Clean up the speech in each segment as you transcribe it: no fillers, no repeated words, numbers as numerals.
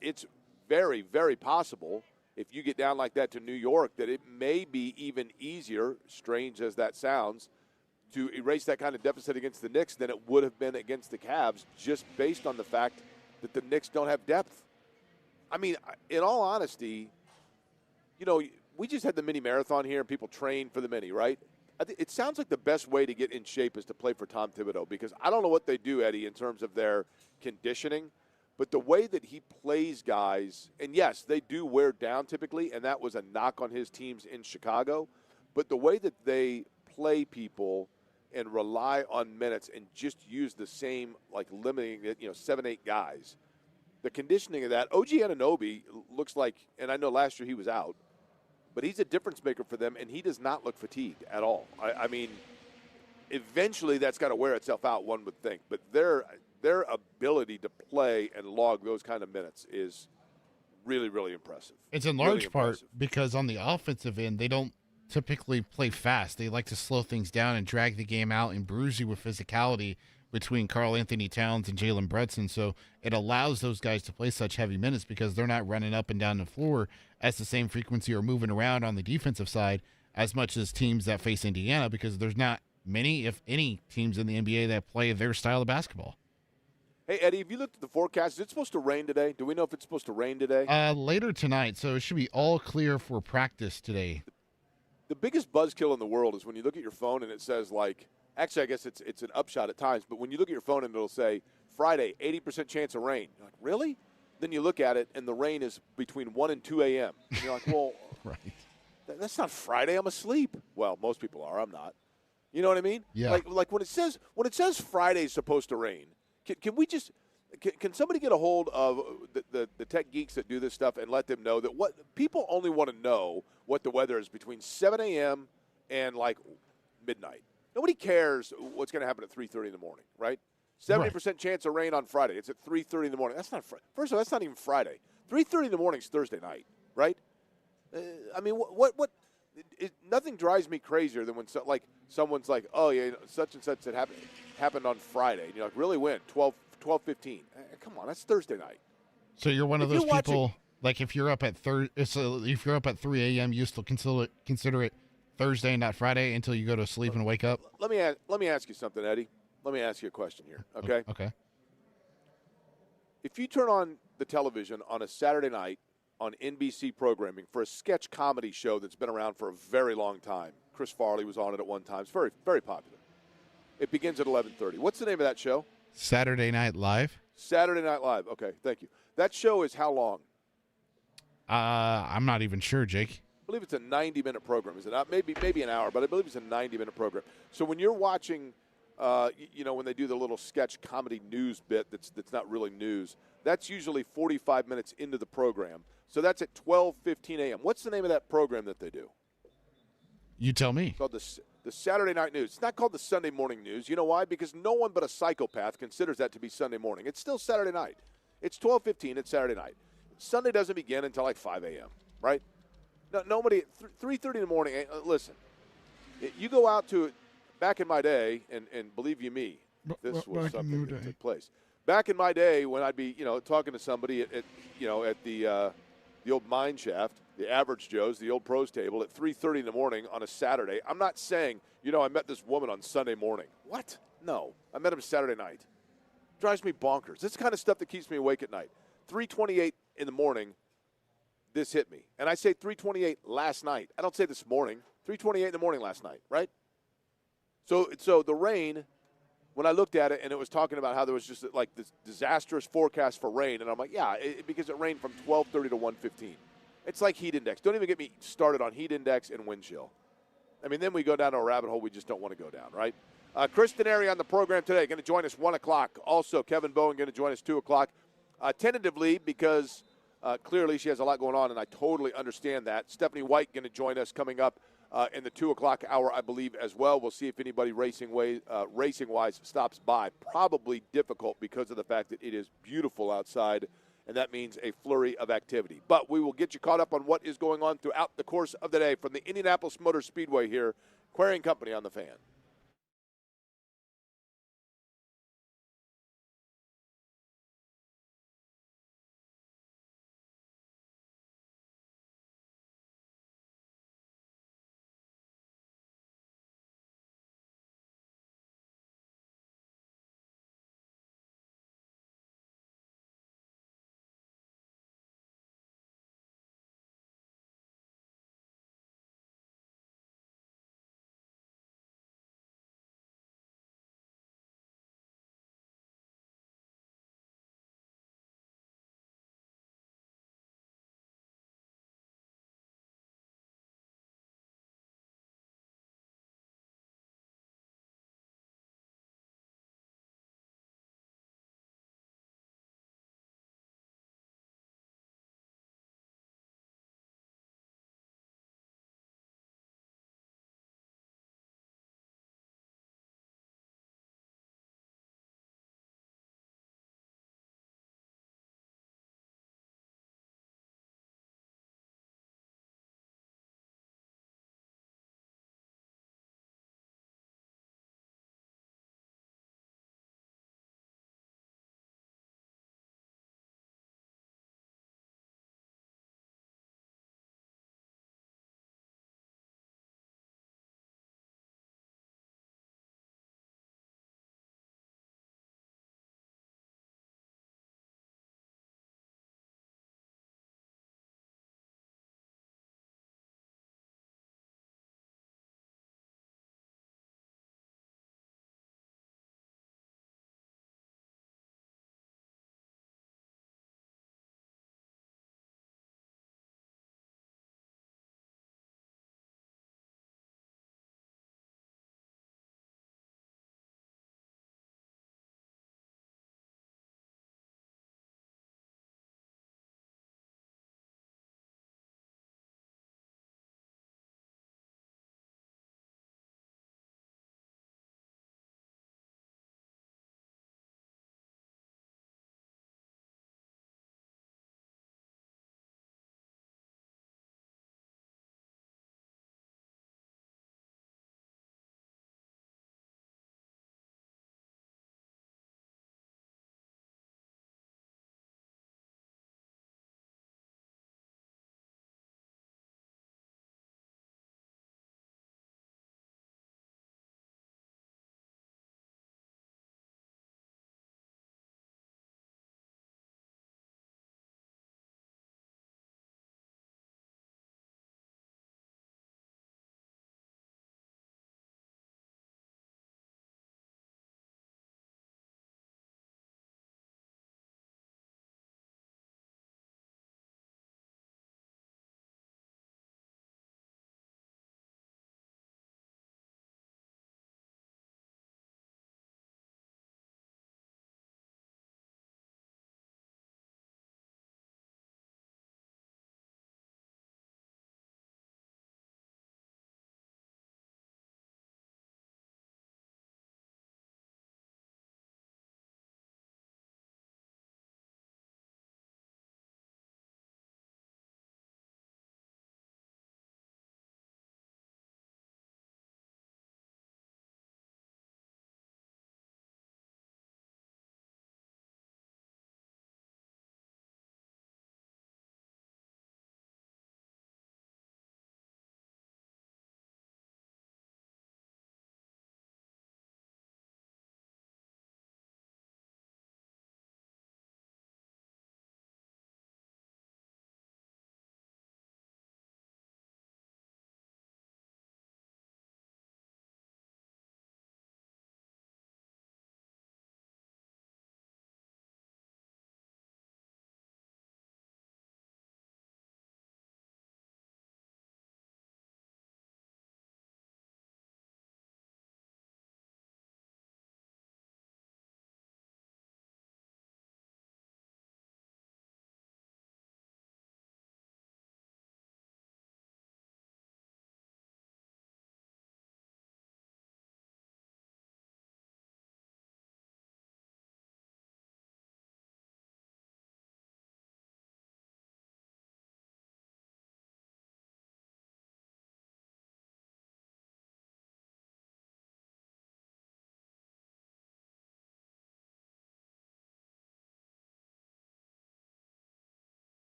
it's very, very possible if you get down like that to New York that it may be even easier, strange as that sounds, to erase that kind of deficit against the Knicks than it would have been against the Cavs, just based on the fact that the Knicks don't have depth. I mean, in all honesty, we just had the mini marathon here and people train for the mini, right? It sounds like the best way to get in shape is to play for Tom Thibodeau, because I don't know what they do, Eddie, in terms of their conditioning, but the way that he plays guys, and yes, they do wear down typically, and that was a knock on his teams in Chicago, but the way that they play people and rely on minutes and just use the same, like limiting it, 7, 8 guys. The conditioning of that, OG Anunoby looks like, and I know last year he was out, but he's a difference maker for them, and he does not look fatigued at all. I mean, eventually that's got to wear itself out, one would think. But their ability to play and log those kind of minutes is really, really impressive. It's in large part because on the offensive end, they don't typically play fast. They like to slow things down and drag the game out and bruise you with physicality between Karl Anthony Towns and Jalen Brunson. So it allows those guys to play such heavy minutes because they're not running up and down the floor at the same frequency or moving around on the defensive side as much as teams that face Indiana, because there's not many, if any, teams in the NBA that play their style of basketball. Hey, Eddie, have you looked at the forecast? Is it supposed to rain today? Do we know if it's supposed to rain today? Later tonight, so it should be all clear for practice today. The biggest buzzkill in the world is when you look at your phone and it says, like, actually, I guess it's an upshot at times, but when you look at your phone and it'll say, Friday, 80% chance of rain. You're like, really? Then you look at it, and the rain is between 1 and 2 a.m. And you're like, well, right. That's not Friday. I'm asleep. Well, most people are. I'm not. You know what I mean? Yeah. Like when it says Friday's supposed to rain, can we just can somebody get a hold of the tech geeks that do this stuff and let them know that what people only want to know what the weather is between 7 a.m. and like midnight. Nobody cares what's going to happen at 3:30 in the morning, right? 70% chance of rain on Friday. It's at 3:30 in the morning. That's not first of all, that's not even Friday. 3:30 in the morning is Thursday night, right? I mean, what nothing drives me crazier than when someone's like, oh yeah, such and such that happened on Friday, and you're like, really? When? 12:15. Come on, that's Thursday night. So you're one of those people. Like if you're up at 3 a.m., you still consider it Thursday, not Friday, until you go to sleep and wake up. Let me ask you something, Eddie. Let me ask you a question here, okay? Okay. If you turn on the television on a Saturday night on NBC programming for a sketch comedy show that's been around for a very long time, Chris Farley was on it at one time. It's very, very popular. It begins at 11:30. What's the name of that show? Saturday Night Live. Saturday Night Live. Okay, thank you. That show is how long? I'm not even sure, Jake. I believe it's a 90-minute program. Is it not? Maybe an hour, but I believe it's a 90-minute program. So when you're watching, when they do the little sketch comedy news bit that's not really news, that's usually 45 minutes into the program. So that's at 12:15 a.m. What's the name of that program that they do? You tell me. It's called the Saturday Night News. It's not called the Sunday Morning News. You know why? Because no one but a psychopath considers that to be Sunday morning. It's still Saturday night. It's 12:15. It's Saturday night. Sunday doesn't begin until like 5 a.m., right? No, nobody, 3:30 in the morning. Listen, you go out to it. Back in my day, and believe you me, this was something that took place. Back in my day, when I'd be, talking to somebody at the old mine shaft, the average Joe's, the old pros table at 3:30 in the morning on a Saturday, I'm not saying, I met this woman on Sunday morning. What? No, I met him Saturday night. Drives me bonkers. This is the kind of stuff that keeps me awake at night. 3:28 in the morning, this hit me. And I say 3:28 last night. I don't say this morning. 3:28 in the morning last night, right? So the rain, when I looked at it and it was talking about how there was just like this disastrous forecast for rain, and I'm like, yeah, because it rained from 12:30 to 1:15. It's like heat index. Don't even get me started on heat index and wind chill. I mean, then we go down to a rabbit hole we just don't want to go down, right? Chris Denari on the program today, going to join us 1 o'clock. Also, Kevin Bowen going to join us 2 o'clock. Tentatively, because clearly she has a lot going on, and I totally understand that. Stephanie White going to join us coming up in the 2 o'clock hour, I believe, as well. We'll see if anybody racing-wise stops by. Probably difficult because of the fact that it is beautiful outside, and that means a flurry of activity. But we will get you caught up on what is going on throughout the course of the day from the Indianapolis Motor Speedway here, Query and Company on the Fan.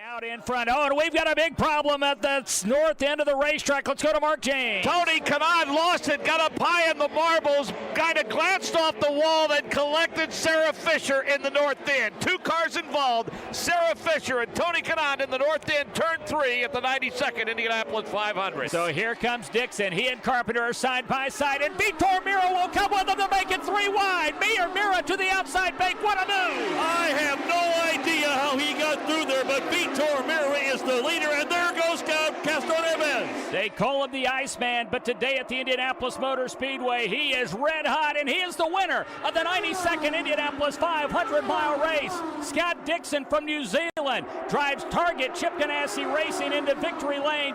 Out in front. Oh, and we've got a big problem at the north end of the racetrack. Let's go to Mark James. Tony Kanaan lost it, got up high in the marbles, kind of glanced off the wall, then collected Sarah Fisher in the north end. Two cars involved, Sarah Fisher and Tony Kanaan in the north end, turn 3 at the 92nd Indianapolis 500. So here comes Dixon. He and Carpenter are side by side, and Vitor Mira will come with them to make it 3 wide. Mira to the outside bank. What a move! I have no idea how he got through there, but Vitor Mira is the leader, and there goes Castro Neves. They call him the Iceman, but today at the Indianapolis Motor Speedway, he is red hot, and he is the winner of the 92nd Indianapolis 500-mile race. Scott Dixon from New Zealand drives Target Chip Ganassi Racing into victory lane.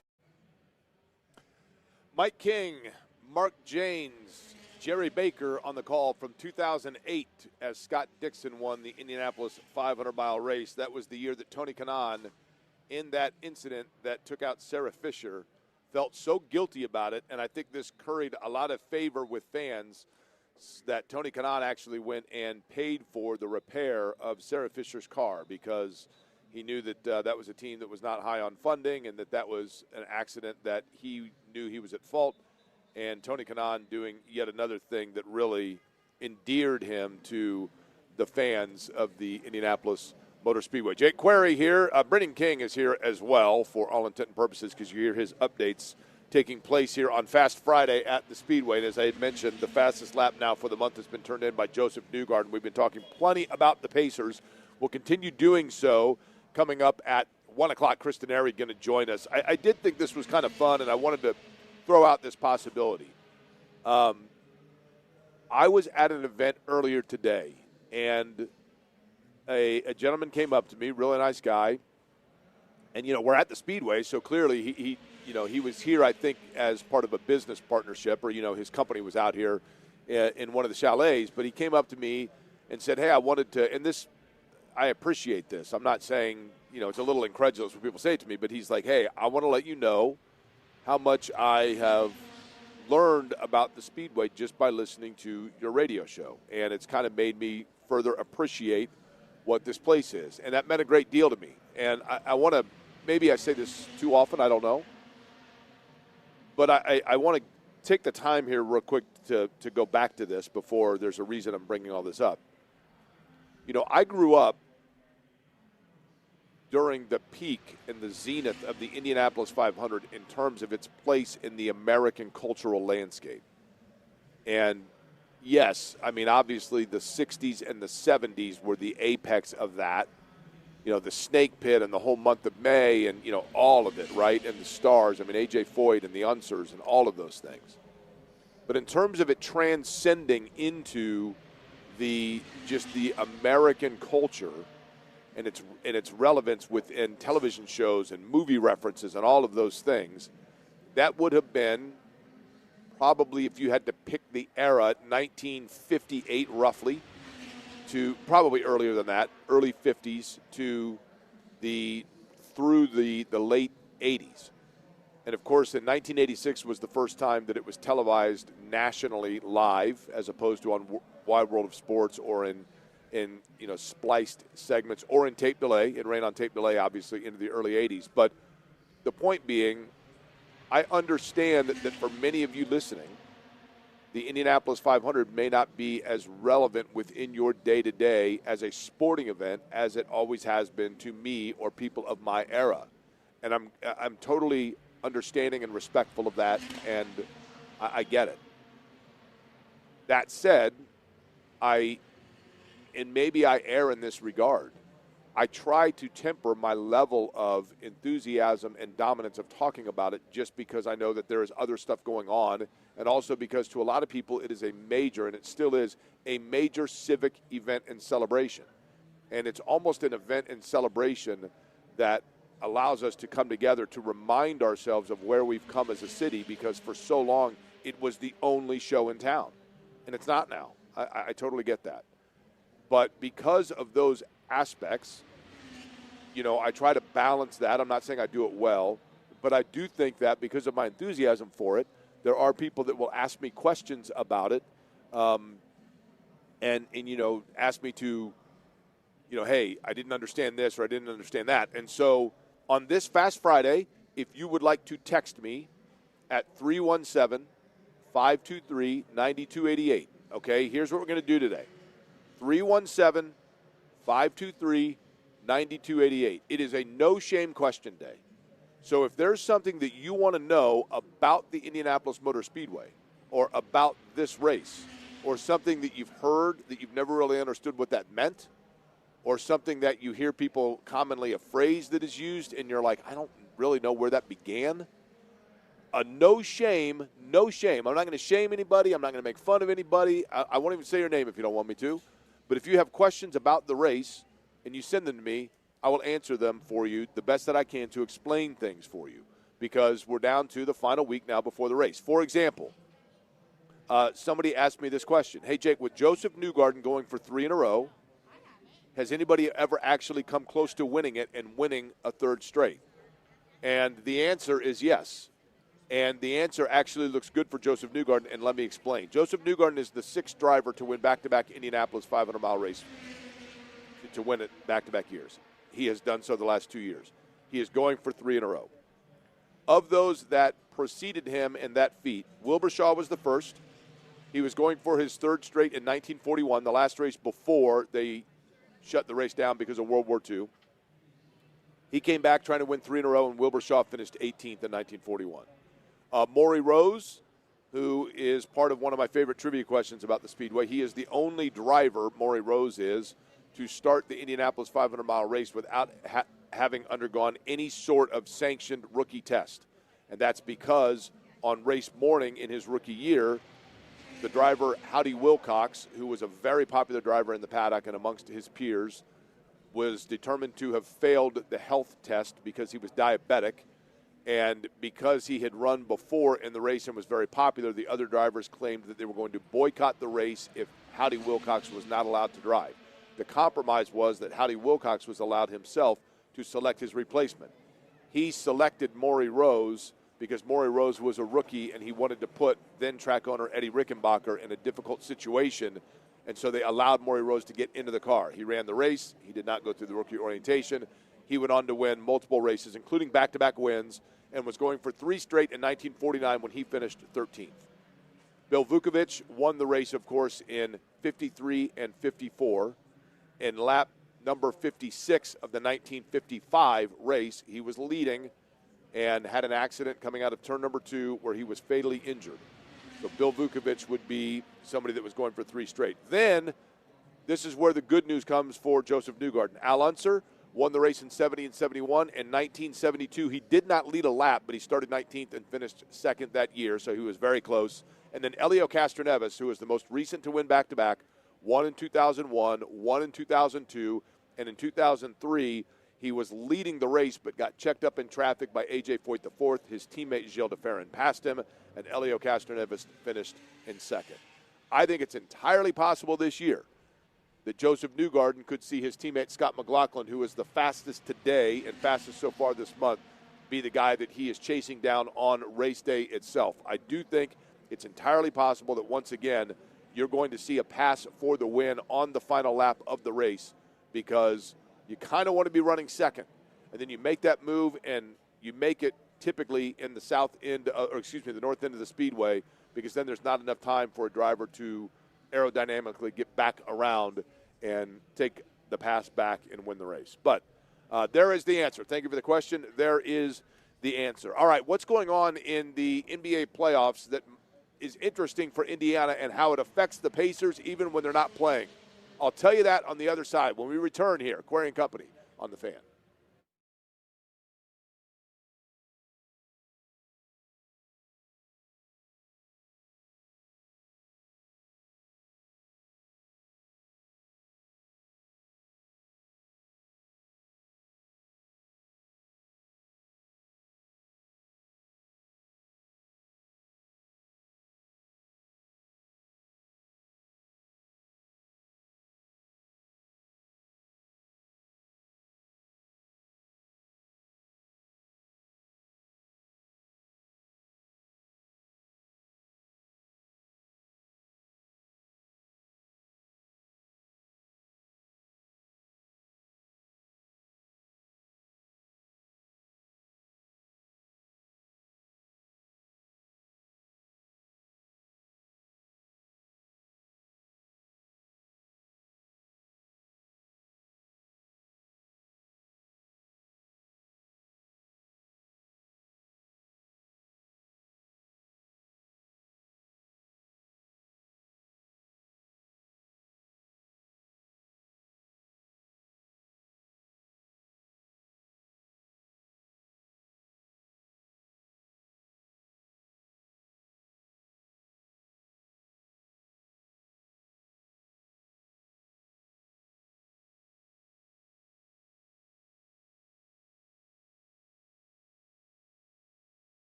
Mike King, Mark James, Jerry Baker on the call from 2008 as Scott Dixon won the Indianapolis 500-mile race. That was the year that Tony Kanaan, in that incident that took out Sarah Fisher, felt so guilty about it, and I think this curried a lot of favor with fans that Tony Kanaan actually went and paid for the repair of Sarah Fisher's car because he knew that that was a team that was not high on funding and that was an accident that he knew he was at fault. And Tony Kanaan doing yet another thing that really endeared him to the fans of the Indianapolis Motor Speedway. Jake Query here. Brendan King is here as well for all intent and purposes because you hear his updates taking place here on Fast Friday at the Speedway. And as I had mentioned, the fastest lap now for the month has been turned in by Joseph Newgarden. We've been talking plenty about the Pacers. We'll continue doing so coming up at 1 o'clock. Chris Denari going to join us. I did think this was kind of fun, and I wanted to throw out this possibility. I was at an event earlier today, and a gentleman came up to me, really nice guy, and we're at the Speedway, so clearly he was here, I think, as part of a business partnership, or his company was out here in one of the chalets. But he came up to me and said, "Hey, I wanted to," and this, I appreciate this. I'm not saying it's a little incredulous when people say it to me, but he's like, "Hey, I want to let you know how much I have learned about the Speedway just by listening to your radio show. And it's kind of made me further appreciate what this place is." And that meant a great deal to me. And I want to, maybe I say this too often, I don't know. But I want to take the time here real quick to go back to this before there's a reason I'm bringing all this up. I grew up during the peak and the zenith of the Indianapolis 500 in terms of its place in the American cultural landscape. And yes, I mean, obviously the 60s and the 70s were the apex of that. The Snake Pit and the whole month of May and, all of it, right? And the stars, I mean, A.J. Foyt and the Unsers and all of those things. But in terms of it transcending into just the American culture and its relevance within television shows and movie references and all of those things, that would have been probably, if you had to pick the era, 1958 roughly, to probably earlier than that, early 50s to through the late 80s. And of course, in 1986 was the first time that it was televised nationally live, as opposed to on Wide World of Sports or in spliced segments or in tape delay. It ran on tape delay, obviously, into the early 80s. But the point being, I understand that for many of you listening, the Indianapolis 500 may not be as relevant within your day-to-day as a sporting event as it always has been to me or people of my era. And I'm totally understanding and respectful of that, and I get it. That said, and maybe I err in this regard, I try to temper my level of enthusiasm and dominance of talking about it just because I know that there is other stuff going on, and also because to a lot of people it is a major, and it still is, a major civic event and celebration. And it's almost an event and celebration that allows us to come together to remind ourselves of where we've come as a city, because for so long it was the only show in town. And it's not now. I totally get that. But because of those aspects, I try to balance that. I'm not saying I do it well, but I do think that because of my enthusiasm for it, there are people that will ask me questions about it and ask me to, hey, I didn't understand this or I didn't understand that. And so on this Fast Friday, if you would like to text me at 317-523-9288, okay, here's what we're going to do today. 317-523-9288. It is a no-shame question day. So if there's something that you want to know about the Indianapolis Motor Speedway or about this race or something that you've heard that you've never really understood what that meant or something that you hear people commonly, a phrase that is used and you're like, I don't really know where that began, a no shame. I'm not going to shame anybody. I'm not going to make fun of anybody. I won't even say your name if you don't want me to. But if you have questions about the race and you send them to me, I will answer them for you the best that I can to explain things for you because we're down to the final week now before the race. For example, somebody asked me this question. Hey, Jake, with Joseph Newgarden going for 3 in a row, has anybody ever actually come close to winning it and winning a third straight? And the answer is yes. And the answer actually looks good for Joseph Newgarden, and let me explain. Joseph Newgarden is the 6th driver to win back-to-back Indianapolis 500-mile race, to win it back-to-back years. He has done so the last 2 years. He is going for 3 in a row. Of those that preceded him in that feat, Wilbur Shaw was the first. He was going for his 3rd straight in 1941, the last race before they shut the race down because of World War II. He came back trying to win 3 in a row, and Wilbur Shaw finished 18th in 1941. Maury Rose, who is part of one of my favorite trivia questions about the Speedway, he is the only driver, Maury Rose is, to start the Indianapolis 500-mile race without having undergone any sort of sanctioned rookie test. And that's because on race morning in his rookie year, the driver, Howdy Wilcox, who was a very popular driver in the paddock and amongst his peers, was determined to have failed the health test because he was diabetic. And because he had run before in the race and was very popular, the other drivers claimed that they were going to boycott the race if Howdy Wilcox was not allowed to drive. The compromise was that Howdy Wilcox was allowed himself to select his replacement. He selected Maury Rose because Maury Rose was a rookie and he wanted to put then track owner Eddie Rickenbacker in a difficult situation, and so they allowed Maury Rose to get into the car. He ran the race. He did not go through the rookie orientation. He went on to win multiple races, including back-to-back wins, and was going for 3 straight in 1949 when he finished 13th. Bill Vukovich won the race, of course, in 53 and 54. In lap number 56 of the 1955 race, he was leading and had an accident coming out of turn number 2 where he was fatally injured. So Bill Vukovich would be somebody that was going for 3 straight. Then, this is where the good news comes for Joseph Newgarden. Al Unser won the race in 70 and 71. In 1972, he did not lead a lap, but he started 19th and finished 2nd that year, so he was very close. And then Elio Castroneves, who is the most recent to win back-to-back, won in 2001, won in 2002, and in 2003, he was leading the race but got checked up in traffic by A.J. Foyt IV. His teammate Gilles de Ferran passed him, and Elio Castroneves finished in 2nd. I think it's entirely possible this year that Joseph Newgarden could see his teammate Scott McLaughlin, who is the fastest today and fastest so far this month, be the guy that he is chasing down on race day itself. I do think it's entirely possible that once again you're going to see a pass for the win on the final lap of the race because you kind of want to be running second. And then you make that move and you make it typically in the the north end of the speedway because then there's not enough time for a driver to aerodynamically get back around and take the pass back and win the race. But there is the answer. Thank you for the question. There is the answer. All right, what's going on in the NBA playoffs that is interesting for Indiana and how it affects the Pacers even when they're not playing? I'll tell you that on the other side when we return here, Aquarian Company on The Fan.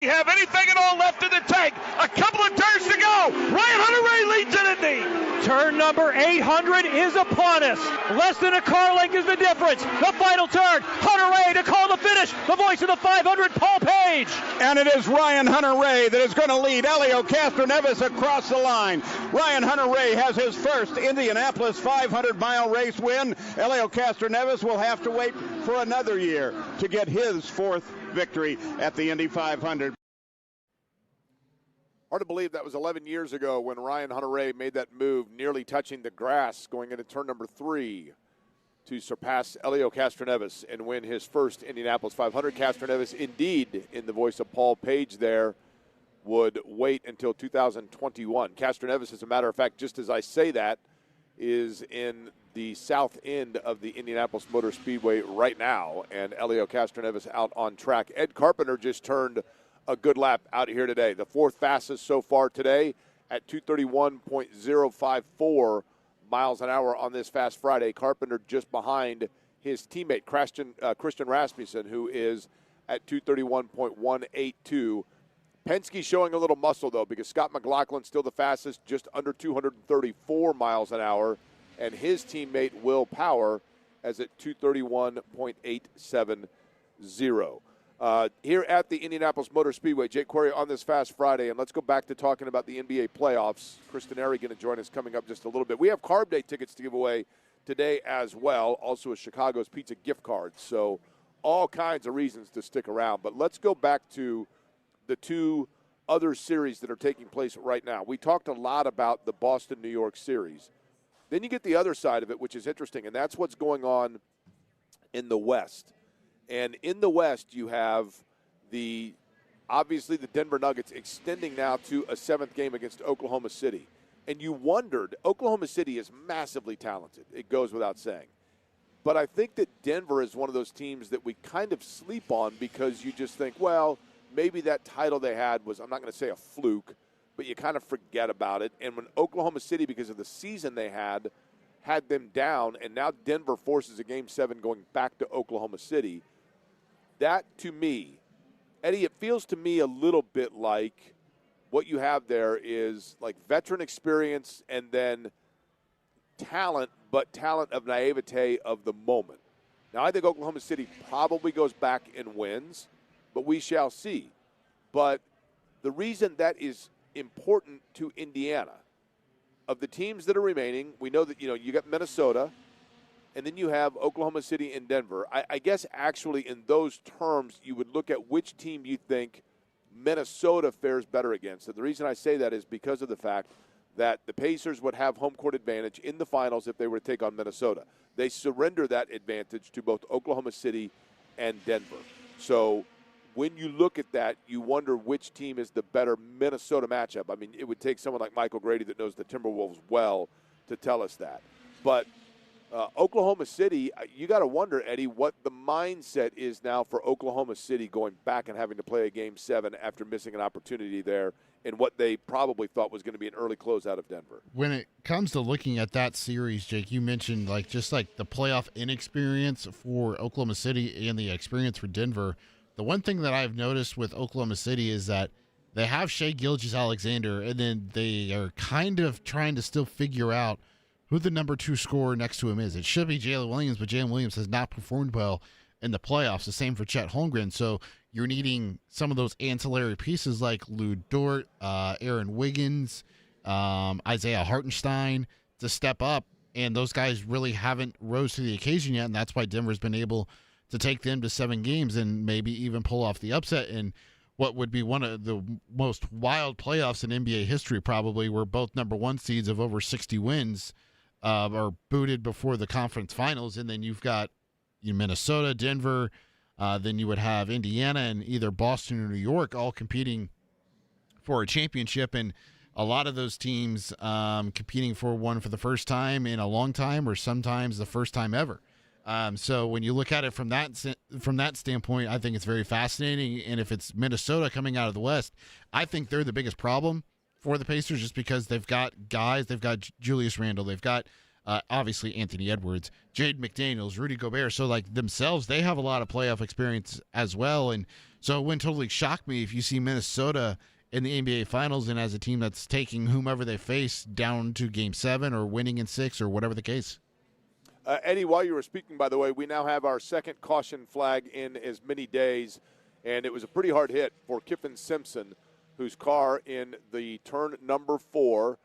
You have anything at all left in the tank? A couple of turns to go. Ryan Hunter-Reay leads it Indy. Turn number 800 is upon us. Less than a car length is the difference. The final turn. Hunter-Reay to call the finish. The voice of the 500, Paul Page. And it is Ryan Hunter-Reay that is going to lead Helio Castroneves across the line. Ryan Hunter-Reay has his first Indianapolis 500-mile race win. Helio Castroneves will have to wait for another year to get his fourth victory at the Indy 500. Hard to believe that was 11 years ago when Ryan Hunter-Reay made that move, nearly touching the grass going into turn number 3 to surpass Helio Castroneves and win his first Indianapolis 500. Castroneves, indeed, in the voice of Paul Page there, would wait until 2021. Castroneves, as a matter of fact, just as I say that, is in the south end of the Indianapolis Motor Speedway right now, and Helio Castroneves out on track. Ed Carpenter just turned a good lap out here today. The fourth fastest so far today at 231.054 miles an hour on this Fast Friday. Carpenter just behind his teammate, Christian Rasmussen, who is at 231.182. Penske showing a little muscle, though, because Scott McLaughlin still the fastest, just under 234 miles an hour, and his teammate Will Power as at 231.870. Here at the Indianapolis Motor Speedway, Jake Query on this Fast Friday, and let's go back to talking about the NBA playoffs. Chris Denari going to join us coming up just a little bit. We have Carb Day tickets to give away today as well, also a Chicago's Pizza gift card, so all kinds of reasons to stick around. But let's go back to the two other series that are taking place right now. We talked a lot about the Boston-New York series. Then you get the other side of it, which is interesting, and that's what's going on in the West. And in the West, you have obviously the Denver Nuggets extending now to a 7th game against Oklahoma City. And you wondered, Oklahoma City is massively talented. It goes without saying. But I think that Denver is one of those teams that we kind of sleep on because you just think, well, maybe that title they had was, I'm not going to say a fluke, but you kind of forget about it. And when Oklahoma City, because of the season they had them down, and now Denver forces a Game 7 going back to Oklahoma City, that, to me, Eddie, it feels to me a little bit like what you have there is like veteran experience and then talent, but talent of naivete of the moment. Now, I think Oklahoma City probably goes back and wins, but we shall see. But the reason that is important to Indiana, of the teams that are remaining, we know that, you got Minnesota, and then you have Oklahoma City and Denver. I guess actually in those terms, you would look at which team you think Minnesota fares better against. And the reason I say that is because of the fact that the Pacers would have home court advantage in the finals if they were to take on Minnesota. They surrender that advantage to both Oklahoma City and Denver. So when you look at that, you wonder which team is the better Minnesota matchup. I mean, it would take someone like Michael Grady that knows the Timberwolves well to tell us that. But Oklahoma City, you got to wonder, Eddie, what the mindset is now for Oklahoma City going back and having to play a Game 7 after missing an opportunity there in what they probably thought was going to be an early closeout of Denver. When it comes to looking at that series, Jake, you mentioned just the playoff inexperience for Oklahoma City and the experience for Denver. The one thing that I've noticed with Oklahoma City is that they have Shai Gilgeous-Alexander, and then they are kind of trying to still figure out who the number 2 scorer next to him is. It should be Jalen Williams, but Jalen Williams has not performed well in the playoffs. The same for Chet Holmgren. So you're needing some of those ancillary pieces like Lou Dort, Aaron Wiggins, Isaiah Hartenstein to step up. And those guys really haven't rose to the occasion yet, and that's why Denver's been able to take them to 7 games and maybe even pull off the upset in what would be one of the most wild playoffs in NBA history probably, where both number 1 seeds of over 60 wins are booted before the conference finals, and then you've got Minnesota, Denver, then you would have Indiana and either Boston or New York all competing for a championship, and a lot of those teams competing for one for the first time in a long time or sometimes the first time ever. So when you look at it from that standpoint, I think it's very fascinating, and if it's Minnesota coming out of the West, I think they're the biggest problem for the Pacers just because they've got guys. They've got Julius Randle. They've got, obviously, Anthony Edwards, Jaden McDaniels, Rudy Gobert. So, themselves, they have a lot of playoff experience as well. And So it wouldn't totally shock me if you see Minnesota in the NBA Finals and as a team that's taking whomever they face down to Game 7 or winning in 6 or whatever the case. Eddie, while you were speaking, by the way, we now have our second caution flag in as many days, and it was a pretty hard hit for Kiffin Simpson, whose car in the turn number 4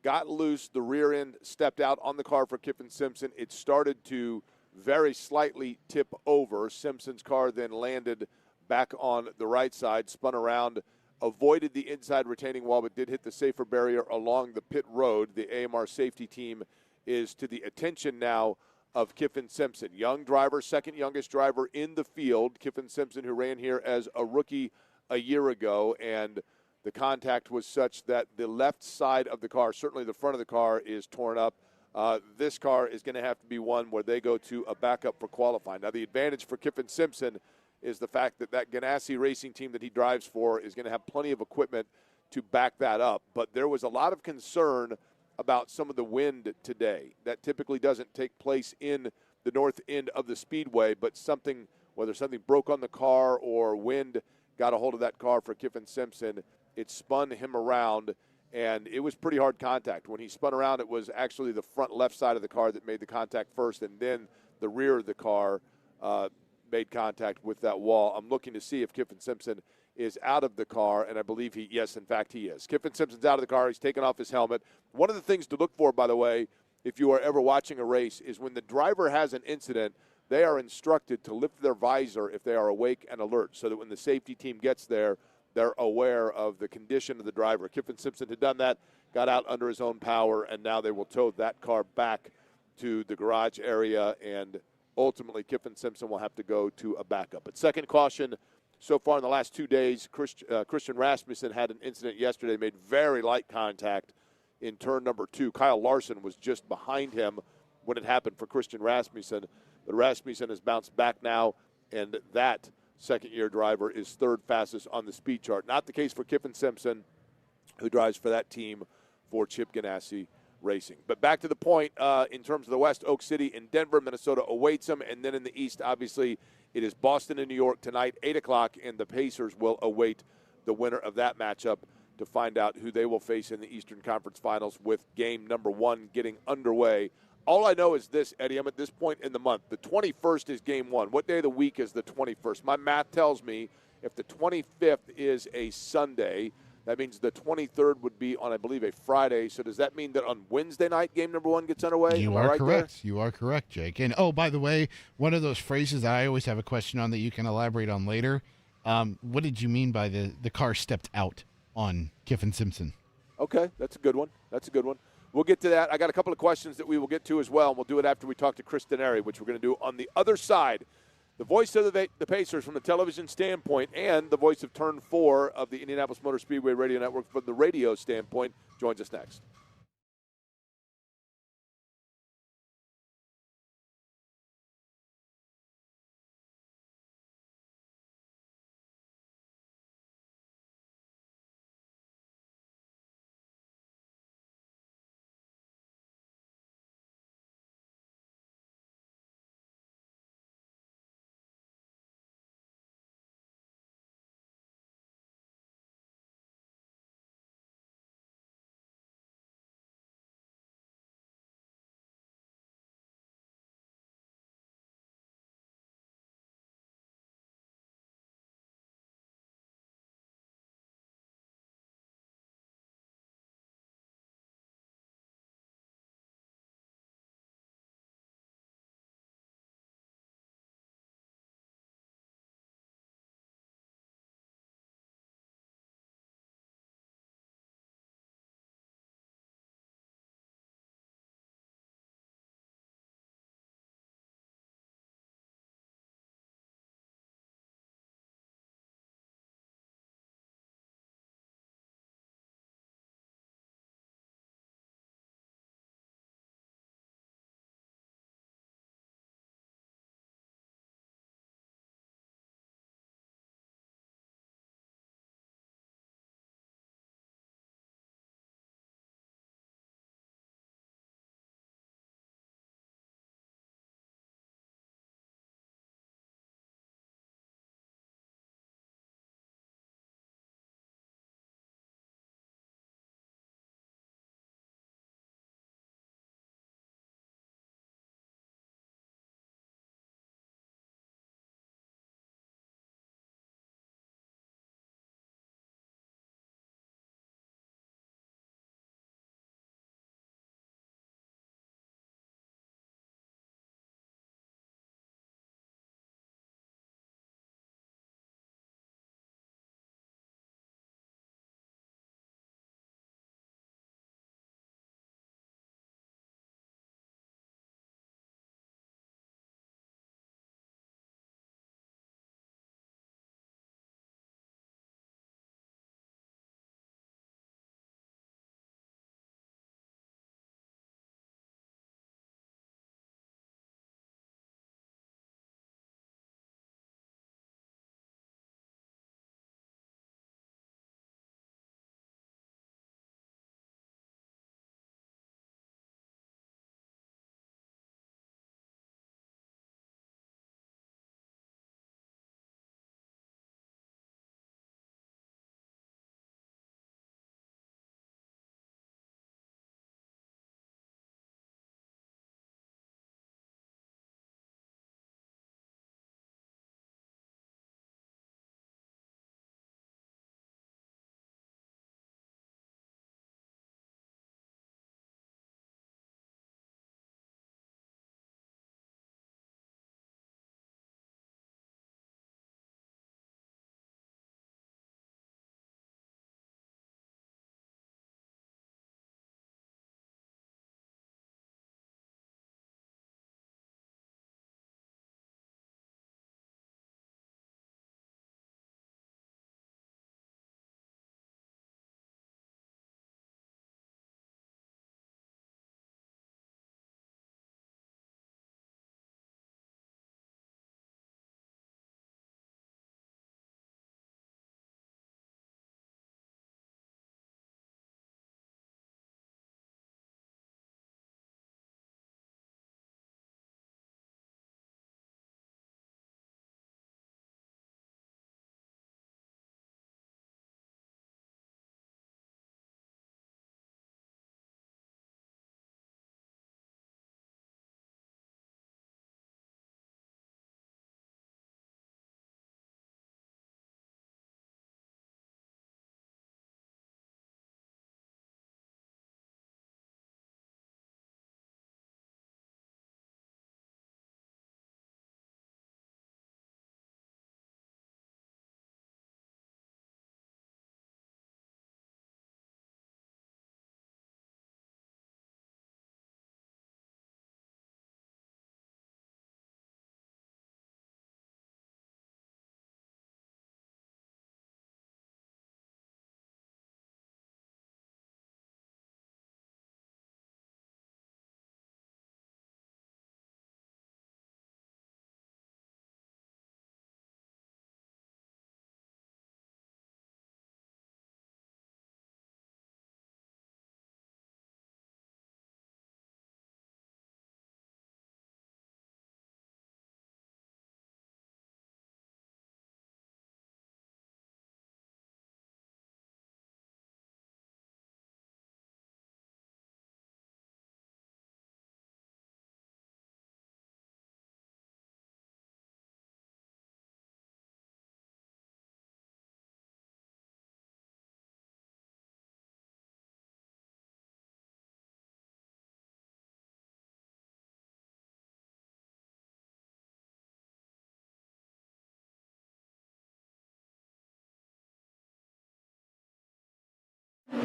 got loose. The rear end stepped out on the car for Kiffin Simpson. It started to very slightly tip over. Simpson's car then landed back on the right side, spun around, avoided the inside retaining wall, but did hit the safer barrier along the pit road. The AMR safety team is to the attention now of Kiffin Simpson. Young driver, second youngest driver in the field. Kiffin Simpson, who ran here as a rookie a year ago, and the contact was such that the left side of the car, certainly the front of the car, is torn up. This car is going to have to be one where they go to a backup for qualifying. Now, the advantage for Kiffin Simpson is the fact that that Ganassi racing team that he drives for is going to have plenty of equipment to back that up. But there was a lot of concern about some of the wind today. That typically doesn't take place in the north end of the speedway, but something, whether something broke on the car or wind got a hold of that car for Kiffin Simpson, it spun him around, and it was pretty hard contact. When he spun around, it was actually the front left side of the car that made the contact first, and then the rear of the car made contact with that wall. I'm looking to see if Kiffin Simpson is out of the car, and I believe yes, in fact, he is. Kiffin Simpson's out of the car. He's taken off his helmet. One of the things to look for, by the way, if you are ever watching a race, is when the driver has an incident, they are instructed to lift their visor if they are awake and alert, so that when the safety team gets there, they're aware of the condition of the driver. Kiffin Simpson had done that, got out under his own power, and now they will tow that car back to the garage area, and ultimately Kiffin Simpson will have to go to a backup. But second caution so far in the last 2 days, Christian Rasmussen had an incident yesterday, made very light contact in turn number 2. Kyle Larson was just behind him when it happened for Christian Rasmussen. But Rasmussen has bounced back now, and that second-year driver is third fastest on the speed chart. Not the case for Kiffin Simpson, who drives for that team for Chip Ganassi Racing. But back to the point, in terms of the West, Oak City and Denver, Minnesota awaits them. And then in the East, obviously, it is Boston and New York tonight, 8 o'clock, and the Pacers will await the winner of that matchup to find out who they will face in the Eastern Conference Finals, with game number 1 getting underway. All I know is this, Eddie, I'm at this point in the month. The 21st is game 1. What day of the week is the 21st? My math tells me if the 25th is a Sunday, that means the 23rd would be on, I believe, a Friday. So does that mean that on Wednesday night, game number 1 gets underway? You are correct. You are correct, Jake. And, oh, by the way, one of those phrases I always have a question on that you can elaborate on later. What did you mean by the car stepped out on Kiffin Simpson? Okay, that's a good one. We'll get to that. I got a couple of questions that we will get to as well, and we'll do it after we talk to Chris Denari, which we're going to do on the other side. The voice of the Pacers from the television standpoint, and the voice of Turn 4 of the Indianapolis Motor Speedway Radio Network from the radio standpoint, joins us next.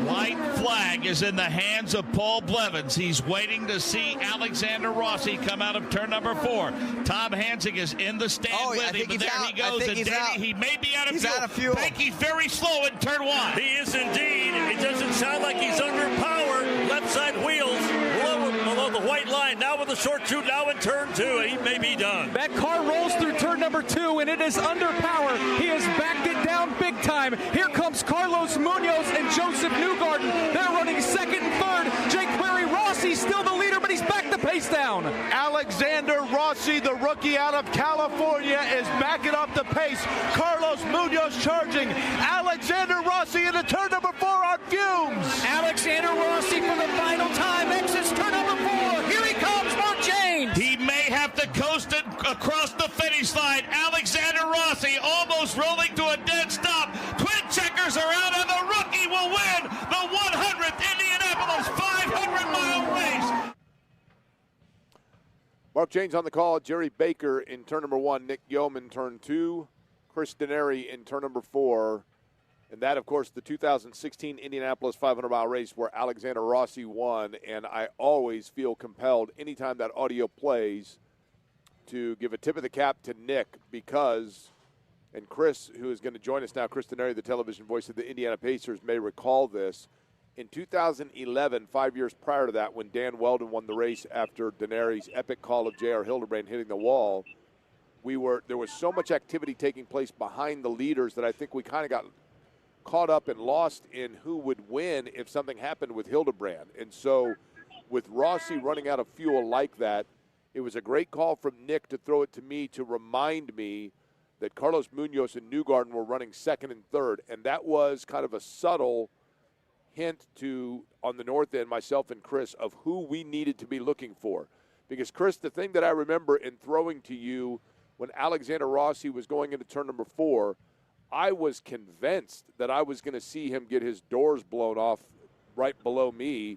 White flag is in the hands of Paul Blevins. He's waiting to see Alexander Rossi come out of turn number 4. Tom Hansing is in the stand with him, but there he goes. And Danny, he may be out of fuel. I think he's very slow in turn 1. He is indeed. It doesn't sound like he's under power. Left side wheels below the white line. Now with a short shoot. Now in turn 2. He may be done. That car rolls through turn number 2, and it is under power. He has backed it down big time. Here comes Carlos Munoz and Joseph Newgarden. They're running second and third. Jake Query Rossi still the leader, but he's backed the pace down. Alexander Rossi, the rookie out of California, is backing up the pace. Carlos Munoz charging. Alexander Rossi into turn number 4 on fumes. Alexander Rossi for the final time exits turn number 4. Here he comes, Mark James. He may have to coast it across the finish line. Alexander Rossi almost rolling to a dead stop. Twin checkers are out, and the rookie will win the 100th Indianapolis 500-mile race. Mark James on the call. Jerry Baker in turn number 1. Nick Yeoman turn 2. Chris Denari in turn number 4. And that, of course, the 2016 Indianapolis 500-mile race where Alexander Rossi won. And I always feel compelled anytime that audio plays to give a tip of the cap to Nick because, and Chris, who is going to join us now, Chris Denari, the television voice of the Indiana Pacers, may recall this. In 2011, 5 years prior to that, when Dan Weldon won the race after Denari's epic call of J.R. Hildebrand hitting the wall, there was so much activity taking place behind the leaders that I think we kind of got caught up and lost in who would win if something happened with Hildebrand. And so with Rossi running out of fuel like that, it was a great call from Nick to throw it to me to remind me that Carlos Munoz and Newgarden were running second and third. And that was kind of a subtle hint to, on the north end, myself and Chris, of who we needed to be looking for. Because, Chris, the thing that I remember in throwing to you when Alexander Rossi was going into turn number 4, I was convinced that I was going to see him get his doors blown off right below me,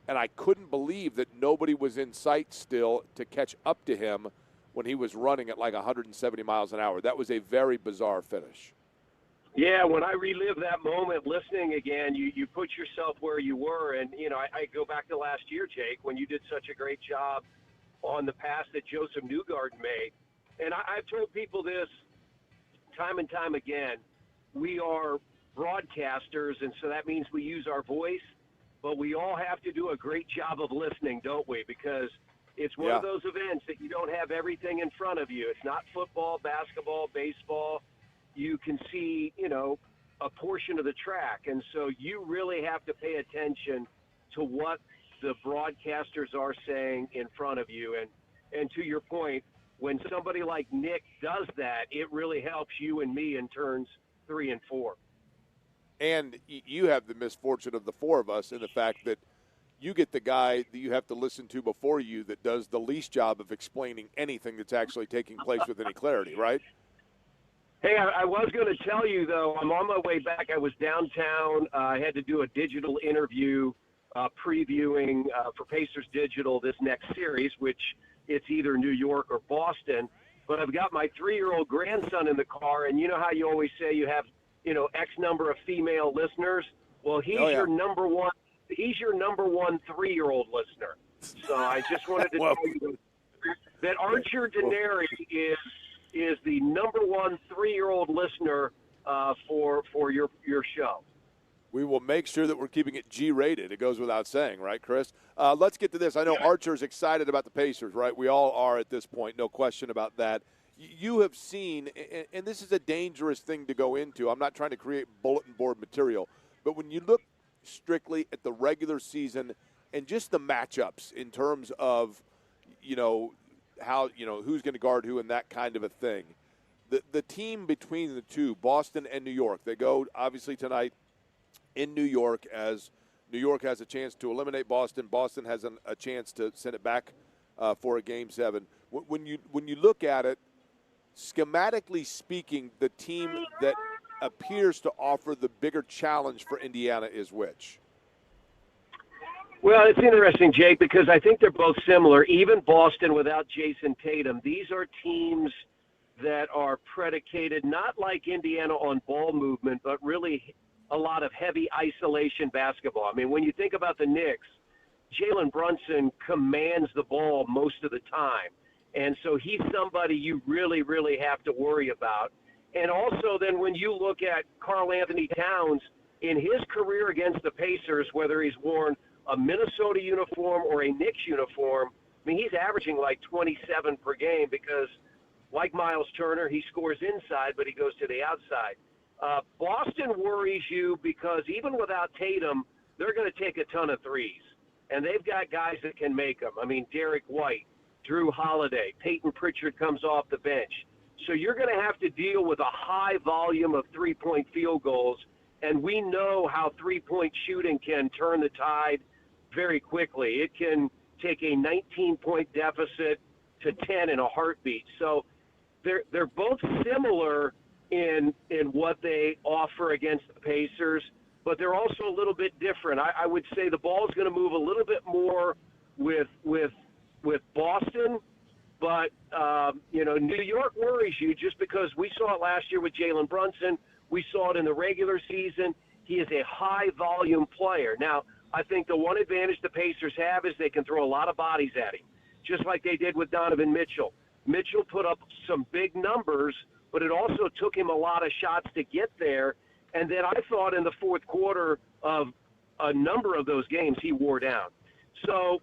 and I couldn't believe that nobody was in sight still to catch up to him when he was running at like 170 miles an hour. That was a very bizarre finish. Yeah, when I relive that moment listening again, you put yourself where you were. And, you know, I go back to last year, Jake, when you did such a great job on the pass that Joseph Newgarden made. And I've told people this time and time again. We are broadcasters, and so that means we use our voice, but we all have to do a great job of listening, don't we? Because it's one of those events that you don't have everything in front of you. It's not football, basketball, baseball. You can see, you know, a portion of the track. And so you really have to pay attention to what the broadcasters are saying in front of you. And to your point, when somebody like Nick does that, it really helps you and me in turns 3 and 4. And you have the misfortune of the four of us in the fact that you get the guy that you have to listen to before you that does the least job of explaining anything that's actually taking place with any clarity, right? Hey, I was going to tell you, though, I'm on my way back. I was downtown. I had to do a digital interview previewing for Pacers Digital this next series, which it's either New York or Boston. But I've got my 3-year-old grandson in the car, and you know how you always say you have, you know, X number of female listeners? Well, he's your number one. He's your number one 3-year-old listener. So I just wanted to tell you that Archer Denari is the number one 3-year-old listener for your show. We will make sure that we're keeping it G-rated. It goes without saying, right, Chris? Let's get to this. I know Archer's excited about the Pacers, right? We all are at this point, no question about that. You have seen, and this is a dangerous thing to go into. I'm not trying to create bulletin board material, but when you look strictly at the regular season and just the matchups in terms of, you know, how, you know, who's going to guard who and that kind of a thing. The team between the two, Boston and New York, they go obviously tonight in New York as New York has a chance to eliminate Boston. Boston has a chance to send it back for a Game 7. When you look at it, schematically speaking, the team that appears to offer the bigger challenge for Indiana is which? Well, it's interesting, Jake, because I think they're both similar. Even Boston without Jason Tatum, these are teams that are predicated not like Indiana on ball movement, but really a lot of heavy isolation basketball. I mean, when you think about the Knicks, Jalen Brunson commands the ball most of the time. And so he's somebody you really, really have to worry about. And also then when you look at Karl Anthony Towns, in his career against the Pacers, whether he's worn a Minnesota uniform or a Knicks uniform, I mean, he's averaging like 27 per game because, like Miles Turner, he scores inside, but he goes to the outside. Boston worries you because even without Tatum, they're going to take a ton of threes. And they've got guys that can make them. I mean, Derek White, Drew Holiday, Peyton Pritchard comes off the bench. So you're going to have to deal with a high volume of three-point field goals, and we know how three-point shooting can turn the tide very quickly. It can take a 19-point deficit to 10 in a heartbeat. So they're both similar in what they offer against the Pacers, but they're also a little bit different. I would say the ball is going to move a little bit more with Boston, but New York worries you just because we saw it last year with Jalen Brunson. We saw it in the regular season. He is a high-volume player. Now, I think the one advantage the Pacers have is they can throw a lot of bodies at him, just like they did with Donovan Mitchell. Mitchell put up some big numbers, but it also took him a lot of shots to get there. And then I thought in the fourth quarter of a number of those games, he wore down. So,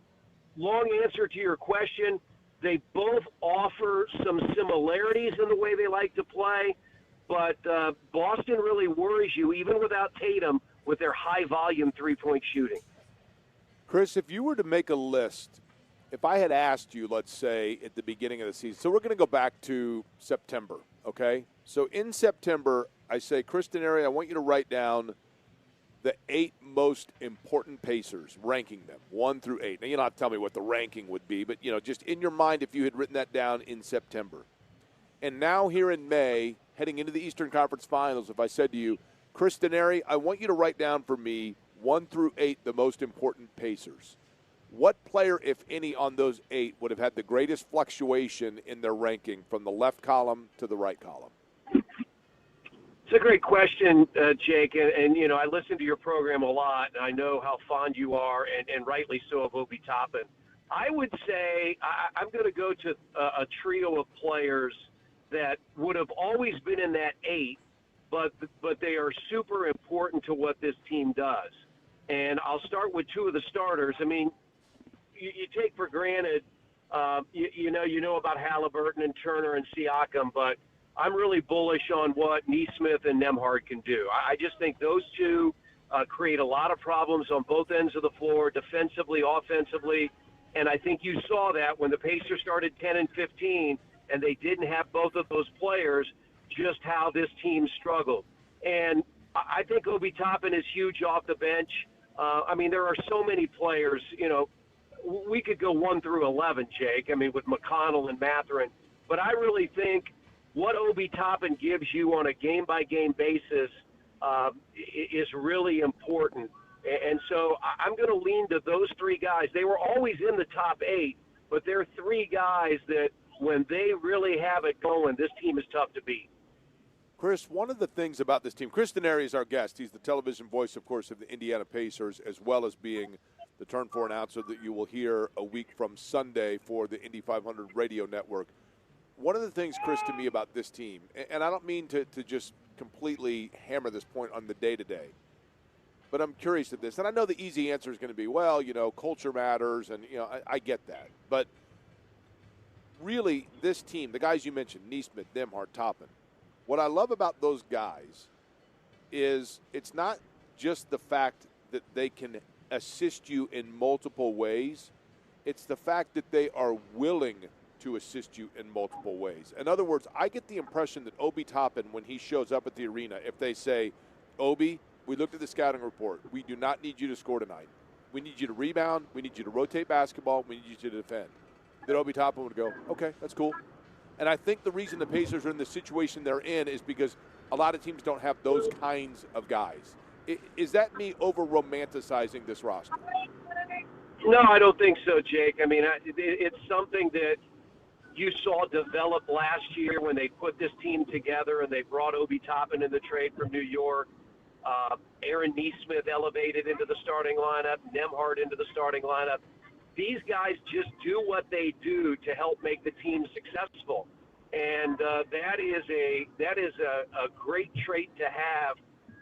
long answer to your question, they both offer some similarities in the way they like to play, but Boston really worries you, even without Tatum, with their high-volume three-point shooting. Chris, if you were to make a list, if I had asked you, let's say, at the beginning of the season, so we're going to go back to September, okay? So in September, I say, Chris Denari, I want you to write down the 8 most important Pacers, ranking them, 1 through 8. Now, you don't have to tell me what the ranking would be, but, just in your mind if you had written that down in September. And now here in May, heading into the Eastern Conference Finals, if I said to you, Chris Denari, I want you to write down for me 1 through 8 the most important Pacers. What player, if any, on those 8 would have had the greatest fluctuation in their ranking from the left column to the right column? It's a great question, Jake, and I listen to your program a lot, and I know how fond you are, and rightly so, of Obi Toppin. I would say I'm going to go to a trio of players that would have always been in that 8, but they are super important to what this team does. And I'll start with 2 of the starters. I mean, you take for granted, you know about Halliburton and Turner and Siakam, but I'm really bullish on what Nesmith and Nembhard can do. I just think those 2 create a lot of problems on both ends of the floor, defensively, offensively, and I think you saw that when the Pacers started 10 and 15 and they didn't have both of those players, just how this team struggled. And I think Obi Toppin is huge off the bench. I mean, there are so many players, we could go 1 through 11, Jake, I mean, with McConnell and Mathurin. But I really think what Obi Toppin gives you on a game-by-game basis is really important. And so I'm going to lean to those 3 guys. They were always in the top 8, but they're 3 guys that when they really have it going, this team is tough to beat. Chris, one of the things about this team, Chris Denari is our guest. He's the television voice, of course, of the Indiana Pacers, as well as being the Turn 4 announcer that you will hear a week from Sunday for the Indy 500 radio network. One of the things, Chris, to me about this team, and I don't mean to just completely hammer this point on the day-to-day, but I'm curious at this. And I know the easy answer is going to be, well, culture matters, and, I get that. But really, this team, the guys you mentioned, Nesmith, Nembhard, Toppin, what I love about those guys is it's not just the fact that they can assist you in multiple ways. It's the fact that they are willing to assist you in multiple ways. In other words, I get the impression that Obi Toppin, when he shows up at the arena, if they say, Obi, we looked at the scouting report. We do not need you to score tonight. We need you to rebound. We need you to rotate basketball. We need you to defend. Then Obi Toppin would go, okay, that's cool. And I think the reason the Pacers are in the situation they're in is because a lot of teams don't have those kinds of guys. Is that me over-romanticizing this roster? No, I don't think so, Jake. I mean, it's something that you saw develop last year when they put this team together and they brought Obi Toppin in the trade from New York. Aaron Neesmith elevated into the starting lineup, Nemhard into the starting lineup. These guys just do what they do to help make the team successful. And that is a great trait to have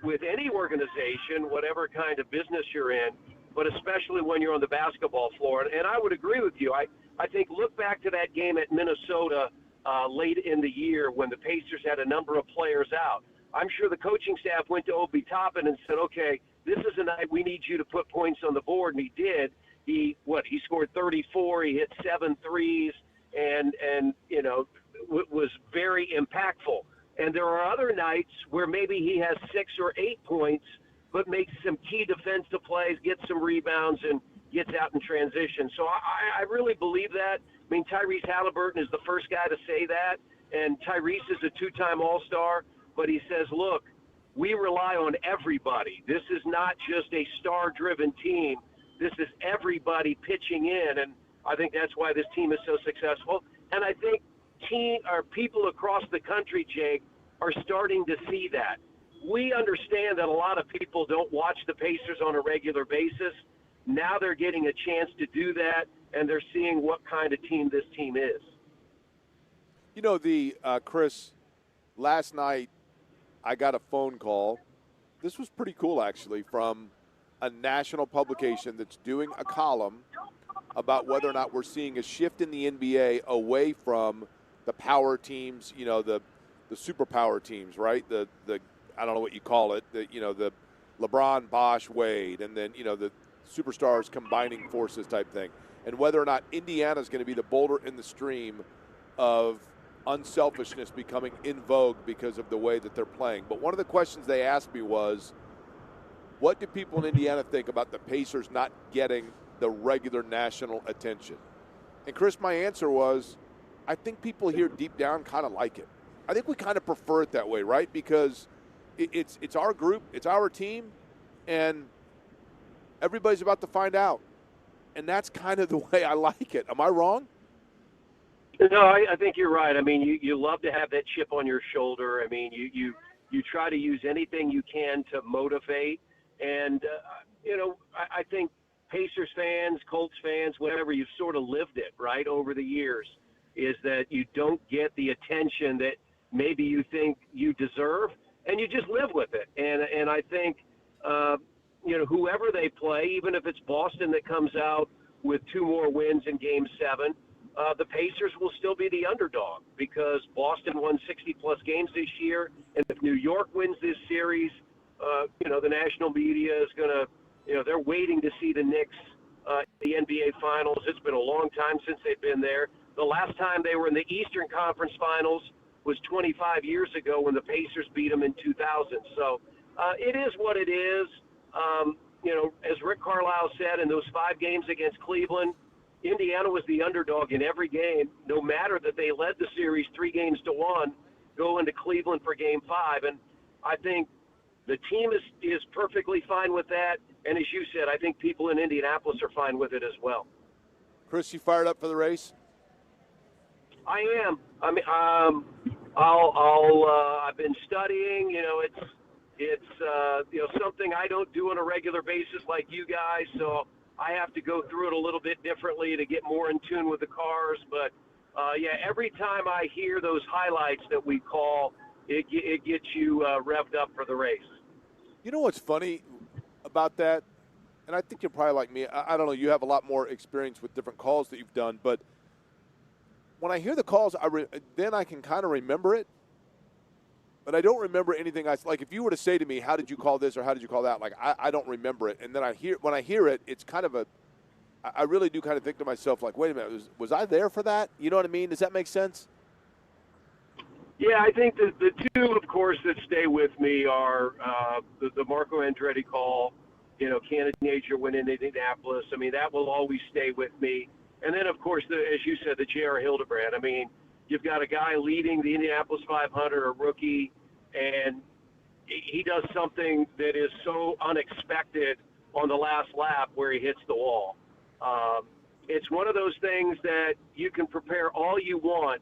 with any organization, whatever kind of business you're in, but especially when you're on the basketball floor. And I would agree with you. I think look back to that game at Minnesota late in the year when the Pacers had a number of players out. I'm sure the coaching staff went to Obi Toppin and said, okay, this is a night we need you to put points on the board, and he did. He scored 34, he hit 7 threes, and was very impactful. And there are other nights where maybe he has 6 or 8 points, but makes some key defensive plays, gets some rebounds, and gets out in transition. So I really believe that. I mean, Tyrese Halliburton is the first guy to say that, and Tyrese is a 2-time All-Star, but he says, look, we rely on everybody. This is not just a star-driven team. This is everybody pitching in, and I think that's why this team is so successful. And I think people across the country, Jake, are starting to see that. We understand that a lot of people don't watch the Pacers on a regular basis. Now they're getting a chance to do that, and they're seeing what kind of team this team is. You know, Chris, last night I got a phone call. This was pretty cool, actually, from a national publication that's doing a column about whether or not we're seeing a shift in the NBA away from the power teams, the superpower teams, right? The I don't know what you call it, the LeBron, Bosh, Wade, and then, the superstars combining forces type thing. And whether or not Indiana's going to be the boulder in the stream of unselfishness becoming in vogue because of the way that they're playing. But one of the questions they asked me was, what do people in Indiana think about the Pacers not getting the regular national attention? And, Chris, my answer was, I think people here deep down kind of like it. I think we kind of prefer it that way, right? Because it's our group, it's our team, and everybody's about to find out. And that's kind of the way I like it. Am I wrong? No, I think you're right. I mean, you love to have that chip on your shoulder. I mean, you try to use anything you can to motivate. And, I think Pacers fans, Colts fans, whatever, you've sort of lived it, right, over the years, is that you don't get the attention that maybe you think you deserve, and you just live with it. And I think, whoever they play, even if it's Boston that comes out with 2 more wins in Game 7, the Pacers will still be the underdog because Boston won 60-plus games this year, and if New York wins this series, the national media is going to, they're waiting to see the Knicks the NBA Finals. It's been a long time since they've been there. The last time they were in the Eastern Conference Finals was 25 years ago when the Pacers beat them in 2000. So it is what it is. As Rick Carlisle said, in those 5 games against Cleveland, Indiana was the underdog in every game, no matter that they led the series 3-1, go into Cleveland for Game 5. And I think the team is perfectly fine with that. And as you said, I think people in Indianapolis are fine with it as well. Chris, you fired up for the race? I am. I mean, I've been studying. It's something I don't do on a regular basis like you guys. So I have to go through it a little bit differently to get more in tune with the cars. But every time I hear those highlights that we call, it gets you revved up for the race. You know what's funny about that? And I think you're probably like me. I don't know. You have a lot more experience with different calls that you've done. But when I hear the calls, then I can kind of remember it. But I don't remember anything else. Like if you were to say to me, how did you call this or how did you call that? Like I don't remember it. And then when I hear it, it's kind of I really do kind of think to myself, like, wait a minute, was I there for that? You know what I mean? Does that make sense? Yeah, I think the two, of course, that stay with me are the Marco Andretti call, Canada Nature win in Indianapolis. I mean, that will always stay with me. And then, of course, as you said, the J.R. Hildebrand. I mean, you've got a guy leading the Indianapolis 500, a rookie, and he does something that is so unexpected on the last lap where he hits the wall. It's one of those things that you can prepare all you want,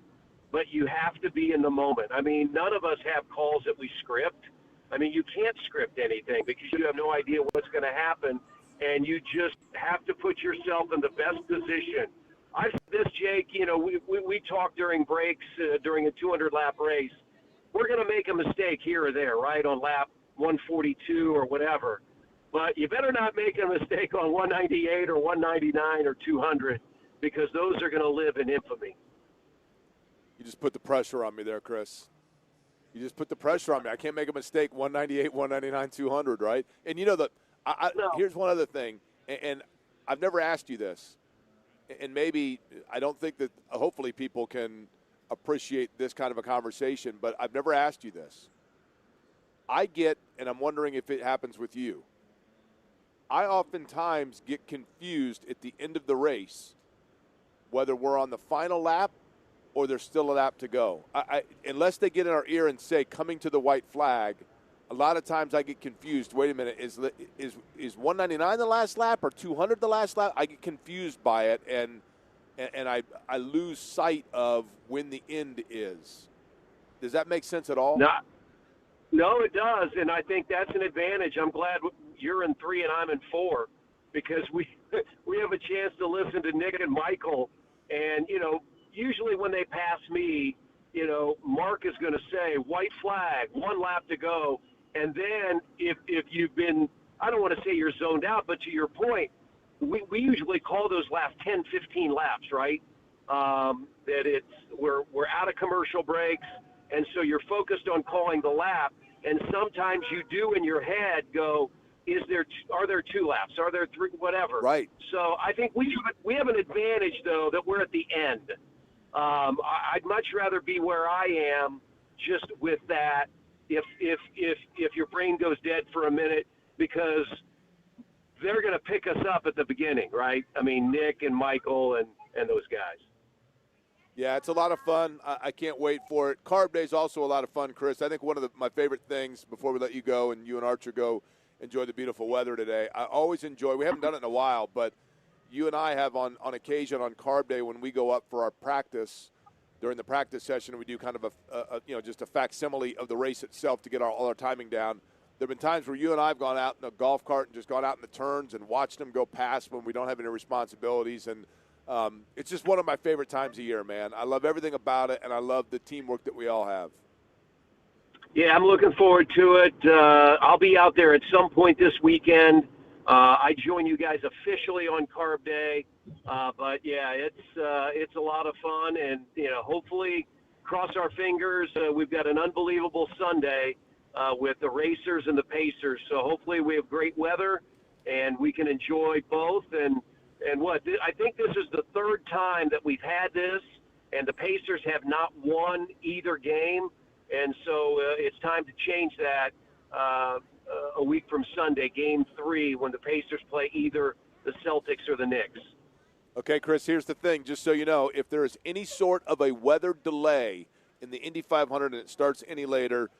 but you have to be in the moment. I mean, none of us have calls that we script. I mean, you can't script anything because you have no idea what's going to happen, and you just have to put yourself in the best position. I've said this, Jake, we talk during breaks during a 200-lap race. We're going to make a mistake here or there, right, on lap 142 or whatever. But you better not make a mistake on 198 or 199 or 200 because those are going to live in infamy. You just put the pressure on me there, Chris. You just put the pressure on me. I can't make a mistake 198, 199, 200, right? And no. Here's one other thing, and I've never asked you this, and maybe I don't think that hopefully people can appreciate this kind of a conversation, but I've never asked you this. I get, and I'm wondering if it happens with you, I oftentimes get confused at the end of the race, whether we're on the final lap or there's still a lap to go. Unless they get in our ear and say, coming to the white flag, a lot of times I get confused. Wait a minute, is 199 the last lap or 200 the last lap? I get confused by it, and I lose sight of when the end is. Does that make sense at all? No, it does, and I think that's an advantage. I'm glad you're in 3 and I'm in 4 because we have a chance to listen to Nick and Michael, and usually when they pass me, Mark is going to say white flag, 1 lap to go, and then if you've been, I don't want to say you're zoned out, but to your point, we usually call those laps 10, 15 laps, right? That we're out of commercial breaks, and so you're focused on calling the lap, and sometimes you do in your head go, are there 2 laps? Are there 3? Whatever. Right. So I think we have an advantage though that we're at the end. I'd much rather be where I am, just with that. If your brain goes dead for a minute, because they're going to pick us up at the beginning, right? I mean, Nick and Michael and those guys. Yeah, it's a lot of fun. I can't wait for it. Carb Day is also a lot of fun, Chris. I think one of my favorite things before we let you go and you and Archer go enjoy the beautiful weather today, I always enjoy, we haven't done it in a while, but you and I have on occasion on Carb Day when we go up for our practice, during the practice session, we do kind of just a facsimile of the race itself to get all our timing down. There have been times where you and I have gone out in a golf cart and just gone out in the turns and watched them go past when we don't have any responsibilities, and it's just one of my favorite times of year, man. I love everything about it, and I love the teamwork that we all have. Yeah, I'm looking forward to it. I'll be out there at some point this weekend. I join you guys officially on Carb Day, but yeah, it's a lot of fun, and hopefully, cross our fingers. We've got an unbelievable Sunday with the racers and the Pacers, so hopefully we have great weather and we can enjoy both. And I think this is the 3rd time that we've had this, and the Pacers have not won either game, and so it's time to change that. A week from Sunday, Game 3, when the Pacers play either the Celtics or the Knicks. Okay, Chris, here's the thing. Just so you know, if there is any sort of a weather delay in the Indy 500 and it starts any later,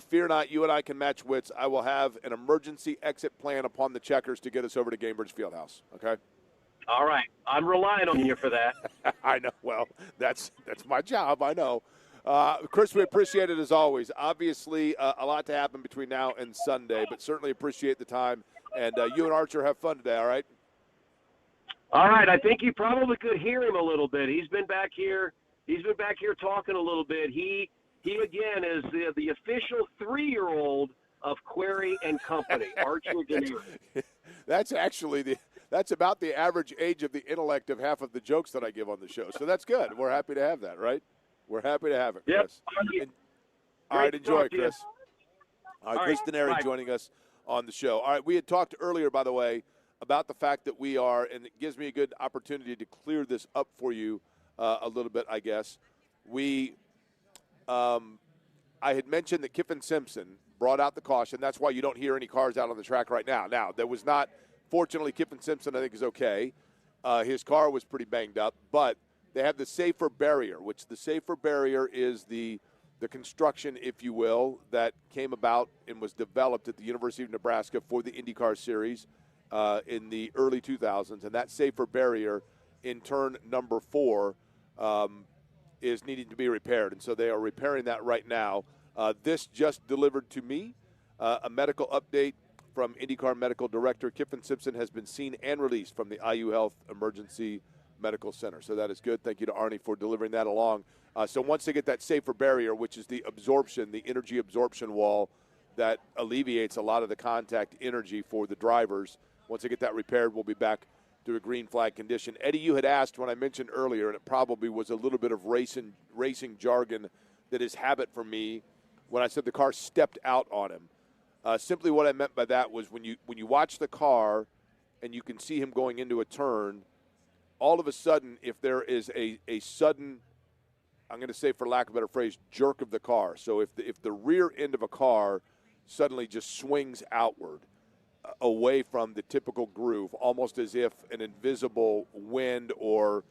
fear not, you and I can match wits. I will have an emergency exit plan upon the checkers to get us over to Gainbridge Fieldhouse, okay? All right. I'm relying on you for that. I know. Well, that's my job. I know. Chris, we appreciate it as always. Obviously, a lot to happen between now and Sunday, but certainly appreciate the time. And you and Archer have fun today, all right? All right. I think you probably could hear him a little bit. He's been back here. He's been back here talking a little bit. He again is the official 3-year-old of Query and Company, Archer Denari. That's about the average age of the intellect of half of the jokes that I give on the show. So that's good. We're happy to have that, right? We're happy to have it, Chris. Yep. All right, enjoy, Chris. All right, Chris Denari bye. joining us on the show. All right, we had talked earlier, by the way, about the fact that we are, and it gives me a good opportunity to clear this up for you a little bit, I guess. I had mentioned that Kiffin Simpson brought out the caution. That's why you don't hear any cars out on the track right now. Now, there was not, fortunately, Kiffin Simpson, I think, is okay. His car was pretty banged up, but they have the safer barrier, which the safer barrier is the construction, if you will, that came about and was developed at the University of Nebraska for the IndyCar Series in the early 2000s. And that safer barrier in turn number 4 is needing to be repaired. And so they are repairing that right now. This just delivered to me A medical update from IndyCar Medical Director Kiffin Simpson has been seen and released from the IU Health Emergency Medical Center. So that is good. Thank you to Arnie for delivering that along. So once they get that safer barrier, which is the energy absorption wall that alleviates a lot of the contact energy for the drivers, once they get that repaired, we'll be back to a green flag condition. Eddie, you had asked when I mentioned earlier, and it probably was a little bit of racing jargon that is habit for me when I said the car stepped out on him. Simply what I meant by that was when you watch the car and you can see him going into a turn, all of a sudden, if there is a sudden, I'm going to say for lack of a better phrase, jerk of the car. So if the rear end of a car suddenly just swings outward away from the typical groove, almost as if an invisible wind or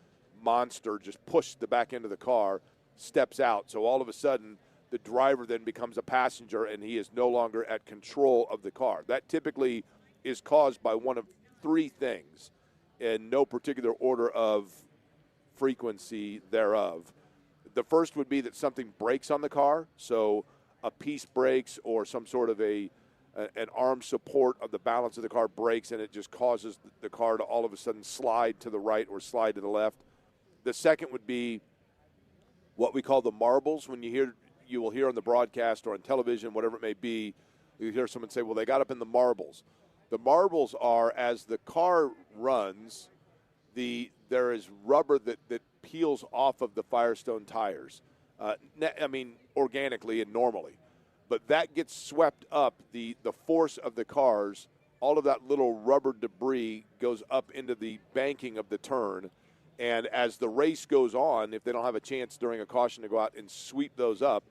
monster just pushed the back end of the car, steps out. So all of a sudden, the driver then becomes a passenger and he is no longer at control of the car. That typically is caused by one of three things in no particular order of frequency thereof. The first would be that something breaks on the car, so a piece breaks or some sort of an arm support of the balance of the car breaks and it just causes the car to all of a sudden slide to the right or slide to the left. The second would be what we call the marbles. When you will hear on the broadcast or on television, whatever it may be, you hear someone say, well, they got up in the marbles. The marbles are, as the car runs, there is rubber that peels off of the Firestone tires. Organically and normally. But that gets swept up, the force of the cars, all of that little rubber debris goes up into the banking of the turn. And as the race goes on, if they don't have a chance during a caution to go out and sweep those up,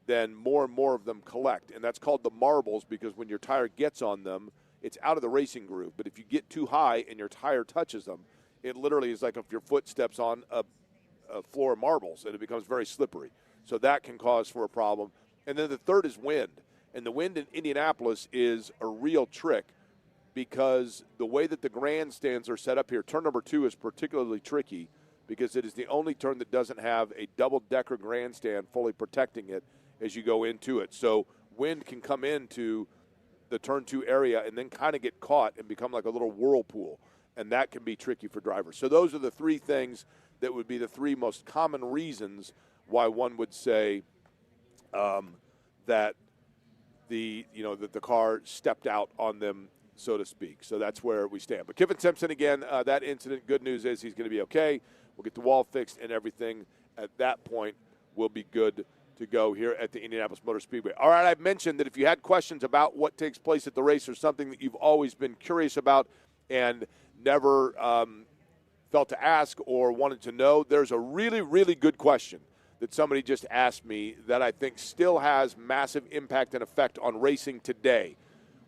then more and more of them collect. And that's called the marbles because when your tire gets on them, it's out of the racing groove. But if you get too high and your tire touches them, it literally is like if your foot steps on a floor of marbles and it becomes very slippery. So that can cause for a problem. And then the third is wind. And the wind in Indianapolis is a real trick because the way that the grandstands are set up here, turn number 2 is particularly tricky because it is the only turn that doesn't have a double-decker grandstand fully protecting it as you go into it. So wind can come into the turn 2 area and then kind of get caught and become like a little whirlpool. And that can be tricky for drivers. So those are the three things that would be the three most common reasons why one would say that the car stepped out on them, so to speak. So that's where we stand. But Kiffin Simpson, again, that incident, good news is he's going to be okay. We'll get the wall fixed and everything at that point will be good to go here at the Indianapolis Motor Speedway. All right, I've mentioned that if you had questions about what takes place at the race or something that you've always been curious about and never felt to ask or wanted to know, there's a really, really good question that somebody just asked me that I think still has massive impact and effect on racing today.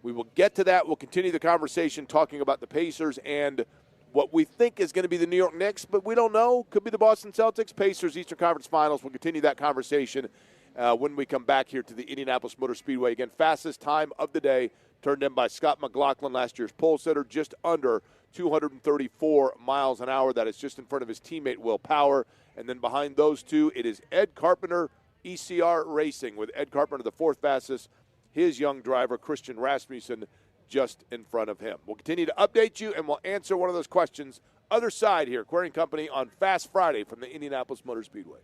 We will get to that. We'll continue the conversation talking about the Pacers and what we think is going to be the New York Knicks, but we don't know. Could be the Boston Celtics, Pacers, Eastern Conference Finals. We'll continue that conversation when we come back here to the Indianapolis Motor Speedway. Again, fastest time of the day, turned in by Scott McLaughlin, last year's pole sitter, just under 234 miles an hour. That is just in front of his teammate, Will Power. And then behind those two, it is Ed Carpenter, ECR Racing, with Ed Carpenter, the fourth fastest, his young driver, Christian Rasmussen, just in front of him. We'll continue to update you, and we'll answer one of those questions other side here, Query & Company, on Fast Friday from the Indianapolis Motor Speedway.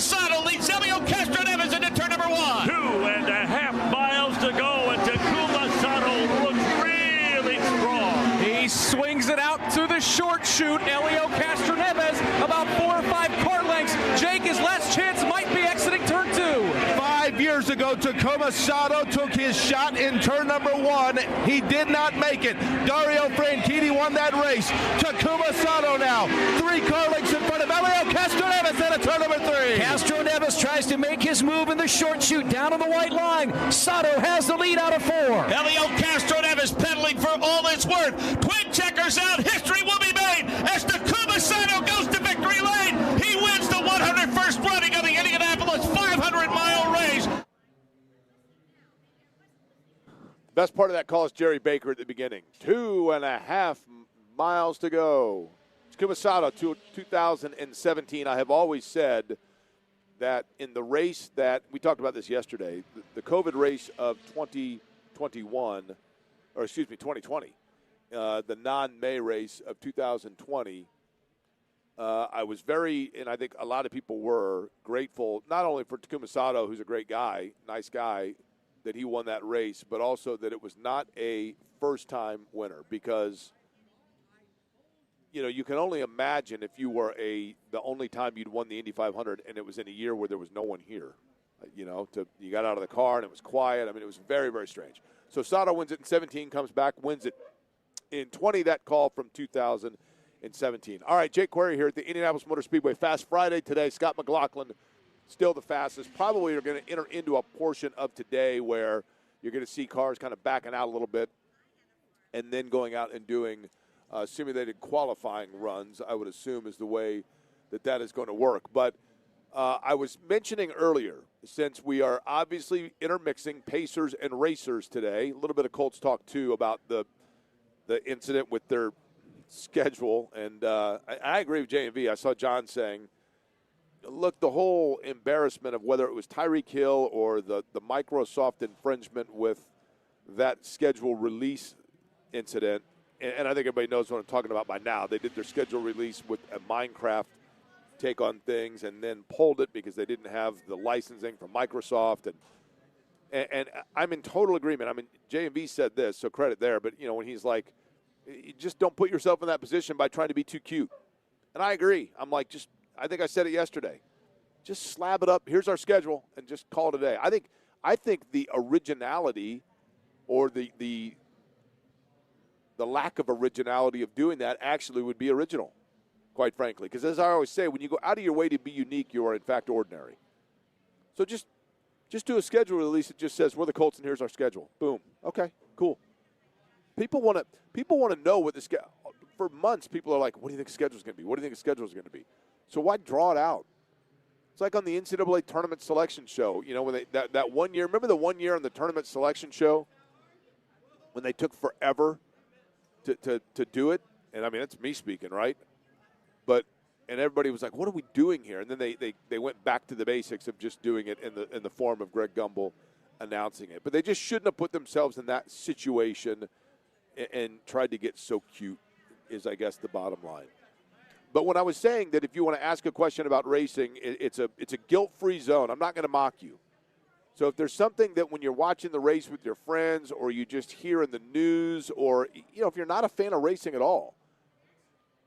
Sato leads Elio Castroneves into turn number 1. 2.5 miles to go, and Takuma Sato looks really strong. He swings it out to the short chute. Elio Castroneves about 4 or 5 car lengths. Jake, his last chance might be exiting turn 2. 5 years ago, Takuma Sato took his shot in turn number 1. He did not make it. Dario Franchitti won that race. Takuma Sato now 3 car lengths in front of Elio Castroneves at turn number 3. Castroneves tries to make his move in the short chute down on the white line. Sato has the lead out of 4. Elio Castroneves pedaling for all it's worth. Twin checkers out. History will be made as Takuma Sato goes to victory lane. He wins the 101st running of the Indianapolis 500-mile race. Best part of that call is Jerry Baker at the beginning. 2.5 miles to go. Takuma Sato, 2017. I have always said that in the race that we talked about this yesterday, the COVID race of 2020, the non-May race of 2020, I was very, and I think a lot of people were, grateful not only for Takuma Sato, who's a great guy, nice guy, that he won that race, but also that it was not a first-time winner, because you can only imagine if you were the only time you'd won the Indy 500 and it was in a year where there was no one here. You got out of the car and it was quiet. I mean, it was very, very strange. So Sato wins it in 17, comes back, wins it in 20, that call from 2017. All right, Jake Query here at the Indianapolis Motor Speedway. Fast Friday today. Scott McLaughlin still the fastest. Probably are going to enter into a portion of today where you're going to see cars kind of backing out a little bit and then going out and doing simulated qualifying runs, I would assume, is the way that is going to work. But I was mentioning earlier, since we are obviously intermixing Pacers and racers today, a little bit of Colts talk, too, about the incident with their schedule. And I agree with J&V. I saw John saying, look, the whole embarrassment of whether it was Tyreek Hill or the Microsoft infringement with that schedule release incident, and I think everybody knows what I'm talking about by now. They did their schedule release with a Minecraft take on things and then pulled it because they didn't have the licensing from Microsoft. And I'm in total agreement. I mean, J&V said this, so credit there. But, when he's like, you just don't put yourself in that position by trying to be too cute. And I agree. I'm like, I think I said it yesterday. Just slab it up. Here's our schedule and just call it a day. I think the originality or the lack of originality of doing that actually would be original, quite frankly. Because as I always say, when you go out of your way to be unique, you are in fact ordinary. So just do a schedule release that just says, we're the Colts and here's our schedule. Boom. Okay, cool. People want to know what the schedule. For months, people are like, what do you think the schedule's going to be? What do you think the schedule's going to be? So why draw it out? It's like on the NCAA tournament selection show. When that 1 year, remember the 1 year on the tournament selection show when they took forever to do it? And I mean, that's me speaking, right? And everybody was like, what are we doing here? And then they went back to the basics of just doing it in the form of Greg Gumbel announcing it. But they just shouldn't have put themselves in that situation and tried to get so cute, is I guess the bottom line. But when I was saying that if you want to ask a question about racing, it's a guilt-free zone. I'm not going to mock you. So if there's something that when you're watching the race with your friends or you just hear in the news or, if you're not a fan of racing at all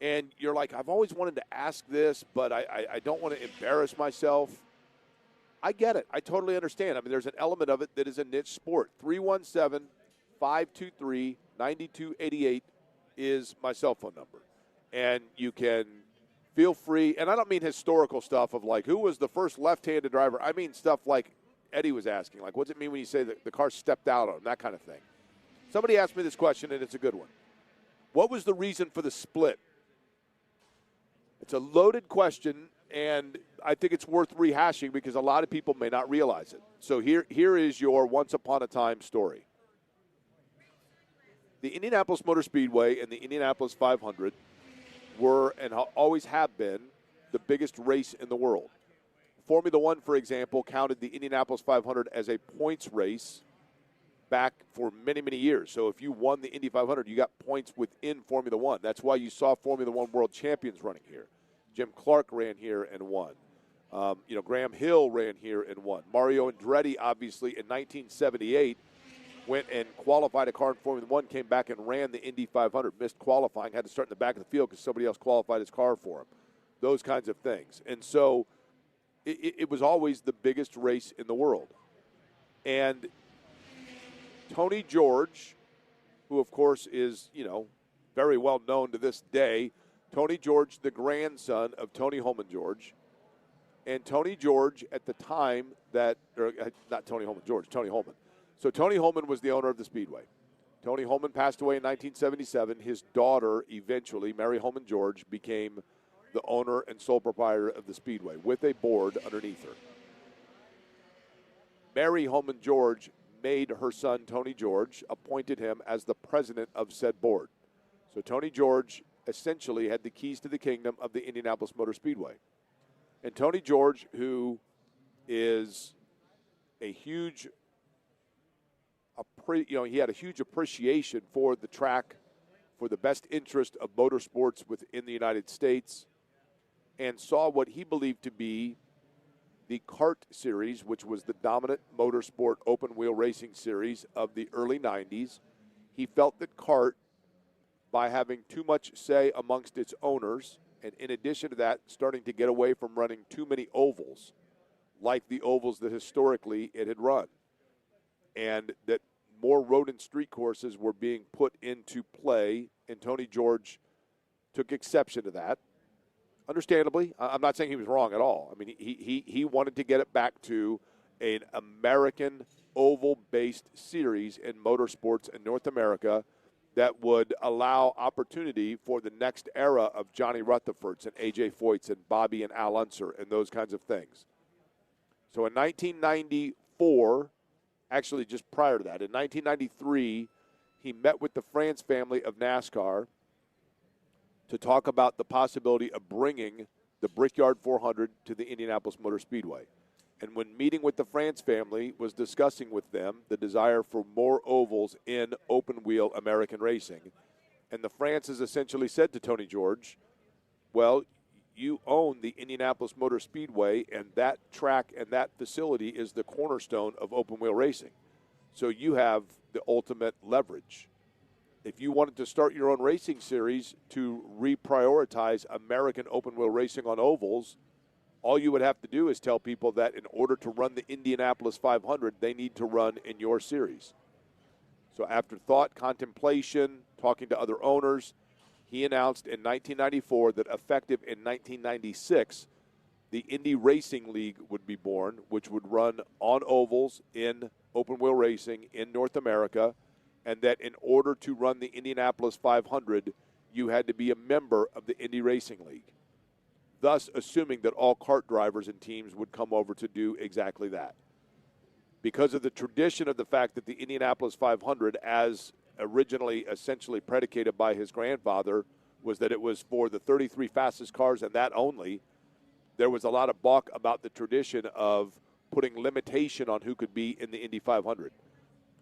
and you're like, I've always wanted to ask this, but I don't want to embarrass myself, I get it. I totally understand. I mean, there's an element of it that is a niche sport. 317-523-9288 is my cell phone number. And you can feel free, and I don't mean historical stuff of like, who was the first left-handed driver? I mean stuff like Eddie was asking, like, what's it mean when you say that the car stepped out on him, that kind of thing. Somebody asked me this question, and it's a good one. What was the reason for the split? It's a loaded question, and I think it's worth rehashing because a lot of people may not realize it. So here is your once-upon-a-time story. The Indianapolis Motor Speedway and the Indianapolis 500 were and always have been the biggest race in the world. Formula One, for example, counted the Indianapolis 500 as a points race back for many, many years. So if you won the Indy 500, you got points within Formula One. That's why you saw Formula One world champions running here. Jim Clark ran here and won. Graham Hill ran here and won. Mario Andretti, obviously, in 1978, went and qualified a car in Formula One, came back and ran the Indy 500, missed qualifying, had to start in the back of the field because somebody else qualified his car for him. Those kinds of things. And so it was always the biggest race in the world. And Tony George, who, of course, is, very well known to this day, Tony George, the grandson of Tony Holman George. And Tony George at the time not Tony Holman George, Tony Holman. So Tony Holman was the owner of the Speedway. Tony Holman passed away in 1977. His daughter, eventually, Mary Holman George, became the owner and sole proprietor of the Speedway with a board underneath her. Mary Holman George made her son, Tony George, appointed him as the president of said board. So Tony George essentially had the keys to the kingdom of the Indianapolis Motor Speedway. And Tony George, who is a huge, he had a huge appreciation for the track, for the best interest of motorsports within the United States, and saw what he believed to be the kart series, which was the dominant motorsport open-wheel racing series of the early 90s. He felt that kart, by having too much say amongst its owners, and in addition to that, starting to get away from running too many ovals, like the ovals that historically it had run, and that more road and street courses were being put into play, and Tony George took exception to that. Understandably, I'm not saying he was wrong at all. I mean, he wanted to get it back to an American oval-based series in motorsports in North America that would allow opportunity for the next era of Johnny Rutherfords and A.J. Foyts and Bobby and Al Unser and those kinds of things. So in 1994, actually just prior to that, in 1993, he met with the France family of NASCAR to talk about the possibility of bringing the Brickyard 400 to the Indianapolis Motor Speedway. And when meeting with the France family, was discussing with them the desire for more ovals in open-wheel American racing. And the Frances essentially said to Tony George, well, you own the Indianapolis Motor Speedway, and that track and that facility is the cornerstone of open-wheel racing. So you have the ultimate leverage. If you wanted to start your own racing series to reprioritize American open-wheel racing on ovals, all you would have to do is tell people that in order to run the Indianapolis 500, they need to run in your series. So after thought, contemplation, talking to other owners, he announced in 1994 that effective in 1996, the Indy Racing League would be born, which would run on ovals in open-wheel racing in North America, and that in order to run the Indianapolis 500, you had to be a member of the Indy Racing League, thus assuming that all kart drivers and teams would come over to do exactly that. Because of the tradition of the fact that the Indianapolis 500, as originally essentially predicated by his grandfather, was that it was for the 33 fastest cars and that only, there was a lot of balk about the tradition of putting limitation on who could be in the Indy 500.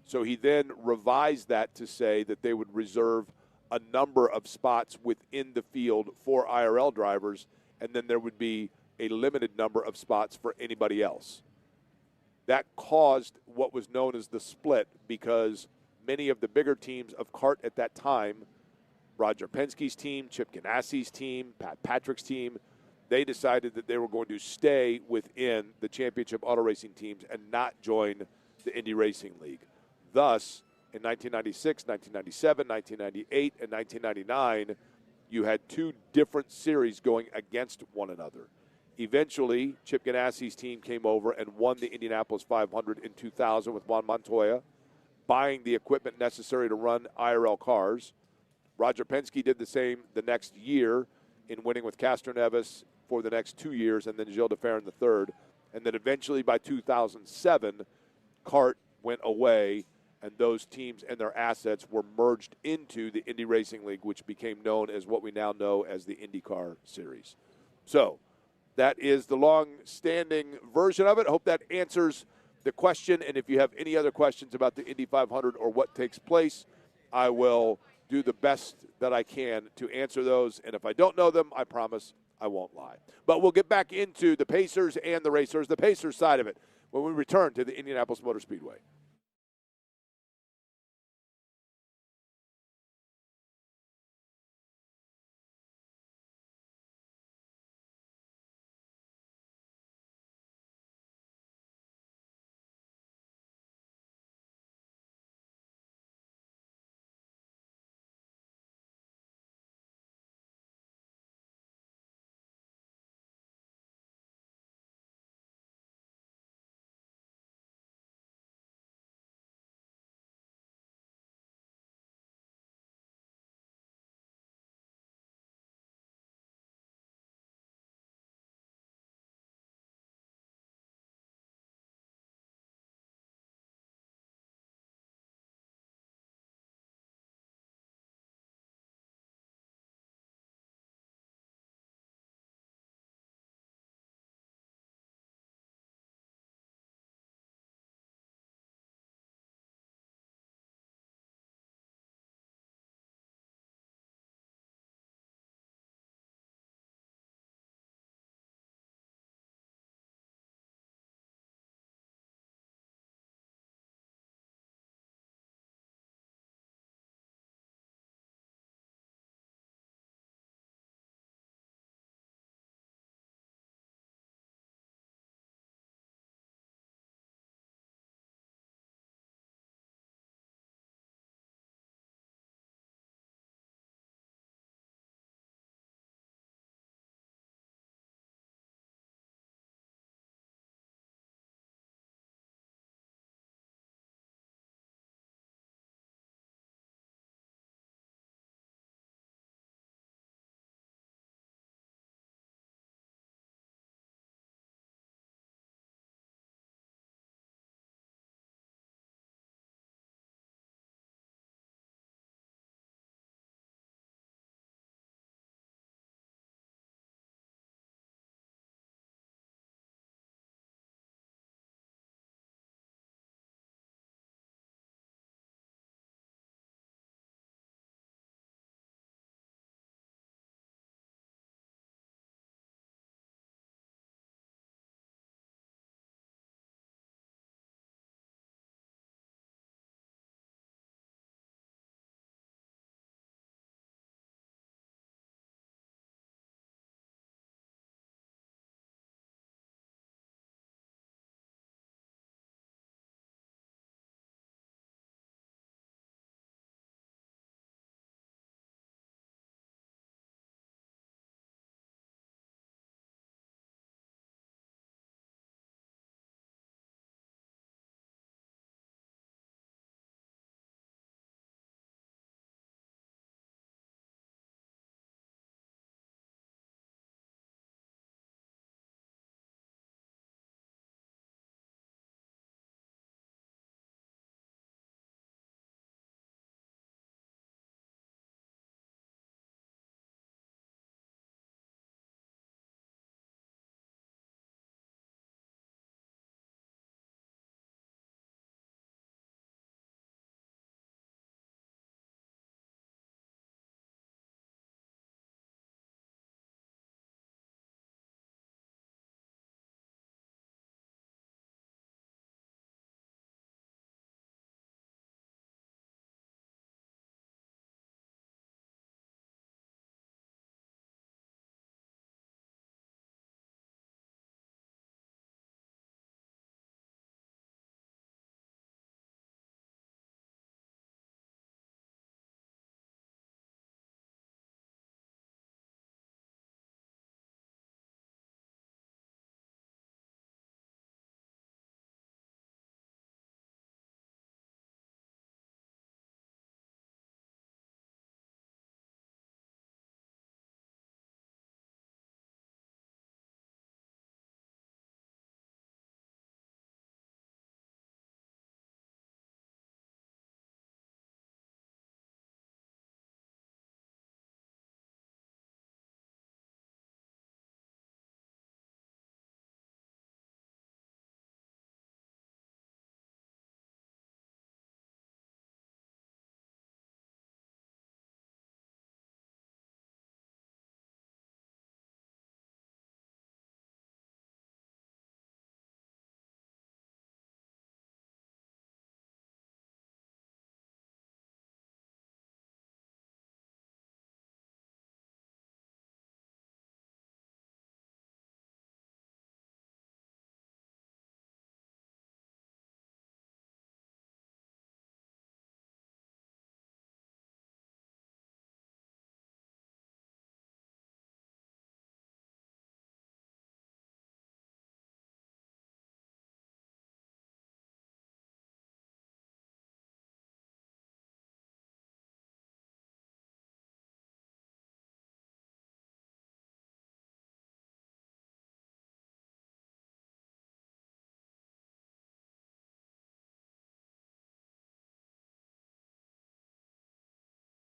So he then revised that to say that they would reserve a number of spots within the field for IRL drivers, and then there would be a limited number of spots for anybody else. That caused what was known as the split, because many of the bigger teams of kart at that time, Roger Penske's team, Chip Ganassi's team, Pat Patrick's team, they decided that they were going to stay within the championship auto racing teams and not join the Indy Racing League. Thus, in 1996, 1997, 1998, and 1999, you had two different series going against one another. Eventually, Chip Ganassi's team came over and won the Indianapolis 500 in 2000 with Juan Montoya, buying the equipment necessary to run IRL cars. Roger Penske did the same the next year in winning with Castroneves for the next 2 years, and then Gilles de Ferran the third. And then eventually by 2007, kart went away, and those teams and their assets were merged into the Indy Racing League, which became known as what we now know as the IndyCar Series. So that is the long-standing version of it. I hope that answers the question. And if you have any other questions about the Indy 500 or what takes place, I will do the best that I can to answer those. And if I don't know them, I promise I won't lie. But we'll get back into the Pacers and the Racers, the Pacers side of it, when we return to the Indianapolis Motor Speedway.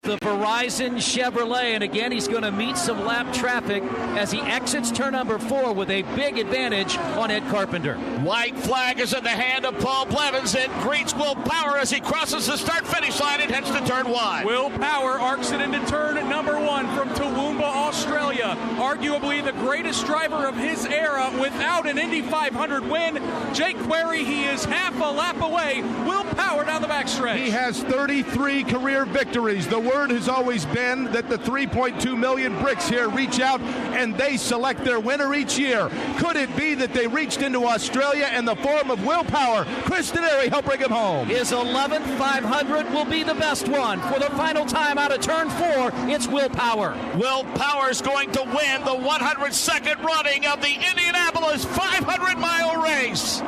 the Verizon Chevrolet, and again he's going to meet some lap traffic as he exits turn number 4 with a big advantage on Ed Carpenter. White flag is in the hand of Paul Blevins and greets Will Power as he crosses the start-finish line and heads to turn 1. Will Power arcs it into turn number 1 from Toowoomba, Australia. Arguably the greatest driver of his era without an Indy 500 win. Jake Query, he is half a lap away. Will Power down the backstretch. He has 33 career victories. The word has always been that the 3.2 million bricks here reach out and they select their winner each year. Could it be that they reached into Australia in the form of Will Power? Chris Denari help bring him home. His 11th 500 will be the best one. For the final time out of turn 4, it's Will Power. Will Power's going to win the 102nd running of the Indianapolis 500-mile race.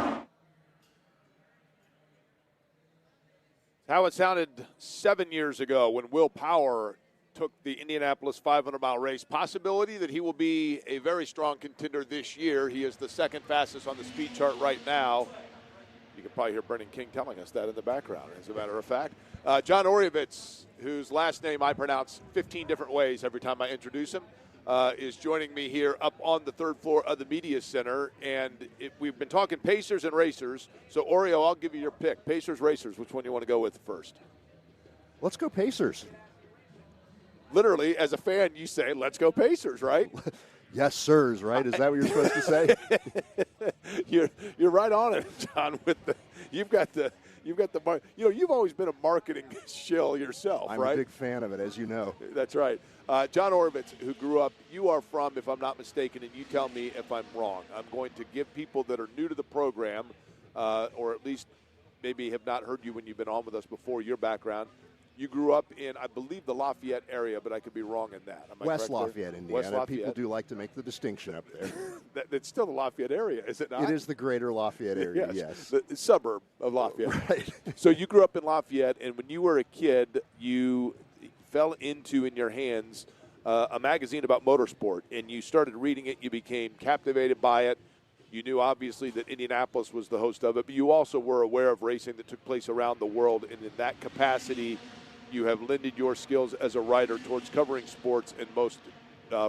How it sounded 7 years ago when Will Power took the Indianapolis 500-mile race. Possibility that he will be a very strong contender this year. He is the second fastest on the speed chart right now. You can probably hear Brendan King telling us that in the background, as a matter of fact. John Oriovitz, whose last name I pronounce 15 different ways every time I introduce him, is joining me here up on the third floor of the Media Center. And we've been talking Pacers and Racers. So, Oreo, I'll give you your pick. Pacers, Racers, which one do you want to go with first? Let's go Pacers. Literally, as a fan, you say, let's go Pacers, right? Yes, sirs, right? Is that what you're supposed to say? You're right on it, John, with you've got the you've always been a marketing shill yourself, I'm right? a big fan of it, as you know. That's right. John Oriovitz, who grew up, you are from, if I'm not mistaken, and you tell me if I'm wrong. I'm going to give people that are new to the program, or at least maybe have not heard you when you've been on with us before, your background. You grew up in, I believe, the Lafayette area, but I could be wrong in that. Am I West correct Lafayette, there? Indiana. West Lafayette. People do like to make the distinction up there. That's still the Lafayette area, is it not? It is the greater Lafayette area, yes. The suburb of Lafayette. Right. So you grew up in Lafayette, and when you were a kid, you fell into, in your hands, a magazine about motorsport, and you started reading it. You became captivated by it. You knew, obviously, that Indianapolis was the host of it, but you also were aware of racing that took place around the world, and in that capacity, you have lended your skills as a writer towards covering sports, and most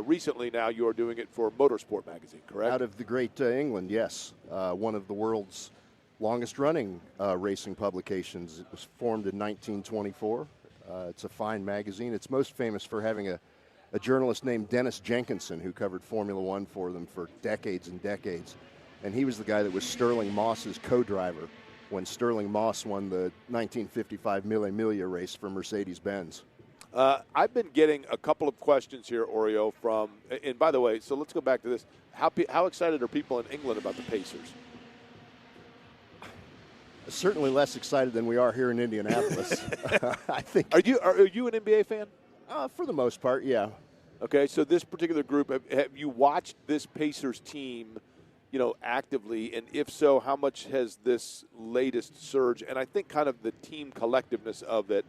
recently now you are doing it for Motorsport magazine, correct? Out of the great England, yes. One of the world's longest-running racing publications. It was formed in 1924. It's a fine magazine. It's most famous for having a journalist named Dennis Jenkinson who covered Formula One for them for decades and decades. And he was the guy that was Sterling Moss's co-driver when Sterling Moss won the 1955 Mille Miglia race for Mercedes-Benz. I've been getting a couple of questions here, Oreo, from, and by the way, so let's go back to this. How excited are people in England about the Pacers? Certainly less excited than we are here in Indianapolis. I think. Are you an NBA fan? For the most part, yeah. Okay, so this particular group, have you watched this Pacers team, actively, and if so, how much has this latest surge, and I think kind of the team collectiveness of it,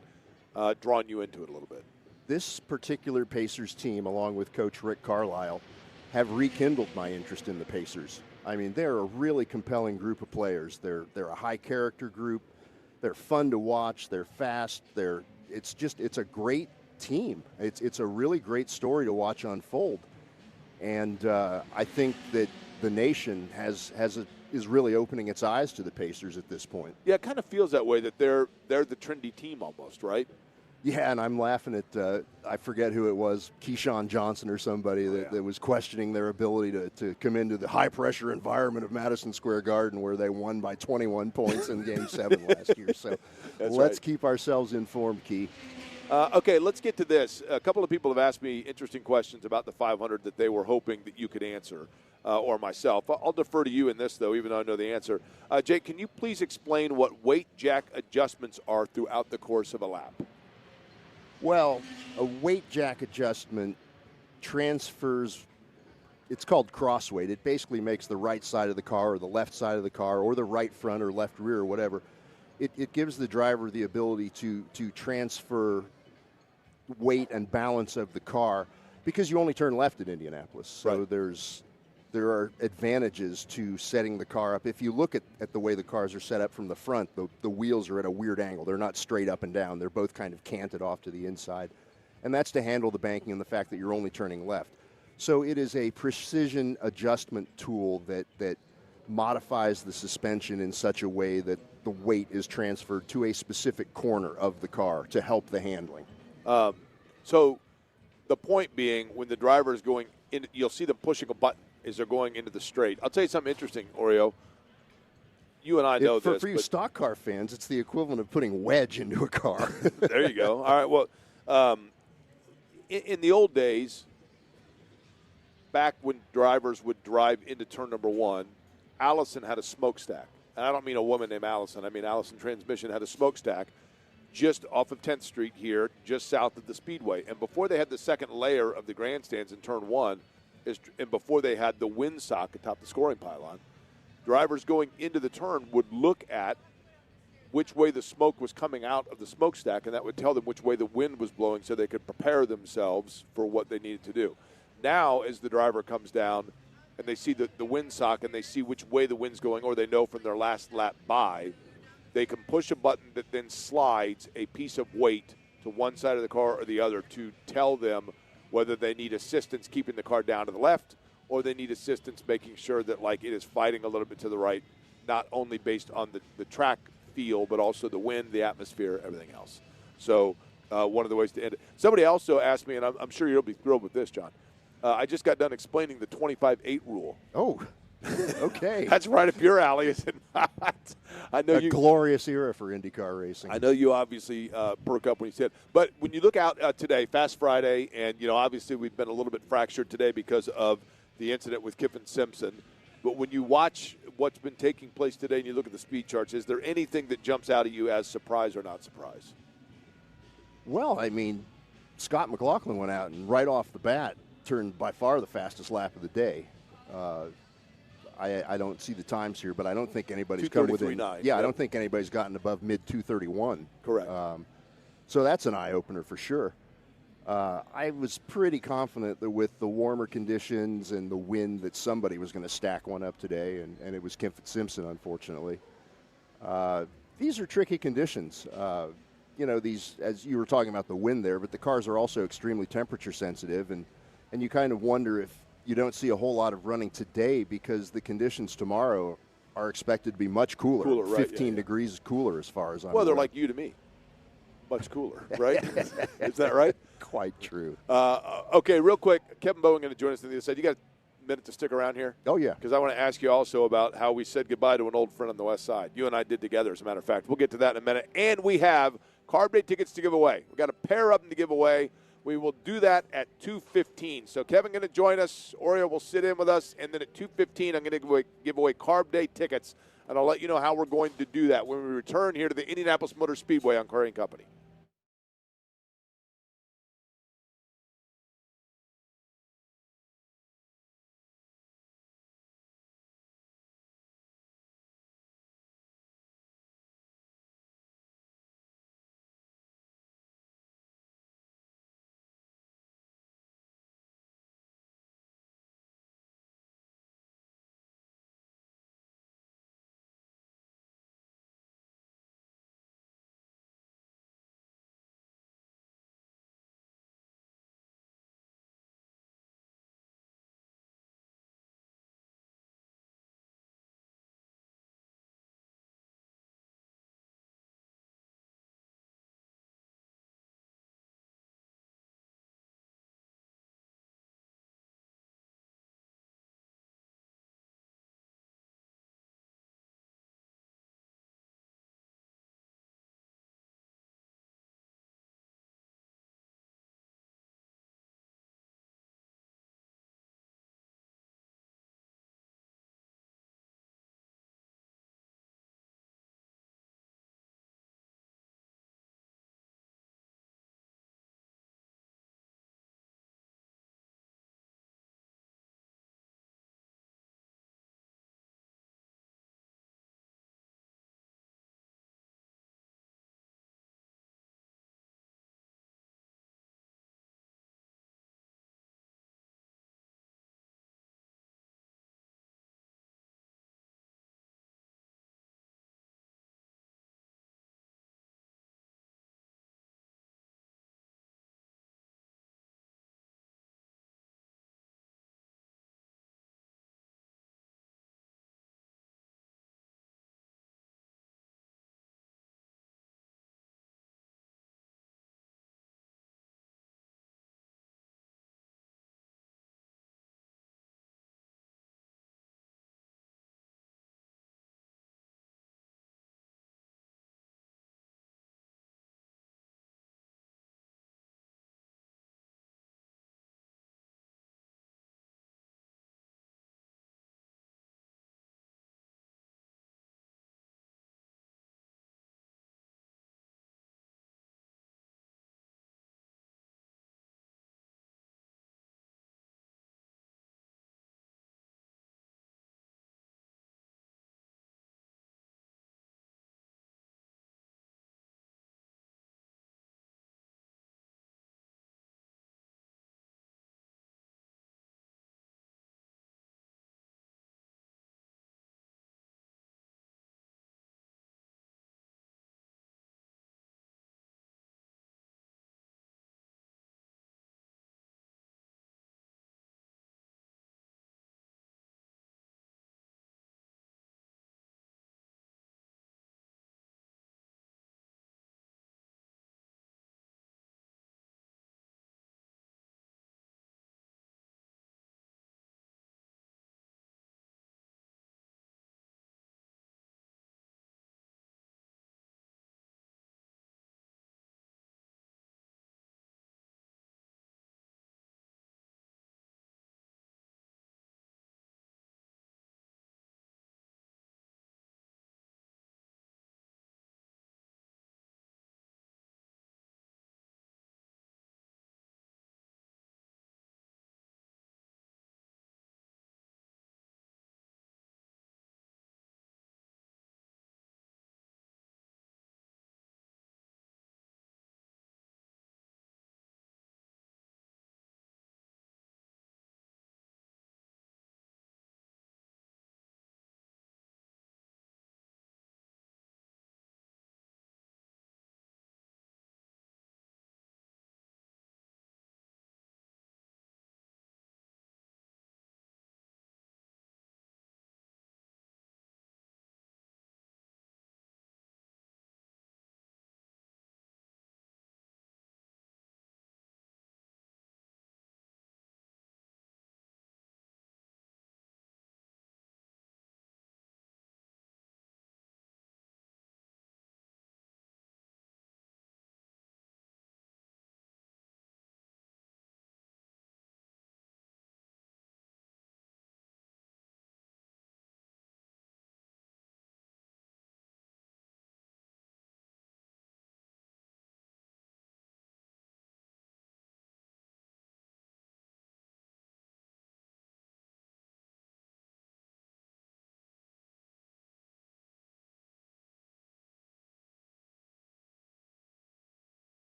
drawn you into it a little bit? This particular Pacers team, along with Coach Rick Carlisle, have rekindled my interest in the Pacers. I mean, they're a really compelling group of players. They're a high-character group. They're fun to watch. They're fast. It's a great team. It's a really great story to watch unfold. And I think that the nation is really opening its eyes to the Pacers at this point. Yeah, it kind of feels that way, that they're the trendy team almost, right? Yeah, and I'm laughing at, I forget who it was, Keyshawn Johnson or somebody that was questioning their ability to come into the high-pressure environment of Madison Square Garden where they won by 21 points in Game 7 last year. So let's keep ourselves informed, Key. Okay, let's get to this. A couple of people have asked me interesting questions about the 500 that they were hoping that you could answer, or myself. I'll defer to you in this, though, even though I know the answer. Jake, can you please explain what weight jack adjustments are throughout the course of a lap? Well, a weight jack adjustment transfers, it's called cross weight. It basically makes the right side of the car or the left side of the car or the right front or left rear or whatever. It gives the driver the ability to transfer weight and balance of the car because you only turn left at Indianapolis. So there are advantages to setting the car up. If you look at the way the cars are set up from the front, the wheels are at a weird angle. They're not straight up and down. They're both kind of canted off to the inside. and that's to handle the banking and the fact that you're only turning left. So it is a precision adjustment tool that modifies the suspension in such a way that the weight is transferred to a specific corner of the car to help the handling. So the point being, when the driver is going in, you'll see them pushing a button as they're going into the straight. I'll tell you something interesting, Oreo. You and I know this. For you stock car fans, it's the equivalent of putting wedge into a car. There you go. All right, well, in the old days, back when drivers would drive into turn number one, Allison had a smokestack. And I don't mean a woman named Allison. I mean Allison Transmission had a smokestack just off of 10th Street here, just south of the Speedway. And before they had the second layer of the grandstands in turn one, and before they had the windsock atop the scoring pylon, drivers going into the turn would look at which way the smoke was coming out of the smokestack, and that would tell them which way the wind was blowing so they could prepare themselves for what they needed to do. Now, as the driver comes down and they see the windsock and they see which way the wind's going, or they know from their last lap by, they can push a button that then slides a piece of weight to one side of the car or the other to tell them whether they need assistance keeping the car down to the left or they need assistance making sure that like it is fighting a little bit to the right, not only based on the track feel, but also the wind, the atmosphere, everything else. So one of the ways to end it. Somebody also asked me, and I'm sure you'll be thrilled with this, John. I just got done explaining the 25-8 rule. Oh, okay. That's right up your alley, is it not? I know a glorious era for IndyCar racing. I know you obviously perk up when you said, but when you look out today, Fast Friday, and obviously we've been a little bit fractured today because of the incident with Kiffin Simpson. But when you watch what's been taking place today and you look at the speed charts, is there anything that jumps out at you as surprise or not surprise? Well, I mean, Scott McLaughlin went out and right off the bat turned by far the fastest lap of the day. I don't see the times here, but I don't think anybody's come within. I don't think anybody's gotten above mid 231. Correct. So that's an eye opener for sure. I was pretty confident that with the warmer conditions and the wind that somebody was going to stack one up today, and it was Kiffin Simpson, unfortunately. These are tricky conditions. These, as you were talking about the wind there, but the cars are also extremely temperature sensitive, and you kind of wonder if you don't see a whole lot of running today because the conditions tomorrow are expected to be much cooler. Right, 15 degrees cooler as far as I'm Well, they're aware. like you to me. Much cooler, right? Is that right? Quite true. Okay, real quick, Kevin Bowen going to join us on the other side. You got a minute to stick around here? Oh, yeah. Because I want to ask you also about how we said goodbye to an old friend on the west side. You and I did together, as a matter of fact. We'll get to that in a minute. And we have Carb Day tickets to give away. We've got a pair of them to give away. We will do that at 2:15. So Kevin going to join us. Oreo will sit in with us. And then at 2:15, I'm going to give away Carb Day tickets. And I'll let you know how we're going to do that when we return here to the Indianapolis Motor Speedway on Curry & Company.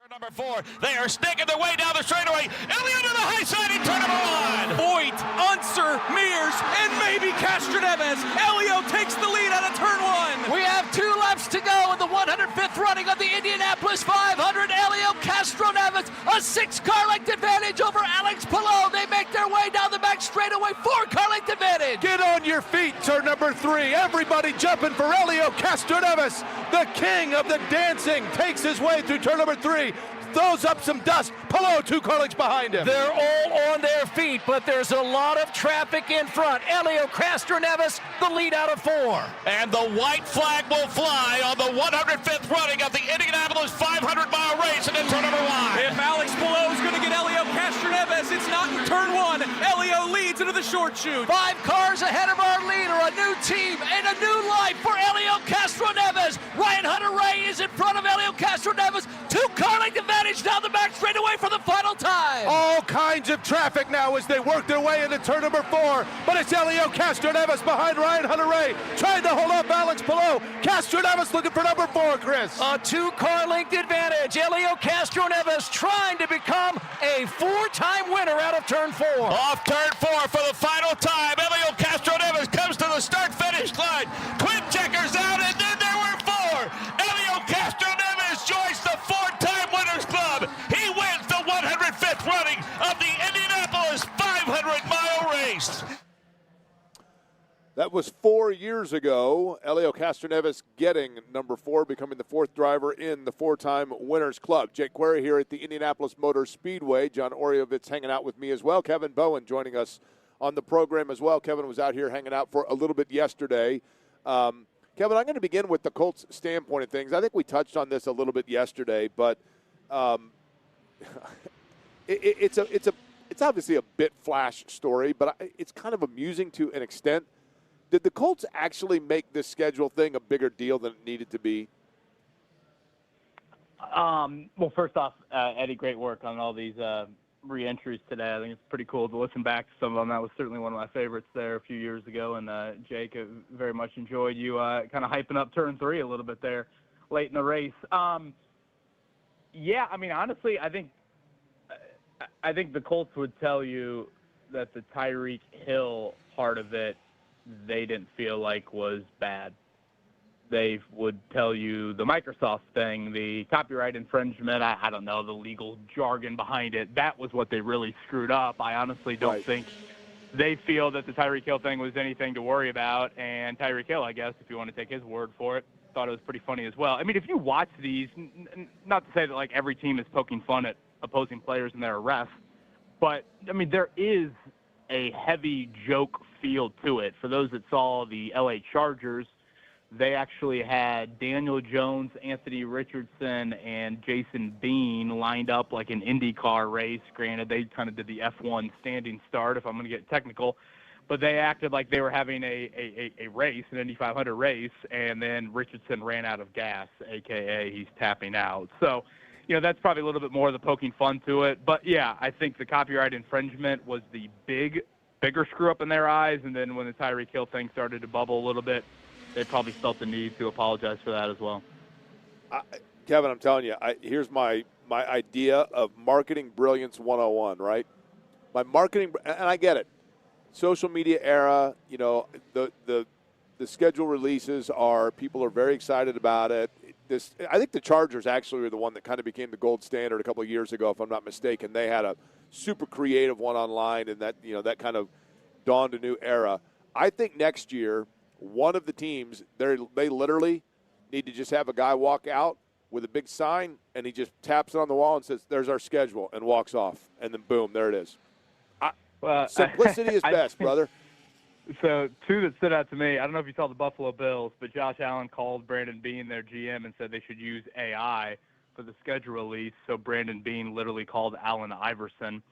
Number 4, they are snaking their way down the straightaway. Elliott to the high side in turn number 1. Voigt, Unser, Mears, and maybe Castroneves. Elio takes the lead out of turn 1. We have 2 laps to go in the 105th running of the Indianapolis 500. Elio Castroneves, a 6-car length advantage over Alex Palou. They make their way down the back straightaway, 4-car length advantage. Get on your feet, turn number 3. Everybody jumping for Elio Castroneves. The king of the dancing takes his way through turn number 3. Throws up some dust. Palou, 2 car lengths behind him. They're all on their feet, but there's a lot of traffic in front. Elio Castroneves, the lead out of 4. And the white flag will fly on the 105th running of the Indianapolis 500-mile race into turn number 1. If Alex Palou is going to get Elio Castroneves, it's not in turn 1. Elio leads into the short chute. 5 cars ahead of our leader, a new team and a new life for Elio Castroneves. Ryan Hunter-Reay is in front of Elio Castroneves. 2-car length advantage down the back straightaway for the final time. All kinds of traffic now as they work their way into turn number 4. But it's Elio Castroneves behind Ryan Hunter-Reay, trying to hold up Alex Palou. Castroneves looking for number 4, Chris. A 2-car length advantage. Elio Castroneves trying to become a 4-time winner out of turn 4. Off turn 4 for the final time. Elio Castroneves comes to the start-finish line. Twin checkers out, and then there were 4. Elio Castroneves joins the 4-time winners club. He wins the 105th running of the Indianapolis 500-mile race. That was 4 years ago. Elio Castroneves getting number 4, becoming the 4th driver in the 4-time Winners Club. Jake Query here at the Indianapolis Motor Speedway. John Oriovitz hanging out with me as well. Kevin Bowen joining us on the program as well. Kevin was out here hanging out for a little bit yesterday. Kevin, I'm going to begin with the Colts standpoint of things. I think we touched on this a little bit yesterday, but it's obviously a bit flash story, but it's kind of amusing to an extent. Did the Colts actually make this schedule thing a bigger deal than it needed to be? Well, first off, Eddie, great work on all these re-entries today. I think it's pretty cool to listen back to some of them. That was certainly one of my favorites there a few years ago. And Jake, very much enjoyed you kind of hyping up turn 3 a little bit there late in the race. Yeah, I mean, honestly, I think the Colts would tell you that the Tyreek Hill part of it they didn't feel like was bad. They would tell you the Microsoft thing, the copyright infringement, I don't know, the legal jargon behind it. That was what they really screwed up. I honestly don't think they feel that the Tyreek Hill thing was anything to worry about. And Tyreek Hill, I guess, if you want to take his word for it, thought it was pretty funny as well. I mean, if you watch these, not to say that, like, every team is poking fun at opposing players and their arrests, but, I mean, there is a heavy joke feel to it. For those that saw the L.A. Chargers, they actually had Daniel Jones, Anthony Richardson, and Jason Bean lined up like an IndyCar race. Granted, they kind of did the F1 standing start, if I'm going to get technical. But they acted like they were having a race, an Indy 500 race, and then Richardson ran out of gas, a.k.a. he's tapping out. So, you know, that's probably a little bit more of the poking fun to it. But, yeah, I think the copyright infringement was the bigger screw-up in their eyes. And then when the Tyreek Hill thing started to bubble a little bit, they probably felt the need to apologize for that as well. Kevin, I'm telling you, here's my idea of marketing brilliance 101, right? My marketing, and I get it. Social media era, you know, the schedule releases people are very excited about it. I think the Chargers actually were the one that kind of became the gold standard a couple of years ago, if I'm not mistaken. They had a super creative one online, and that kind of dawned a new era. I think next year, one of the teams, they literally need to just have a guy walk out with a big sign, and he just taps it on the wall and says, "There's our schedule," and walks off. And then, boom, there it is. Simplicity is best, brother. So, two that stood out to me, I don't know if you saw the Buffalo Bills, but Josh Allen called Brandon Beane, their GM, and said they should use AI for the schedule release. So Brandon Beane literally called Allen Iverson,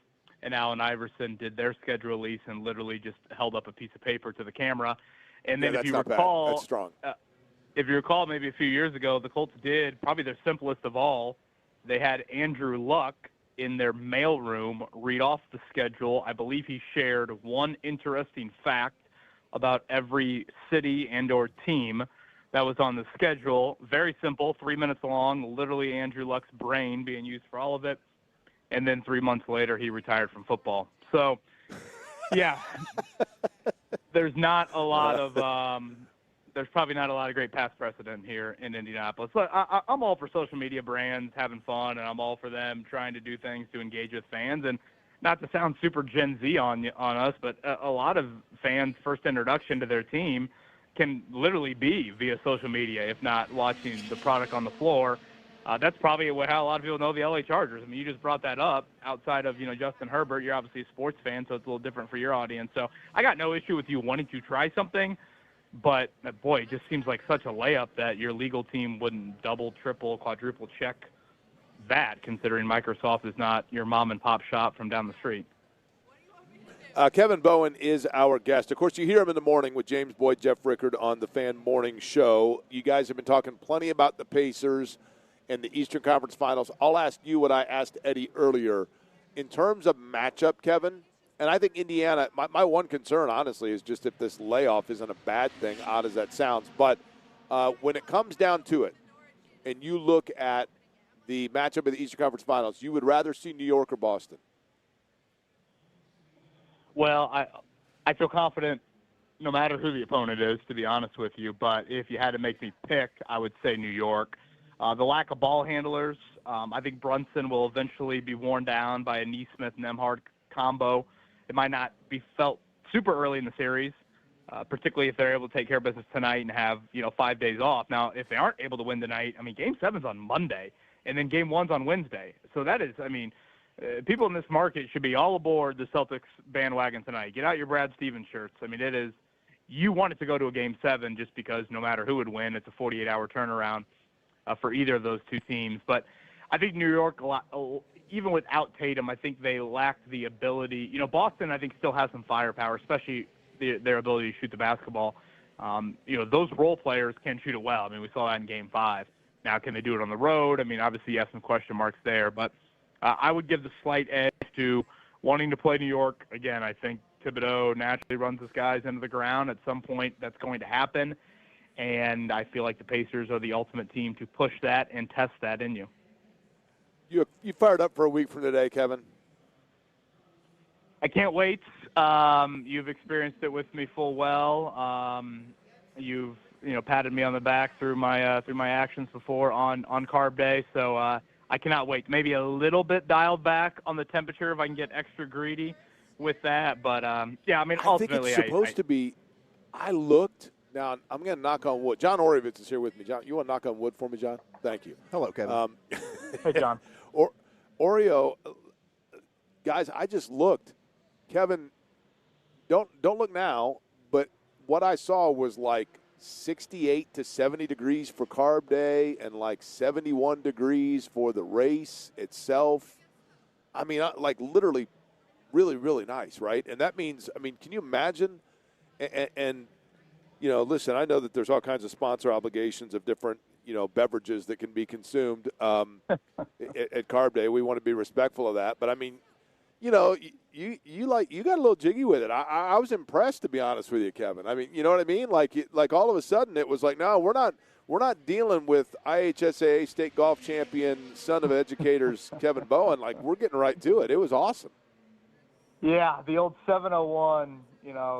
and Allen Iverson did their schedule release and literally just held up a piece of paper to the camera. And then if you recall, that's strong. If you recall, maybe a few years ago, the Colts did probably their simplest of all. They had Andrew Luck in their mailroom read off the schedule. I believe he shared one interesting fact about every city and or team that was on the schedule. Very simple, 3 minutes long, literally Andrew Luck's brain being used for all of it. And then 3 months later, he retired from football. So, yeah, there's not a lot of there's probably not a lot of great past precedent here in Indianapolis. Look, I'm all for social media brands having fun, and I'm all for them trying to do things to engage with fans. And not to sound super Gen Z on us, but a lot of fans' first introduction to their team can literally be via social media, if not watching the product on the floor. That's probably how a lot of people know the LA Chargers. I mean, you just brought that up. Outside of, Justin Herbert, you're obviously a sports fan, so it's a little different for your audience. So I got no issue with you wanting to try something, but, boy, it just seems like such a layup that your legal team wouldn't double, triple, quadruple check that, considering Microsoft is not your mom-and-pop shop from down the street. Kevin Bowen is our guest. Of course, you hear him in the morning with James Boyd, Jeff Rickard on the Fan Morning Show. You guys have been talking plenty about the Pacers and the Eastern Conference Finals. I'll ask you what I asked Eddie earlier. In terms of matchup, Kevin, and I think Indiana, my one concern, honestly, is just if this layoff isn't a bad thing, odd as that sounds. But when it comes down to it, and you look at the matchup of the Eastern Conference Finals, you would rather see New York or Boston? Well, I feel confident no matter who the opponent is, to be honest with you. But if you had to make me pick, I would say New York. The lack of ball handlers, I think Brunson will eventually be worn down by a Nesmith-Nemhard combo. It might not be felt super early in the series, particularly if they're able to take care of business tonight and have 5 days off. Now, if they aren't able to win tonight, Game 7's on Monday, and then Game 1's on Wednesday. So that is, people in this market should be all aboard the Celtics bandwagon tonight. Get out your Brad Stevens shirts. It is, you want it to go to a Game 7 just because no matter who would win, it's a 48-hour turnaround for either of those two teams. But I think New York, even without Tatum, I think they lacked the ability. Boston, I think, still has some firepower, especially their ability to shoot the basketball. Those role players can shoot it well. We saw that in Game 5. Now, can they do it on the road? Obviously, you have some question marks there. But I would give the slight edge to wanting to play New York. Again, I think Thibodeau naturally runs his guys into the ground. At some point, that's going to happen. And I feel like the Pacers are the ultimate team to push that and test that in you. You fired up for a week from today, Kevin? I can't wait. You've experienced it with me full well. You've patted me on the back through my actions before on Carb Day, so I cannot wait. Maybe a little bit dialed back on the temperature if I can get extra greedy with that. But ultimately, I think it's supposed to be. I looked. Now, I'm going to knock on wood. John Orovitz is here with me. John, you want to knock on wood for me, John? Thank you. Hello, Kevin. Hey, John. Oreo, guys, I just looked. Kevin, don't look now, but what I saw was like 68 to 70 degrees for Carb Day and like 71 degrees for the race itself. Literally really, really nice, right? And that means, can you imagine? And listen, I know that there's all kinds of sponsor obligations of different, beverages that can be consumed at Carb Day. We want to be respectful of that. But, you got a little jiggy with it. I was impressed, to be honest with you, Kevin. You know what I mean? Like all of a sudden it was like, no, we're not dealing with IHSAA state golf champion, son of educators, Kevin Bowen. We're getting right to it. It was awesome. Yeah, the old 701,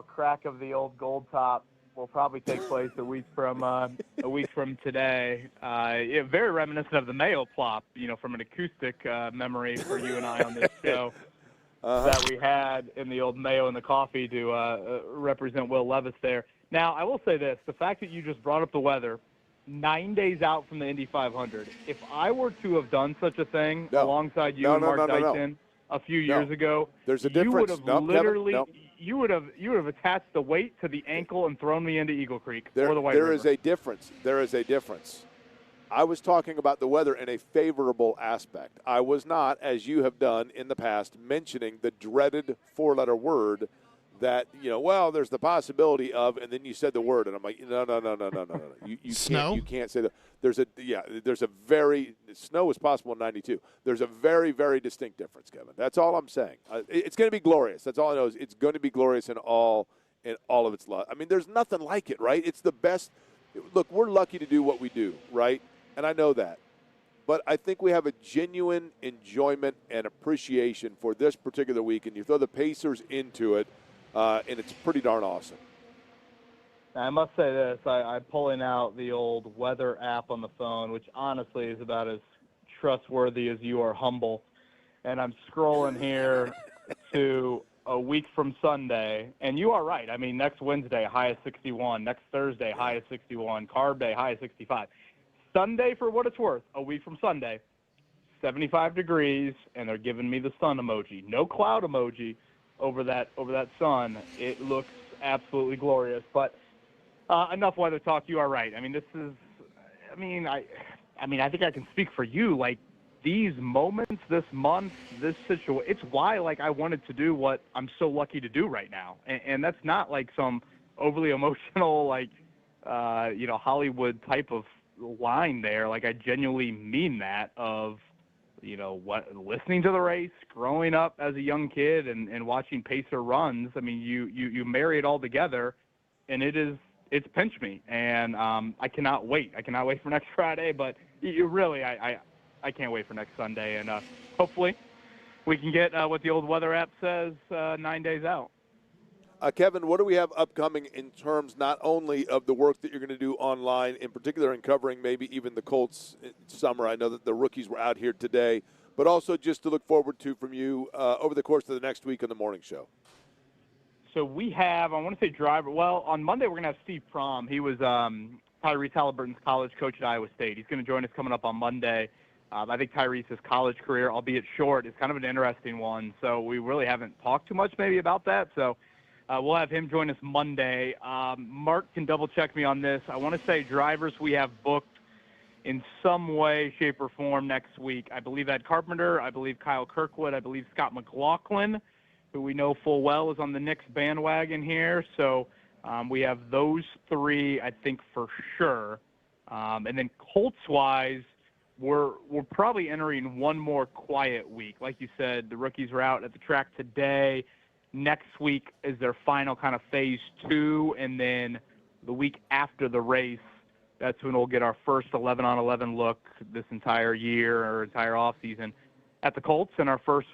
crack of the old gold top will probably take place a week from today. Very reminiscent of the Mayo plop, from an acoustic memory for you and I on this show that we had in the old Mayo and the Coffee to represent Will Levis there. Now, I will say this: the fact that you just brought up the weather, 9 days out from the Indy 500. If I were to have done such a thing alongside you and Mark Dyson a few years ago, there's a difference. You would have literally. You would have attached the weight to the ankle and thrown me into Eagle Creek or the White River. There is a difference. There is a difference. I was talking about the weather in a favorable aspect. I was not, as you have done in the past, mentioning the dreaded four-letter word that, there's the possibility of, and then you said the word, and I'm like, no. You Snow? You can't say that. Snow is possible in 92. There's a very, very distinct difference, Kevin. That's all I'm saying. It's going to be glorious. That's all I know is it's going to be glorious in all of its love. There's nothing like it, right? It's the best. look, we're lucky to do what we do, right? And I know that. But I think we have a genuine enjoyment and appreciation for this particular week, and you throw the Pacers into it, and it's pretty darn awesome. I must say this. I'm pulling out the old weather app on the phone, which honestly is about as trustworthy as you are humble. And I'm scrolling here to a week from Sunday. And you are right. I mean, next Wednesday, high of 61. Next Thursday, high of 61. Carb day, high of 65. Sunday, for what it's worth, a week from Sunday, 75 degrees, and they're giving me the sun emoji. No cloud emoji over that sun. It looks absolutely glorious. But enough weather talk. You are right. I mean, I think I can speak for you. Like, these moments, this month, this situation, it's why, like, I wanted to do what I'm so lucky to do right now. And that's not, like, some overly emotional, like, Hollywood type of line there. Like, I genuinely mean that of, listening to the race, growing up as a young kid and watching Pacer runs. I mean, you marry it all together, and it's pinch me, and I cannot wait. I cannot wait for next Friday, but I can't wait for next Sunday, and hopefully we can get what the old weather app says 9 days out. Kevin, what do we have upcoming in terms not only of the work that you're going to do online, in particular in covering maybe even the Colts summer? I know that the rookies were out here today, but also just to look forward to from you over the course of the next week on the morning show. So we have, I want to say driver. Well, on Monday we're going to have Steve Prom. He was Tyrese Halliburton's college coach at Iowa State. He's going to join us coming up on Monday. I think Tyrese's college career, albeit short, is kind of an interesting one. So we really haven't talked too much maybe about that. So we'll have him join us Monday. Mark can double-check me on this. I want to say drivers we have booked in some way, shape, or form next week. I believe Ed Carpenter. I believe Kyle Kirkwood. I believe Scott McLaughlin, who we know full well is on the Knicks bandwagon here. So we have those three, I think, for sure. And then Colts-wise, we're probably entering one more quiet week. Like you said, the rookies were out at the track today. Next week is their final kind of phase 2, and then the week after the race, that's when we'll get our first 11-on-11 look this entire year or entire offseason at the Colts, and our first,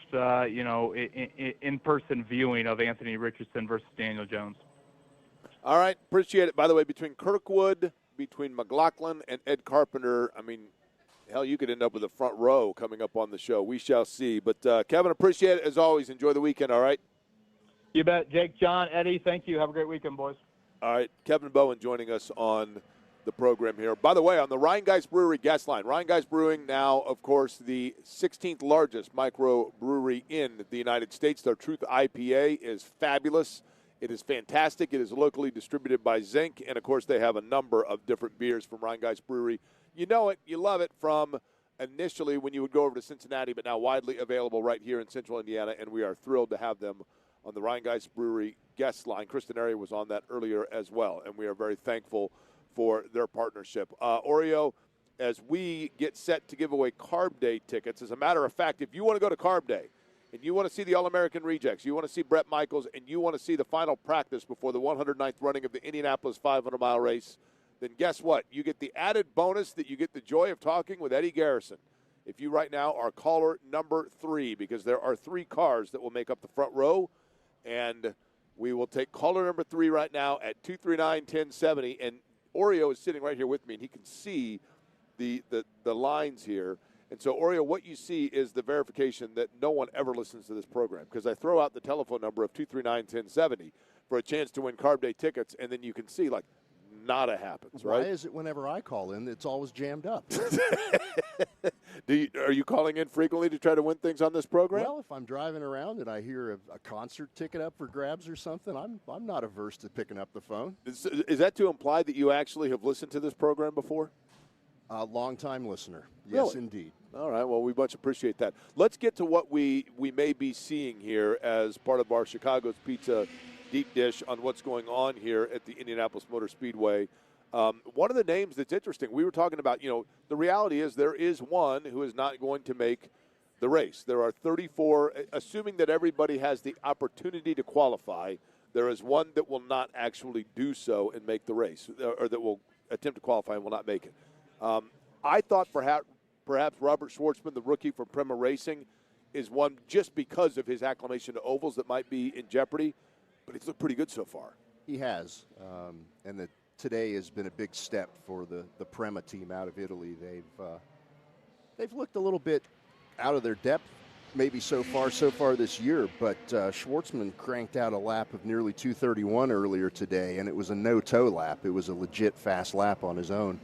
in-person viewing of Anthony Richardson versus Daniel Jones. All right, appreciate it. By the way, between Kirkwood, between McLaughlin, and Ed Carpenter, I mean, hell, you could end up with a front row coming up on the show. We shall see. But, Kevin, appreciate it as always. Enjoy the weekend, all right? You bet. Jake, John, Eddie, thank you. Have a great weekend, boys. All right, Kevin Bowen joining us on the program here. By the way, on the Ryan Geist Brewery guest line, Ryan Geist Brewing now, of course, the 16th largest microbrewery in the United States. Their Truth IPA is fabulous. It is fantastic. It is locally distributed by Zinc, and, of course, they have a number of different beers from Ryan Geist Brewery. You know it. You love it from initially when you would go over to Cincinnati, but now widely available right here in central Indiana, and we are thrilled to have them on the Ryan Geist Brewery guest line. Chris Denari was on that earlier as well, and we are very thankful for their partnership. Oreo, as we get set to give away Carb Day tickets, as a matter of fact, if you want to go to Carb Day and you want to see the All-American Rejects, you want to see Brett Michaels, and you want to see the final practice before the 109th running of the Indianapolis 500-mile race, then guess what? You get the added bonus that you get the joy of talking with Eddie Garrison. If you right now are caller number 3, because there are 3 cars that will make up the front row, and we will take caller number 3 right now at 239-1070. And Oreo is sitting right here with me, and he can see the lines here. And so, Oreo, what you see is the verification that no one ever listens to this program, because I throw out the telephone number of 239-1070 for a chance to win Carb Day tickets, and then you can see, like, nada happens, right? Why is it whenever I call in, it's always jammed up? Are you calling in frequently to try to win things on this program? Well, if I'm driving around and I hear a concert ticket up for grabs or something, I'm not averse to picking up the phone. Is that to imply that you actually have listened to this program before? A long-time listener. Yes, Really? indeed. All right, well, we much appreciate that. Let's get to what we may be seeing here as part of our Chicago's Pizza deep dish on what's going on here at the Indianapolis Motor Speedway. One of the names that's interesting, we were talking about, the reality is there is one who is not going to make the race. There are 34, assuming that everybody has the opportunity to qualify, there is one that will not actually do so and make the race, or that will attempt to qualify and will not make it. I thought perhaps Robert Schwartzman, the rookie from Prema Racing, is one just because of his acclimation to ovals that might be in jeopardy, but he's looked pretty good so far. He has, and today has been a big step for the Prema team out of Italy. They've looked a little bit out of their depth, maybe so far this year, but Schwartzman cranked out a lap of nearly 2:31 earlier today, and it was a no-toe lap. It was a legit fast lap on his own.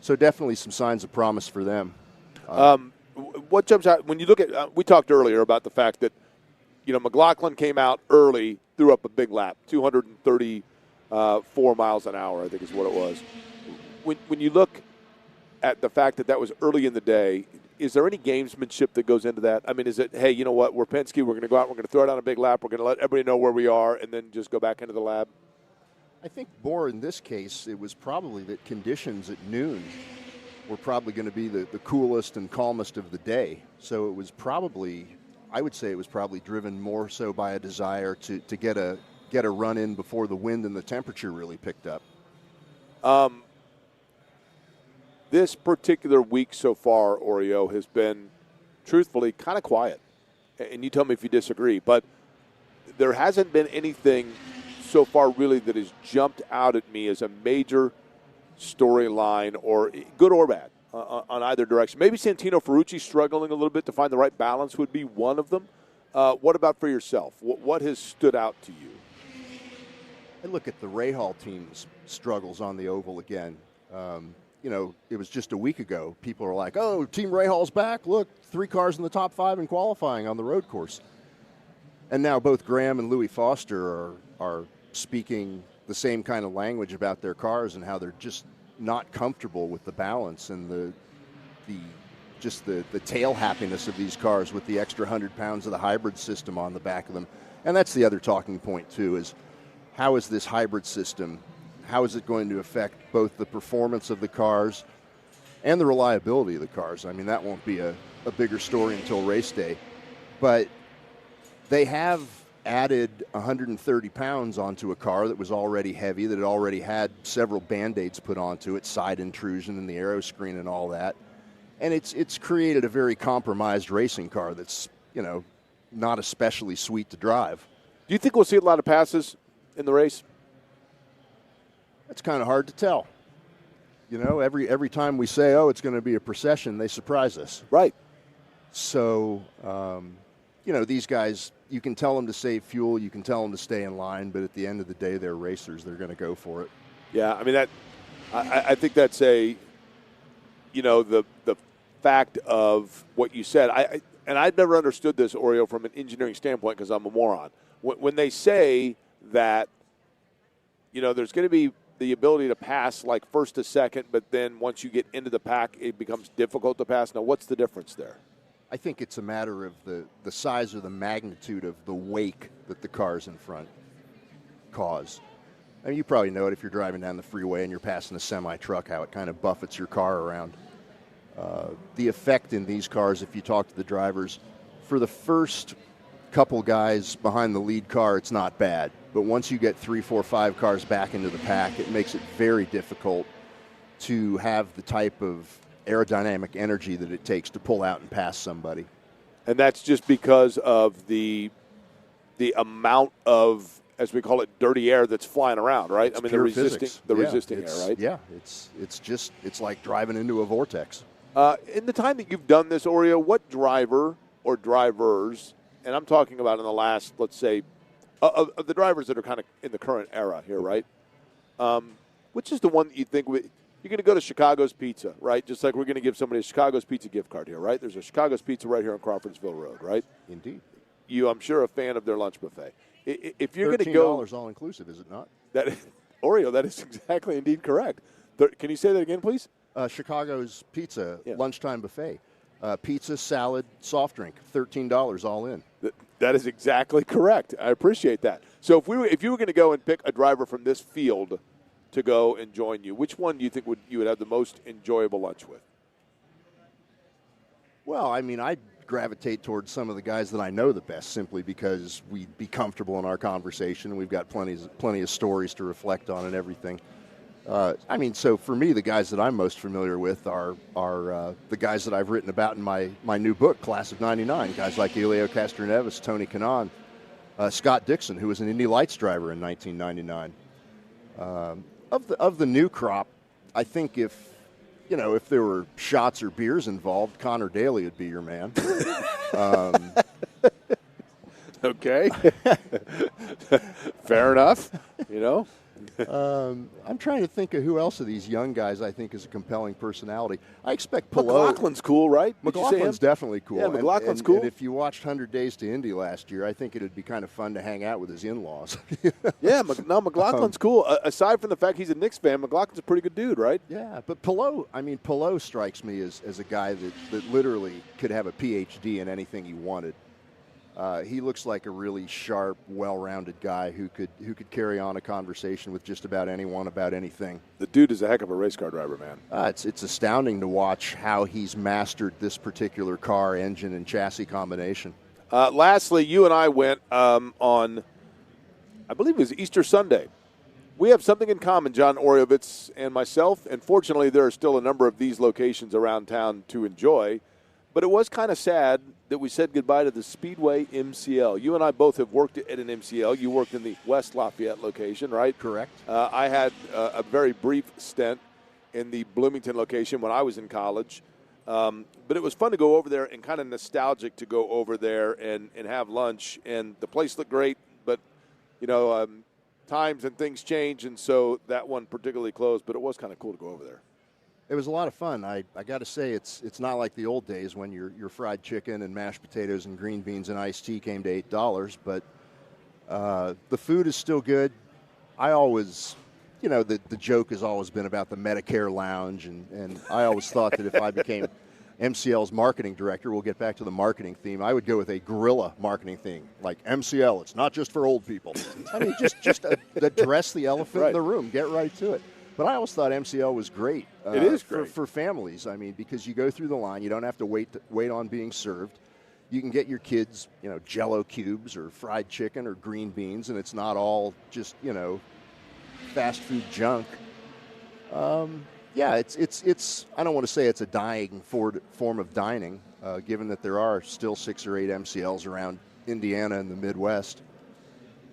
So definitely some signs of promise for them. What jumps out when you look at? We talked earlier about the fact that McLaughlin came out early, threw up a big lap, 234 miles an hour, I think is what it was. When you look at the fact that was early in the day, is there any gamesmanship that goes into that? I mean, is it, hey, you know what, we're Penske, we're going to go out, we're going to throw down a big lap, we're going to let everybody know where we are, and then just go back into the lab? I think more in this case, it was probably that conditions at noon were probably going to be the coolest and calmest of the day. So it was probably, I would say it was probably driven more so by a desire to get a run in before the wind and the temperature really picked up. This particular week so far, Oreo, has been, truthfully, kind of quiet. And you tell me if you disagree. But there hasn't been anything so far really that has jumped out at me as a major storyline, or good or bad, on either direction. Maybe Santino Ferrucci struggling a little bit to find the right balance would be one of them. What about for yourself? What has stood out to you? I look at the Rahal team's struggles on the oval again. It was just a week ago. People are like, oh, Team Rahal's back. Look, 3 cars in the top 5 in qualifying on the road course. And now both Graham and Louis Foster are speaking the same kind of language about their cars and how they're just not comfortable with the balance and the tail happiness of these cars with the extra 100 pounds of the hybrid system on the back of them. And that's the other talking point, too, is how is this hybrid system, how is it going to affect both the performance of the cars and the reliability of the cars? I mean, that won't be a bigger story until race day. But they have added 130 pounds onto a car that was already heavy, that had already had several Band-Aids put onto it, side intrusion and the aero screen and all that. And it's created a very compromised racing car that's, not especially sweet to drive. Do you think we'll see a lot of passes in the race? It's kind of hard to tell. Every time we say, oh, it's going to be a procession, they surprise us. Right. So, these guys, you can tell them to save fuel, you can tell them to stay in line, but at the end of the day, they're racers. They're going to go for it. Yeah, I mean, I think that's the fact of what you said. I've never understood this, Oreo, from an engineering standpoint because I'm a moron. When they say that, there's going to be the ability to pass like first to second, but then once you get into the pack, it becomes difficult to pass. Now, what's the difference there? I think it's a matter of the size or the magnitude of the wake that the cars in front cause. I mean, you probably know it if you're driving down the freeway and you're passing a semi-truck, how it kind of buffets your car around. The effect in these cars, if you talk to the drivers, for the first couple guys behind the lead car, it's not bad. But once you get 3, 4, 5 cars back into the pack, it makes it very difficult to have the type of aerodynamic energy that it takes to pull out and pass somebody. And that's just because of the amount of, as we call it, dirty air that's flying around, right? It's I mean, pure resisting physics. air, right? Yeah, it's like driving into a vortex. In the time that you've done this, Oreo, what driver or drivers, and I'm talking about in the last, let's say, of the drivers that are kind of in the current era here, right? Which is the one that you think you're going to go to Chicago's Pizza, right? Just like we're going to give somebody a Chicago's Pizza gift card here, right? There's a Chicago's Pizza right here on Crawfordsville Road, right? Indeed. You, I'm sure, a fan of their lunch buffet. If you're going to go, $13 all inclusive, is it not? Oreo, that is exactly indeed correct. Can you say that again, please? Chicago's Pizza lunchtime buffet. Pizza, salad, soft drink, $13 all in. That is exactly correct. I appreciate that. So if you were going to go and pick a driver from this field to go and join you, which one do you think you would have the most enjoyable lunch with? Well, I mean, I'd gravitate towards some of the guys that I know the best simply because we'd be comfortable in our conversation. We've got plenty of stories to reflect on and everything. I mean, so for me, the guys that I'm most familiar with are the guys that I've written about in my new book, Class of '99. Guys like Elio Castroneves, Tony Kanaan, Scott Dixon, who was an Indy Lights driver in 1999. Of the new crop, I think if there were shots or beers involved, Connor Daly would be your man. Okay. Fair enough. I'm trying to think of who else of these young guys I think is a compelling personality. I expect Pillow. McLaughlin's cool, right? McLaughlin's definitely cool. Yeah, McLaughlin's cool. And if you watched 100 Days to Indy last year, I think it would be kind of fun to hang out with his in-laws. Yeah, McLaughlin's cool. Aside from the fact he's a Knicks fan, McLaughlin's a pretty good dude, right? Yeah, but Pillow strikes me as a guy that literally could have a PhD in anything he wanted. He looks like a really sharp, well-rounded guy who could carry on a conversation with just about anyone about anything. The dude is a heck of a race car driver, man. It's astounding to watch how he's mastered this particular car, engine, and chassis combination. Lastly, you and I went on, I believe it was Easter Sunday. We have something in common, John Oriovitz and myself, and fortunately there are still a number of these locations around town to enjoy. But it was kind of sad that we said goodbye to the Speedway MCL. You and I both have worked at an MCL. You worked in the West Lafayette location, right? Correct. I had a very brief stint in the Bloomington location when I was in college. But it was fun to go over there and kind of nostalgic to go over there and have lunch. And the place looked great, but, times and things change, and so that one particularly closed. But it was kind of cool to go over there. It was a lot of fun. I got to say, it's not like the old days when your fried chicken and mashed potatoes and green beans and iced tea came to $8. But the food is still good. I always, the joke has always been about the Medicare lounge, and I always thought that if I became MCL's marketing director, we'll get back to the marketing theme, I would go with a guerrilla marketing theme, like MCL. It's not just for old people. I mean, just address the elephant in the room. Get right to it. But I always thought MCL was great. It is great. For families. I mean, because you go through the line, you don't have to wait on being served. You can get your kids, Jell-O cubes or fried chicken or green beans, and it's not all just, fast food junk. Yeah, it's. I don't want to say it's a dying form of dining, given that there are still 6 or 8 MCLs around Indiana and the Midwest.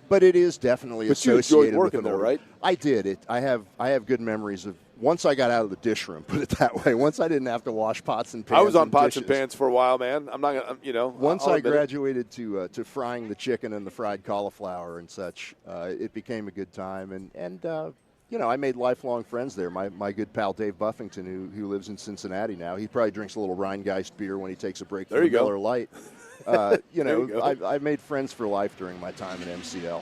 But it is definitely associated you enjoyed working with there, right? I did it. I have good memories of once I got out of the dish room. Put it that way. Once I didn't have to wash pots and pans. I was on pots dishes. and pans for a while, man. I'm not gonna, Once I graduated to frying the chicken and the fried cauliflower and such, it became a good time. And I made lifelong friends there. My good pal Dave Buffington, who lives in Cincinnati now, he probably drinks a little Rheingeist beer when he takes a break from Miller Lite. I made friends for life during my time at MCL.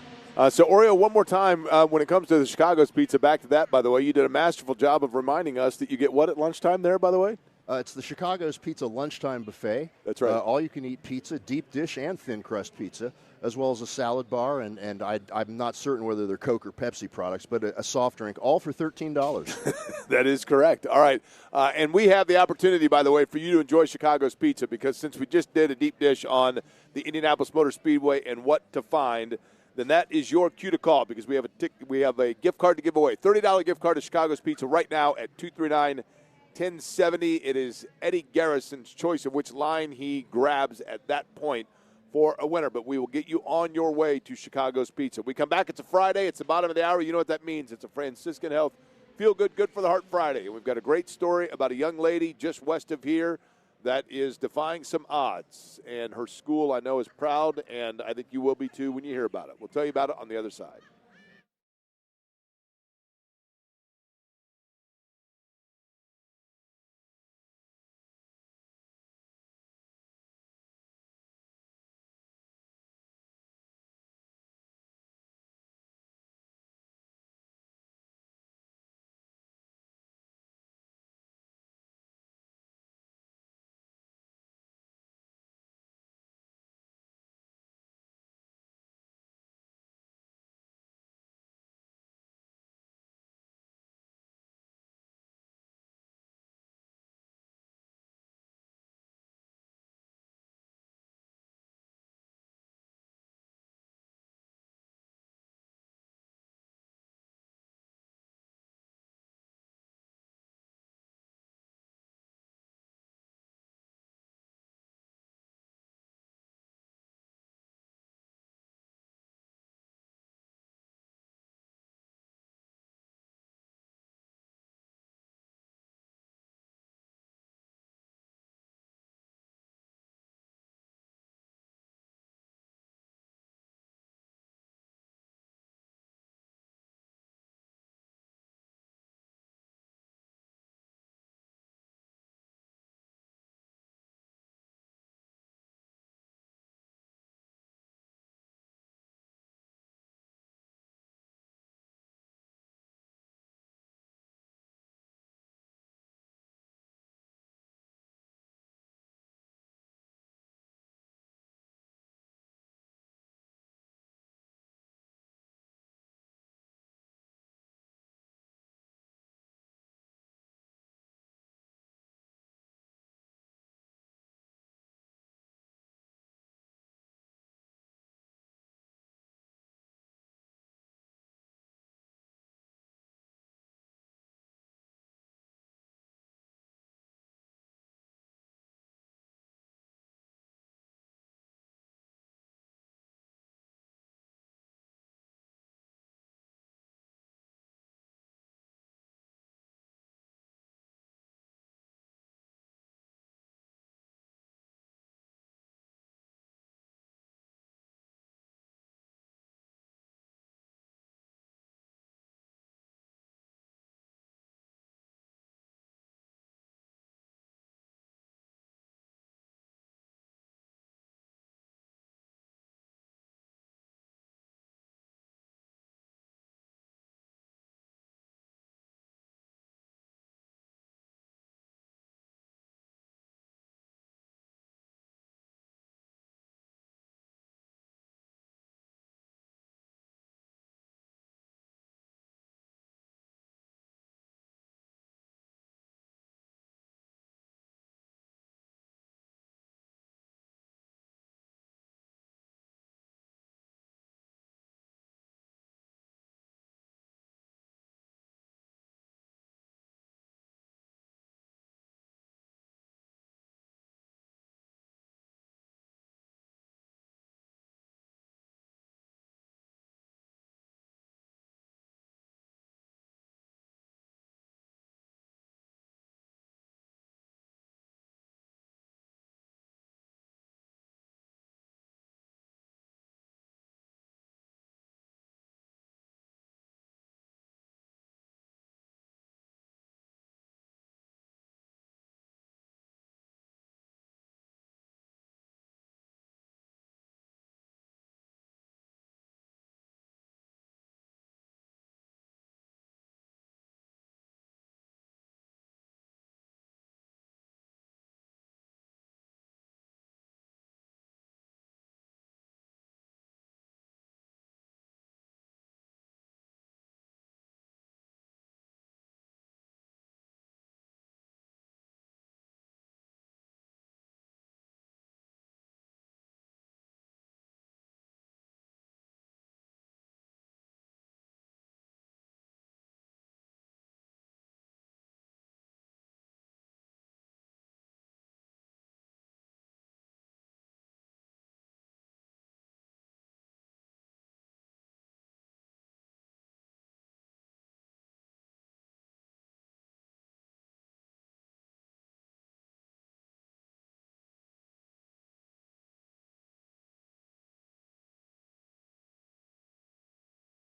So, Oreo, one more time, when it comes to the Chicago's Pizza, back to that, by the way, you did a masterful job of reminding us that you get what at lunchtime there, by the way? It's the Chicago's Pizza lunchtime buffet. That's right. All-you-can-eat pizza, deep dish and thin crust pizza, as well as a salad bar, and I'm not certain whether they're Coke or Pepsi products, but a soft drink, all for $13. That is correct. All right. And we have the opportunity, by the way, for you to enjoy Chicago's Pizza, because since we just did a deep dish on the Indianapolis Motor Speedway and what to find, then that is your cue to call, because we have a gift card to give away. $30 gift card to Chicago's Pizza right now at 239-1070. It is Eddie Garrison's choice of which line he grabs at that point for a winner. But we will get you on your way to Chicago's Pizza. We come back. It's a Friday. It's the bottom of the hour. You know what that means. It's a Franciscan Health Feel Good, Good for the Heart Friday. And we've got a great story about a young lady just west of here that is defying some odds. And her school, I know, is proud, and I think you will be too when you hear about it. We'll tell you about it on the other side.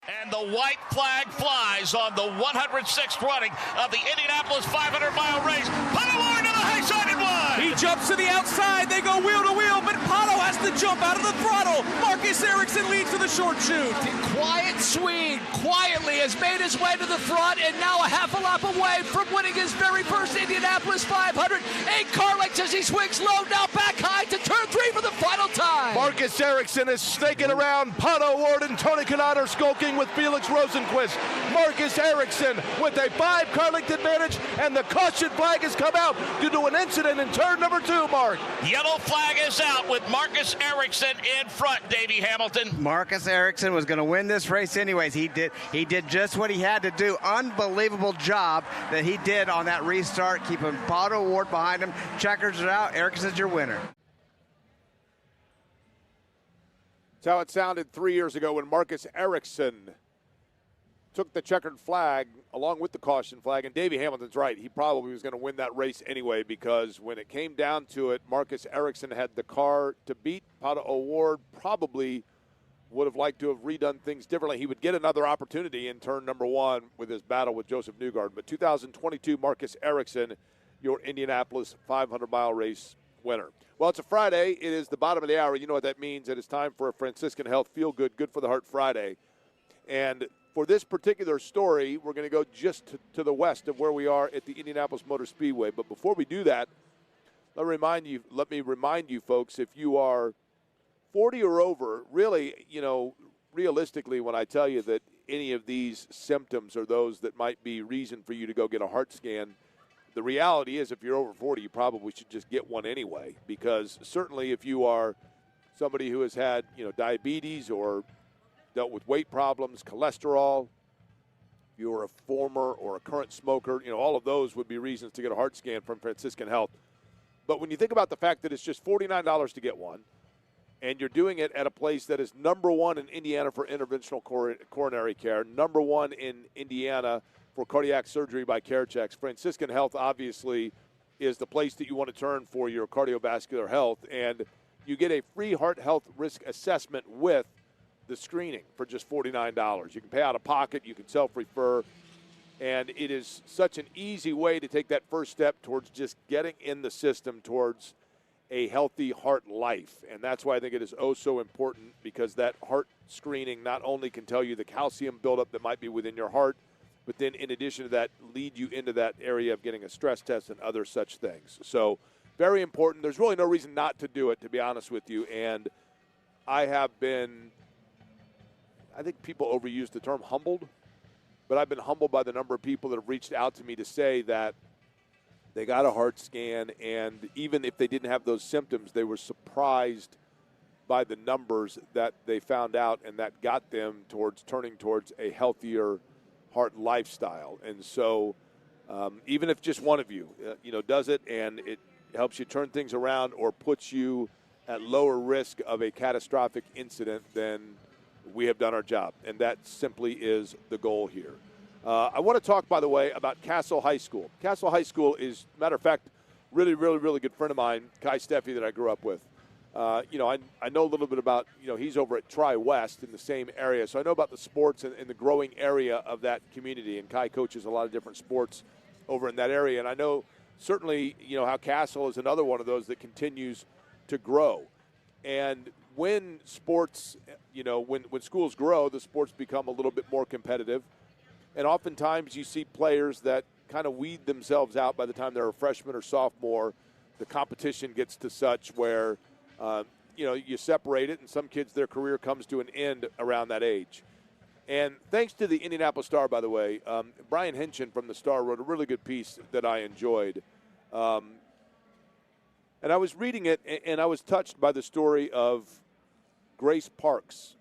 And the white flag flies on the 106th running of the Indianapolis 500-mile race. Pato O'Ward to the high side and wide. He jumps to the outside. They go wheel to wheel, but Pato has to jump out of the throttle. Marcus Ericsson leads to the short chute. Quiet Swede quietly has made his way to the front and now a half a lap away from winning his very first Indianapolis 500. 8 car lengths as he swings low, now back high to turn 3 for the final time. Marcus Ericsson is snaking around. Pato O'Ward and Tony Kanaan are skulking with Felix Rosenquist. Marcus Ericsson with a 5 car length advantage, and the caution flag has come out due to an incident in turn number 2, Mark. Yellow flag is out with Marcus Ericsson in front, Davey Hamilton. Marcus Ericsson was going to win this race anyways. He did just what he had to do. Unbelievable job that he did on that restart, keeping Pato O'Ward behind him. Checkers are out. Ericsson's your winner. That's how it sounded 3 years ago when Marcus Ericsson took the checkered flag along with the caution flag. And Davey Hamilton's right. He probably was going to win that race anyway, because when it came down to it, Marcus Ericsson had the car to beat. Pato O'Ward probably would have liked to have redone things differently. He would get another opportunity in turn number 1 with his battle with Joseph Newgarden. But 2022, Marcus Ericsson, your Indianapolis 500-mile race winner. Well, it's a Friday. It is the bottom of the hour. You know what that means. It is time for a Franciscan Health Feel Good, Good for the Heart Friday. And for this particular story, we're going to go just to the west of where we are at the Indianapolis Motor Speedway. But before we do that, let me remind you folks, if you are 40 or over, really, realistically, when I tell you that any of these symptoms are those that might be reason for you to go get a heart scan, the reality is if you're over 40, you probably should just get one anyway, because certainly if you are somebody who has had, diabetes or dealt with weight problems, cholesterol, if you're a former or a current smoker, all of those would be reasons to get a heart scan from Franciscan Health. But when you think about the fact that it's just $49 to get one, and you're doing it at a place that is number 1 in Indiana for interventional coronary care, number 1 in Indiana for cardiac surgery by CareChecks, Franciscan Health obviously is the place that you want to turn for your cardiovascular health. And you get a free heart health risk assessment with the screening for just $49. You can pay out of pocket, you can self-refer, and it is such an easy way to take that first step towards just getting in the system towards a healthy heart life. And that's why I think it is so important, because that heart screening not only can tell you the calcium buildup that might be within your heart, but then in addition to that, lead you into that area of getting a stress test and other such things. So very important. There's really no reason not to do it, to be honest with you. And I think people overuse the term humbled, but I've been humbled by the number of people that have reached out to me to say that they got a heart scan, and even if they didn't have those symptoms, they were surprised by the numbers that they found out, and that got them towards turning towards a healthier heart lifestyle. And so even if just one of you, does it, and it helps you turn things around or puts you at lower risk of a catastrophic incident, then we have done our job. And that simply is the goal here. I want to talk, by the way, about Castle High School. Castle High School is, matter of fact, really, really, really good friend of mine, Kai Steffi, that I grew up with. I know a little bit about, he's over at Tri-West in the same area. So I know about the sports and the growing area of that community. And Kai coaches a lot of different sports over in that area. And I know certainly, how Castle is another one of those that continues to grow. And when sports, when schools grow, the sports become a little bit more competitive. And oftentimes you see players that kind of weed themselves out by the time they're a freshman or sophomore. The competition gets to such where, you separate it, and some kids, their career comes to an end around that age. And thanks to the Indianapolis Star, by the way, Brian Hinchin from the Star wrote a really good piece that I enjoyed. And I was reading it, and I was touched by the story of Grace Parks.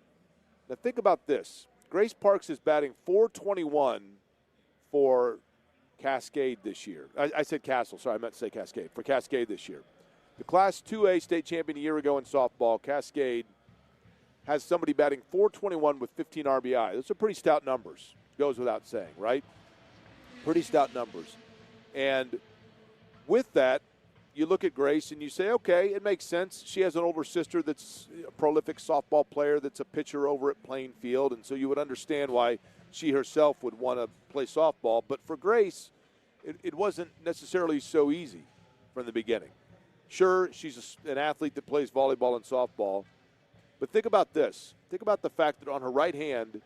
Now think about this. Grace Parks is batting .421 for Cascade this year. I said Castle. Sorry, I meant to say Cascade. For Cascade this year. The Class 2A state champion a year ago in softball, Cascade, has somebody batting .421 with 15 RBI. Those are pretty stout numbers. Goes without saying, right? Pretty stout numbers. And with that, you look at Grace and you say, okay, it makes sense. She has an older sister that's a prolific softball player that's a pitcher over at Plainfield, and so you would understand why she herself would want to play softball. But for Grace, it wasn't necessarily so easy from the beginning. Sure, she's an athlete that plays volleyball and softball, but think about this. Think about the fact that on her right hand,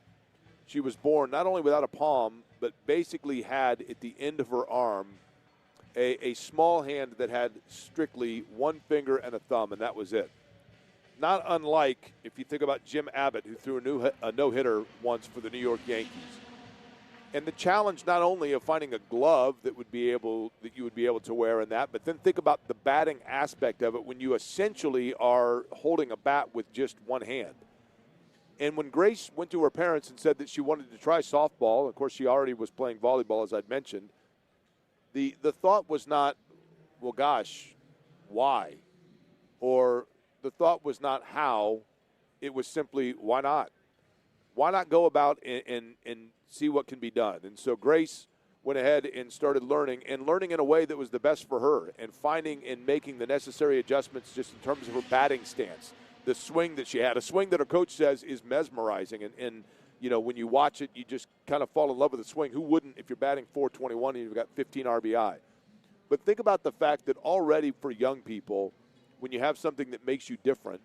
she was born not only without a palm, but basically had at the end of her arm a small hand that had strictly one finger and a thumb, and that was it. Not unlike if you think about Jim Abbott, who threw a no-hitter once for the New York Yankees. And the challenge not only of finding a glove that you would be able to wear in that, but then think about the batting aspect of it when you essentially are holding a bat with just one hand. And when Grace went to her parents and said that she wanted to try softball, of course she already was playing volleyball, as I'd mentioned, the thought was not, well, gosh, why? Or the thought was not how. It was simply, why not? Why not go about and see what can be done? And so Grace went ahead and started learning in a way that was the best for her, and finding and making the necessary adjustments just in terms of her batting stance. The swing that she had, a swing that her coach says is mesmerizing. And you know, when you watch it, you just kind of fall in love with the swing. Who wouldn't if you're batting .421 and you've got 15 RBI? But think about the fact that already for young people, when you have something that makes you different,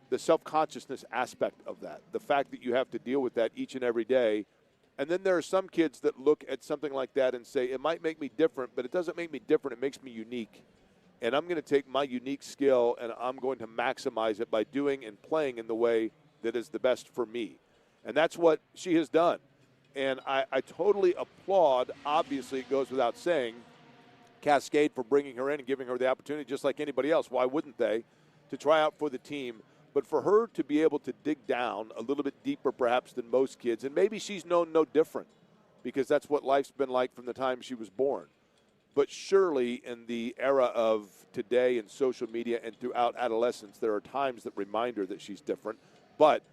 the self-consciousness aspect of that, the fact that you have to deal with that each and every day. And then there are some kids that look at something like that and say, it might make me different, but it doesn't make me different. It makes me unique. And I'm going to take my unique skill and I'm going to maximize it by doing and playing in the way that is the best for me. And that's what she has done. And I totally applaud, obviously it goes without saying, Cascade for bringing her in and giving her the opportunity, just like anybody else. Why wouldn't they? To try out for the team. But for her to be able to dig down a little bit deeper perhaps than most kids, and maybe she's known no different because that's what life's been like from the time she was born. But surely in the era of today and social media and throughout adolescence, there are times that remind her that she's different. But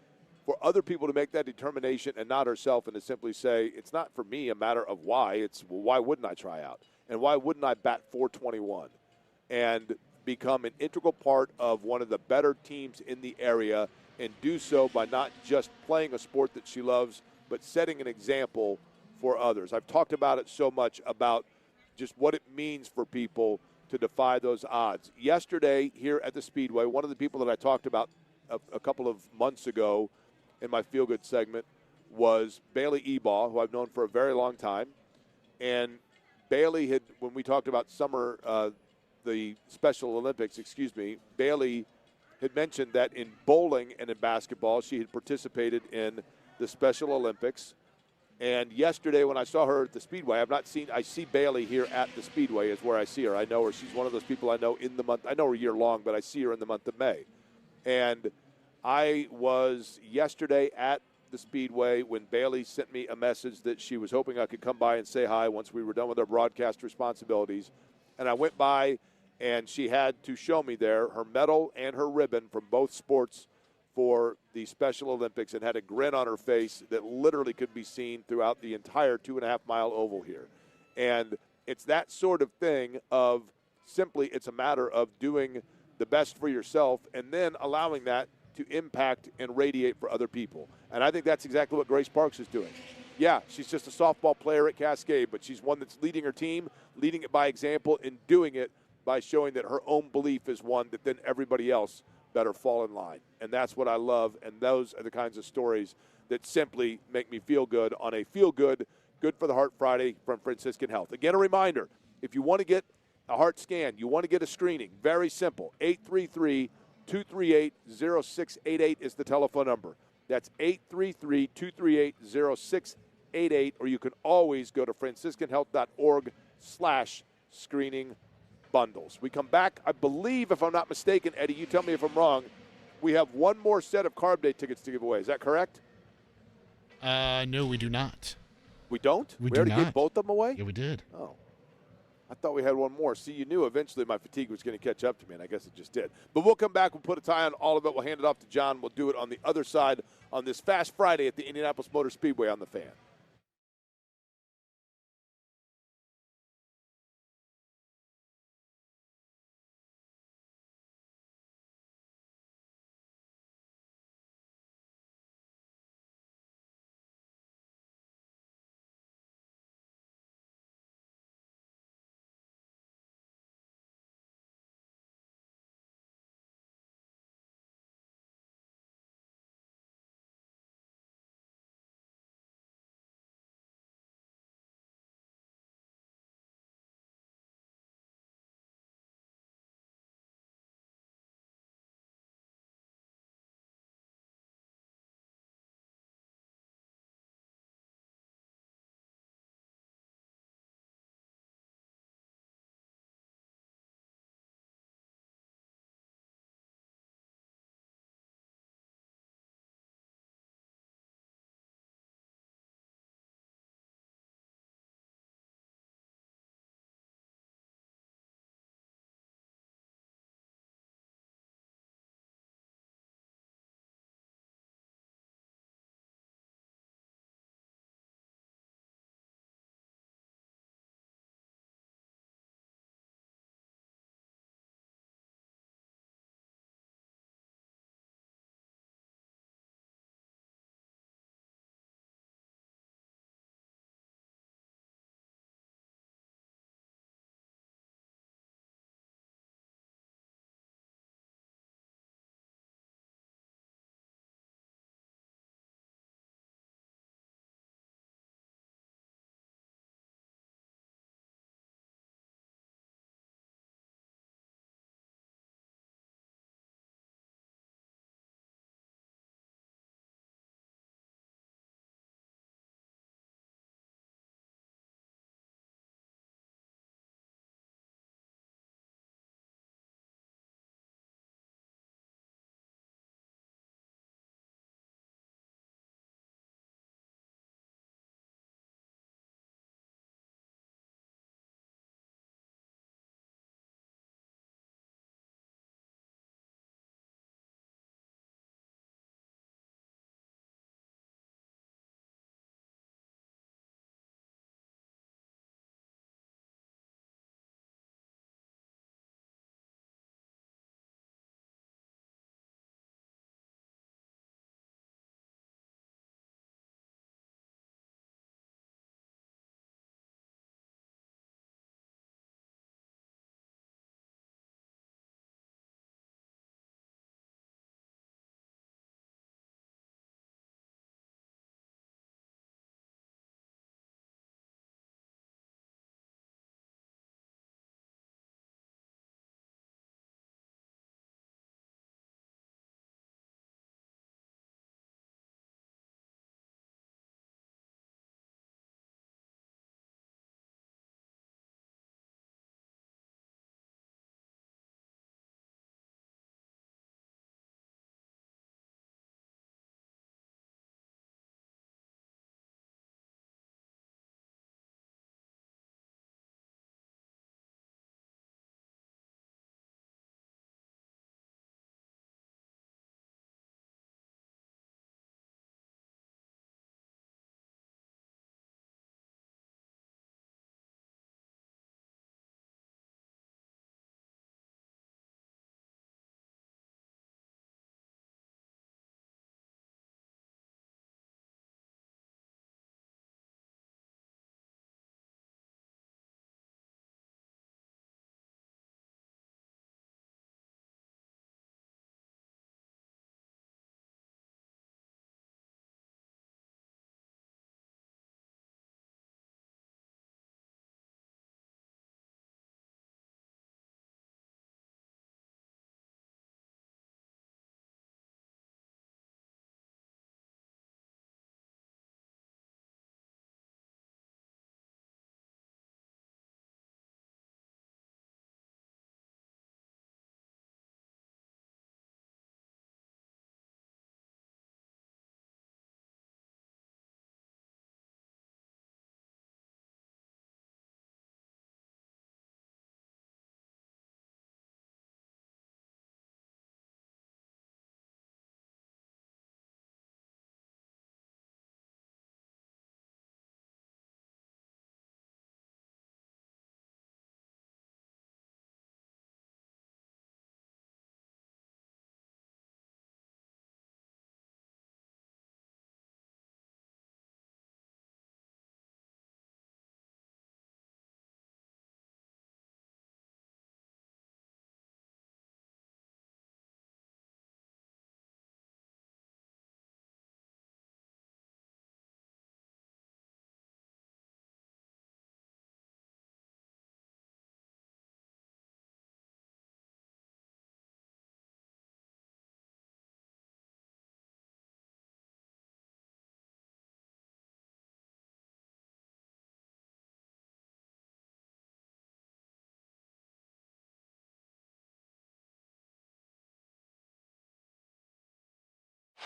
for other people to make that determination and not herself, and to simply say, it's not for me a matter of why, it's, well, why wouldn't I try out? And why wouldn't I bat .421 and become an integral part of one of the better teams in the area, and do so by not just playing a sport that she loves, but setting an example for others. I've talked about it so much, about just what it means for people to defy those odds. Yesterday here at the Speedway, one of the people that I talked about a couple of months ago in my Feel Good segment was Bailey Ebaugh, who I've known for a very long time. And Bailey had, when we talked about the Special Olympics, Bailey had mentioned that in bowling and in basketball, she had participated in the Special Olympics. And yesterday when I saw her at the Speedway, I see Bailey here at the Speedway is where I see her. I know her. She's one of those people I know in the month. I know her year long, but I see her in the month of May. And I was yesterday at the Speedway when Bailey sent me a message that she was hoping I could come by and say hi once we were done with our broadcast responsibilities. And I went by, and she had to show me there her medal and her ribbon from both sports for the Special Olympics, and had a grin on her face that literally could be seen throughout the entire 2.5-mile oval here. And it's that sort of thing of simply, it's a matter of doing the best for yourself and then allowing that to impact and radiate for other people. And I think that's exactly what Grace Parks is doing. Yeah, she's just a softball player at Cascade, but she's one that's leading her team, leading it by example, and doing it by showing that her own belief is one that then everybody else better fall in line. And that's what I love, and those are the kinds of stories that simply make me feel good on a Feel Good, Good for the Heart Friday from Franciscan Health. Again, a reminder, if you want to get a heart scan, you want to get a screening, very simple, 833-238-0688 is the telephone number. That's 833-238-0688, or you can always go to franciscanhealth.org/screening bundles. We come back, I believe, if I'm not mistaken, Eddie, you tell me if I'm wrong, we have one more set of Carb Day tickets to give away. Is that correct? No, we do not. We don't? We already do gave not. both of them away? Yeah, we did. Oh. I thought we had one more. See, you knew eventually my fatigue was going to catch up to me, and I guess it just did. But we'll come back. We'll put a tie on all of it. We'll hand it off to John. We'll do it on the other side on this Fast Friday at the Indianapolis Motor Speedway on The Fan.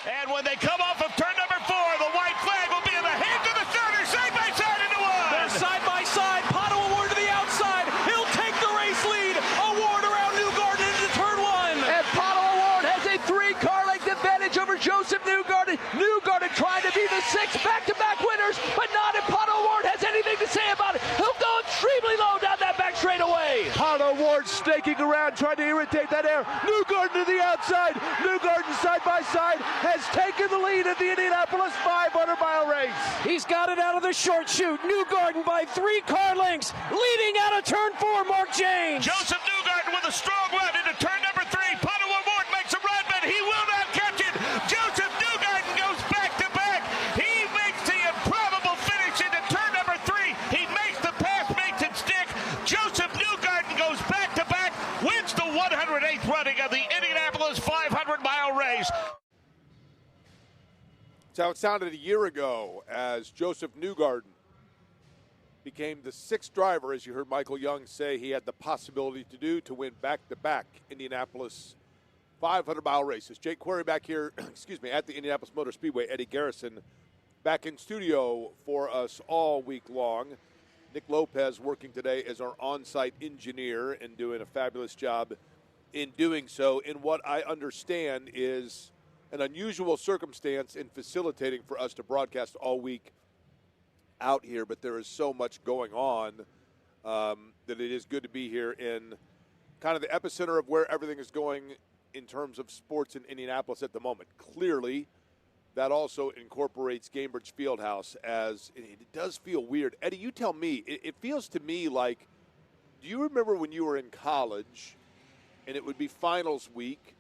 And when they come off of turn number 4, the white flag will be in the hands of the starter, side by side into one. They're side by side. Pato Award to the outside. He'll take the race lead. Award around Newgarden into turn 1. And Pato Award has a 3-car length advantage over Joseph Newgarden. Newgarden trying to be the 6 back-to-back winners, but not if Pato Award has anything to say about it. He'll go extremely low down that back straightaway. Pato Ward snaking around, trying to irritate that air. Newgarden to the outside. Newgarden side by side has taken the lead at the Indianapolis 500-mile race. He's got it out of the short chute. Newgarden by 3 car lengths, leading out of turn 4, Mark James. Joseph Newgarden with a strong run into turn number 3. Pato Award makes a run, but he will not catch it. Joseph Newgarden goes back to back. He makes the improbable finish into turn number 3. He makes the pass, makes it stick. Joseph Newgarden goes back to back, wins the 108th running of the Indianapolis 500-mile race. That's how it sounded a year ago as Joseph Newgarden became the 6th driver, as you heard Michael Young say he had the possibility to do, to win back-to-back Indianapolis 500-mile races. Jake Query back here, at the Indianapolis Motor Speedway. Eddie Garrison back in studio for us all week long. Nick Lopez working today as our on-site engineer and doing a fabulous job in doing so in what I understand is an unusual circumstance in facilitating for us to broadcast all week out here, but there is so much going on that it is good to be here in kind of the epicenter of where everything is going in terms of sports in Indianapolis at the moment. Clearly, that also incorporates Gainbridge Fieldhouse, as it does feel weird. Eddie, you tell me, it feels to me like, do you remember when you were in college and it would be finals week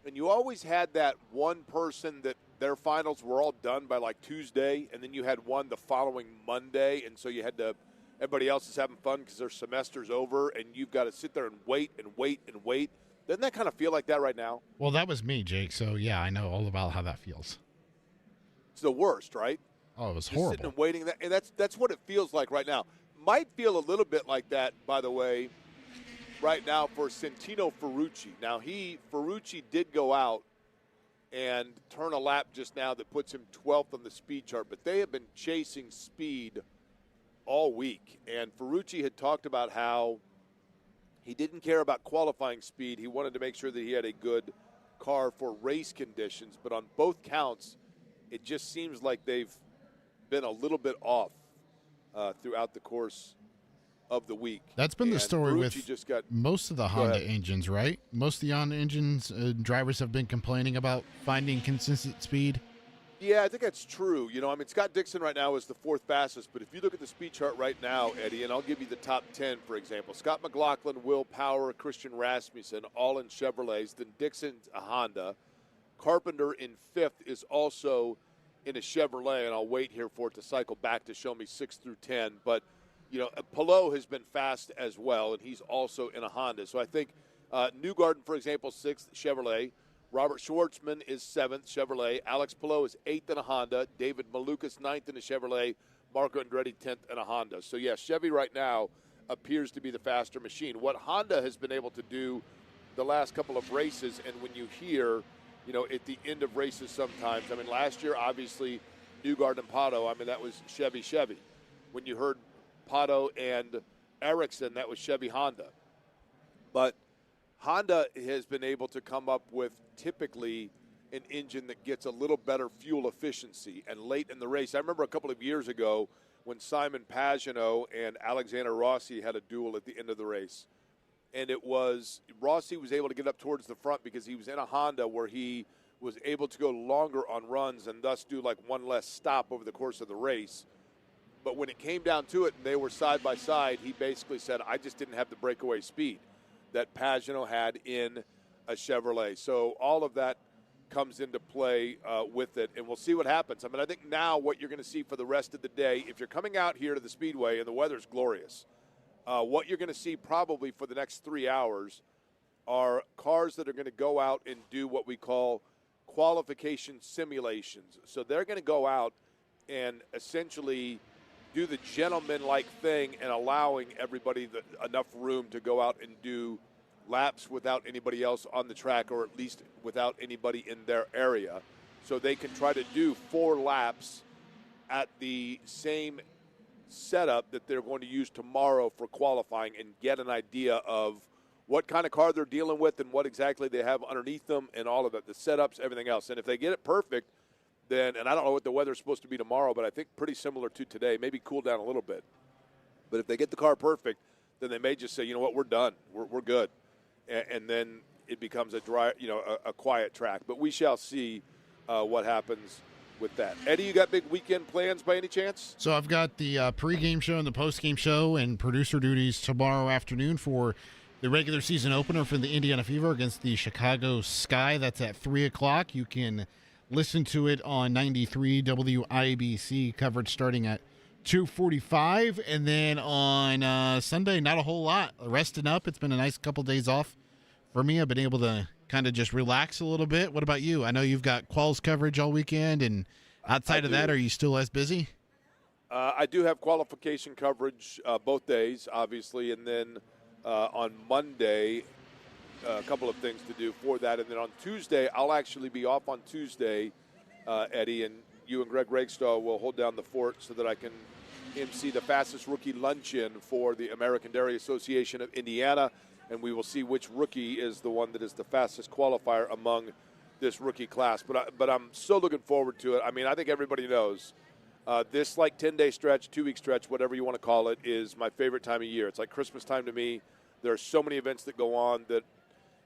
and you always had that one person that their finals were all done by like Tuesday, and then you had one the following Monday, and so you had to, everybody else is having fun because their semester's over and you've got to sit there and wait and wait and wait. Doesn't that kind of feel like that right now? Well, that was me, Jake, so yeah, I know all about how that feels. It's the worst, right? Oh, it was Just horrible. sitting and waiting, and that's what it feels like right now. Might feel a little bit like that, by the way, right now for Santino Ferrucci. Now, Ferrucci did go out and turn a lap just now that puts him 12th on the speed chart, but they have been chasing speed all week. And Ferrucci had talked about how he didn't care about qualifying speed. He wanted to make sure that he had a good car for race conditions. But on both counts, it just seems like they've been a little bit off throughout the course of the week. That's been the story Ferrucci with most of the Honda engines, right? Most of the Honda engines, drivers have been complaining about finding consistent speed. Yeah, I think that's true. You know, I mean, Scott Dixon right now is the 4th fastest, but if you look at the speed chart right now, Eddie, and I'll give you the top 10, for example. Scott McLaughlin, Will Power, Christian Rasmussen, all in Chevrolets. Then Dixon's a Honda. Carpenter in 5th is also in a Chevrolet, and I'll wait here for it to cycle back to show me 6 through 10. But, you know, Palou has been fast as well, and he's also in a Honda. So I think Newgarden, for example, 6th, Chevrolet. Robert Schwartzman is 7th, Chevrolet. Alex Palou is 8th in a Honda. David Malukas, 9th in a Chevrolet. Marco Andretti, 10th in a Honda. So, yes, Chevy right now appears to be the faster machine. What Honda has been able to do the last couple of races, and when you hear, you know, at the end of races sometimes, I mean, last year, obviously, Newgarden and Pato, I mean, that was Chevy. When you heard Pato and Ericsson, that was Chevy Honda. But Honda has been able to come up with typically an engine that gets a little better fuel efficiency. And late in the race, I remember a couple of years ago when Simon Pagenaud and Alexander Rossi had a duel at the end of the race. And it was, Rossi was able to get up towards the front because he was in a Honda where he was able to go longer on runs and thus do like one less stop over the course of the race. But when it came down to it and they were side by side, he basically said, I just didn't have the breakaway speed that Pagenaud had in a Chevrolet. So all of that comes into play with it, and we'll see what happens. I mean, I think now what you're going to see for the rest of the day, if you're coming out here to the Speedway and the weather's glorious, what you're going to see probably for the next 3 hours are cars that are going to go out and do what we call qualification simulations. So they're going to go out and essentially do the gentleman-like thing and allowing everybody enough room to go out and do laps without anybody else on the track, or at least without anybody in their area. so they can try to do 4 laps at the same setup that they're going to use tomorrow for qualifying and get an idea of what kind of car they're dealing with and what exactly they have underneath them and all of that, the setups, everything else. And if they get it perfect, then, and I don't know what the weather's supposed to be tomorrow, but I think pretty similar to today, maybe cool down a little bit. But if they get the car perfect, then they may just say, you know what, we're done. We're good. And then it becomes a dry, a quiet track. But we shall see what happens with that. Eddie, you got big weekend plans by any chance? So I've got the pregame show and the postgame show and producer duties tomorrow afternoon for the regular season opener for the Indiana Fever against the Chicago Sky. That's at 3 o'clock. You can listen to it on 93 WIBC, coverage starting at 2:45. And then on Sunday, not a whole lot. Resting up. It's been a nice couple days off for me. I've been able to kind of just relax a little bit. What about you? I know you've got quals coverage all weekend, and outside of that, are you still as busy? I do have qualification coverage both days, obviously, and then on Monday, a couple of things to do for that. And then on Tuesday, I'll actually be off on Tuesday, Eddie, and you and Greg Regstaw will hold down the fort so that I can MC the fastest rookie luncheon for the American Dairy Association of Indiana, and we will see which rookie is the one that is the fastest qualifier among this rookie class. But I'm so looking forward to it. I mean, I think everybody knows this 10-day stretch, 2-week stretch, whatever you want to call it, is my favorite time of year. It's like Christmas time to me. There are so many events that go on that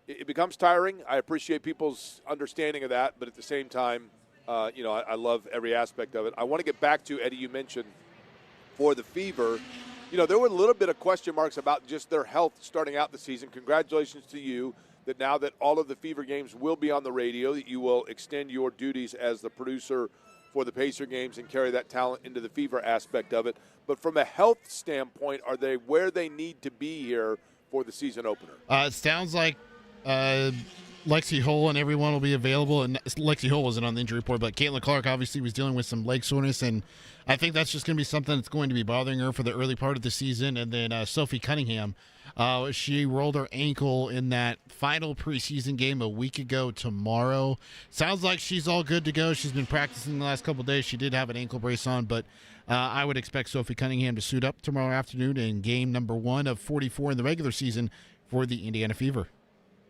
it becomes tiring. I appreciate people's understanding of that, but at the same time, I love every aspect of it. I want to get back to, Eddie, you mentioned for the Fever, there were a little bit of question marks about just their health starting out the season. Congratulations to you that now that all of the Fever games will be on the radio, that you will extend your duties as the producer for the Pacer games and carry that talent into the Fever aspect of it. But from a health standpoint, are they where they need to be here for the season opener? It sounds like Lexi Hull and everyone will be available. And Lexi Hull wasn't on the injury report, but Caitlin Clark obviously was dealing with some leg soreness, and I think that's just going to be something that's going to be bothering her for the early part of the season. And then Sophie Cunningham, she rolled her ankle in that final preseason game a week ago tomorrow. Sounds like she's all good to go. She's been practicing the last couple of days. She did have an ankle brace on, but I would expect Sophie Cunningham to suit up tomorrow afternoon in game number 1 of 44 in the regular season for the Indiana Fever.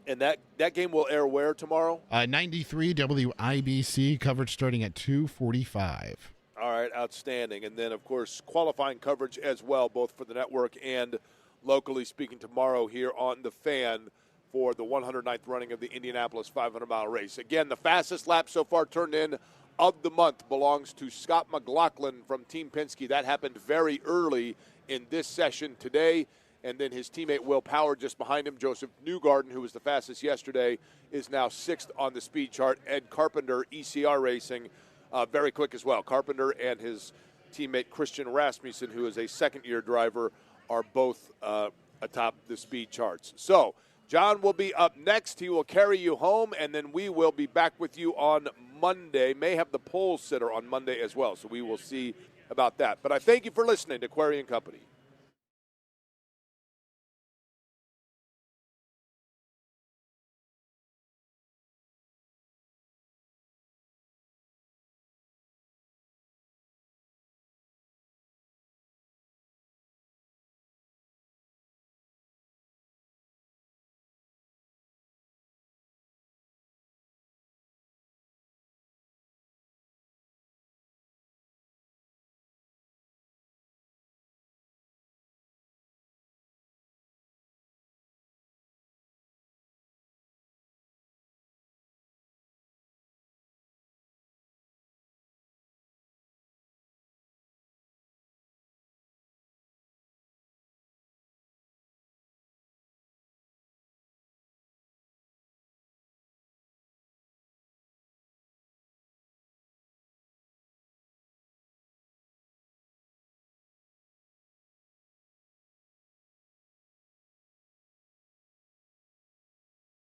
And that game will air where tomorrow? 93 WIBC, coverage starting at 2:45. All right, outstanding. And then, of course, qualifying coverage as well, both for the network and locally speaking tomorrow here on The Fan for the 109th running of the Indianapolis 500-mile race. Again, the fastest lap so far turned in of the month belongs to Scott McLaughlin from Team Penske. That happened very early in this session today. And then his teammate Will Power just behind him, Joseph Newgarden, who was the fastest yesterday, is now 6th on the speed chart. Ed Carpenter, ECR Racing, very quick as well. Carpenter and his teammate Christian Rasmussen, who is a second-year driver, are both atop the speed charts. So John will be up next. He will carry you home, and then we will be back with you on Monday. May have the pole sitter on Monday as well, so we will see about that. But I thank you for listening to Query & Company.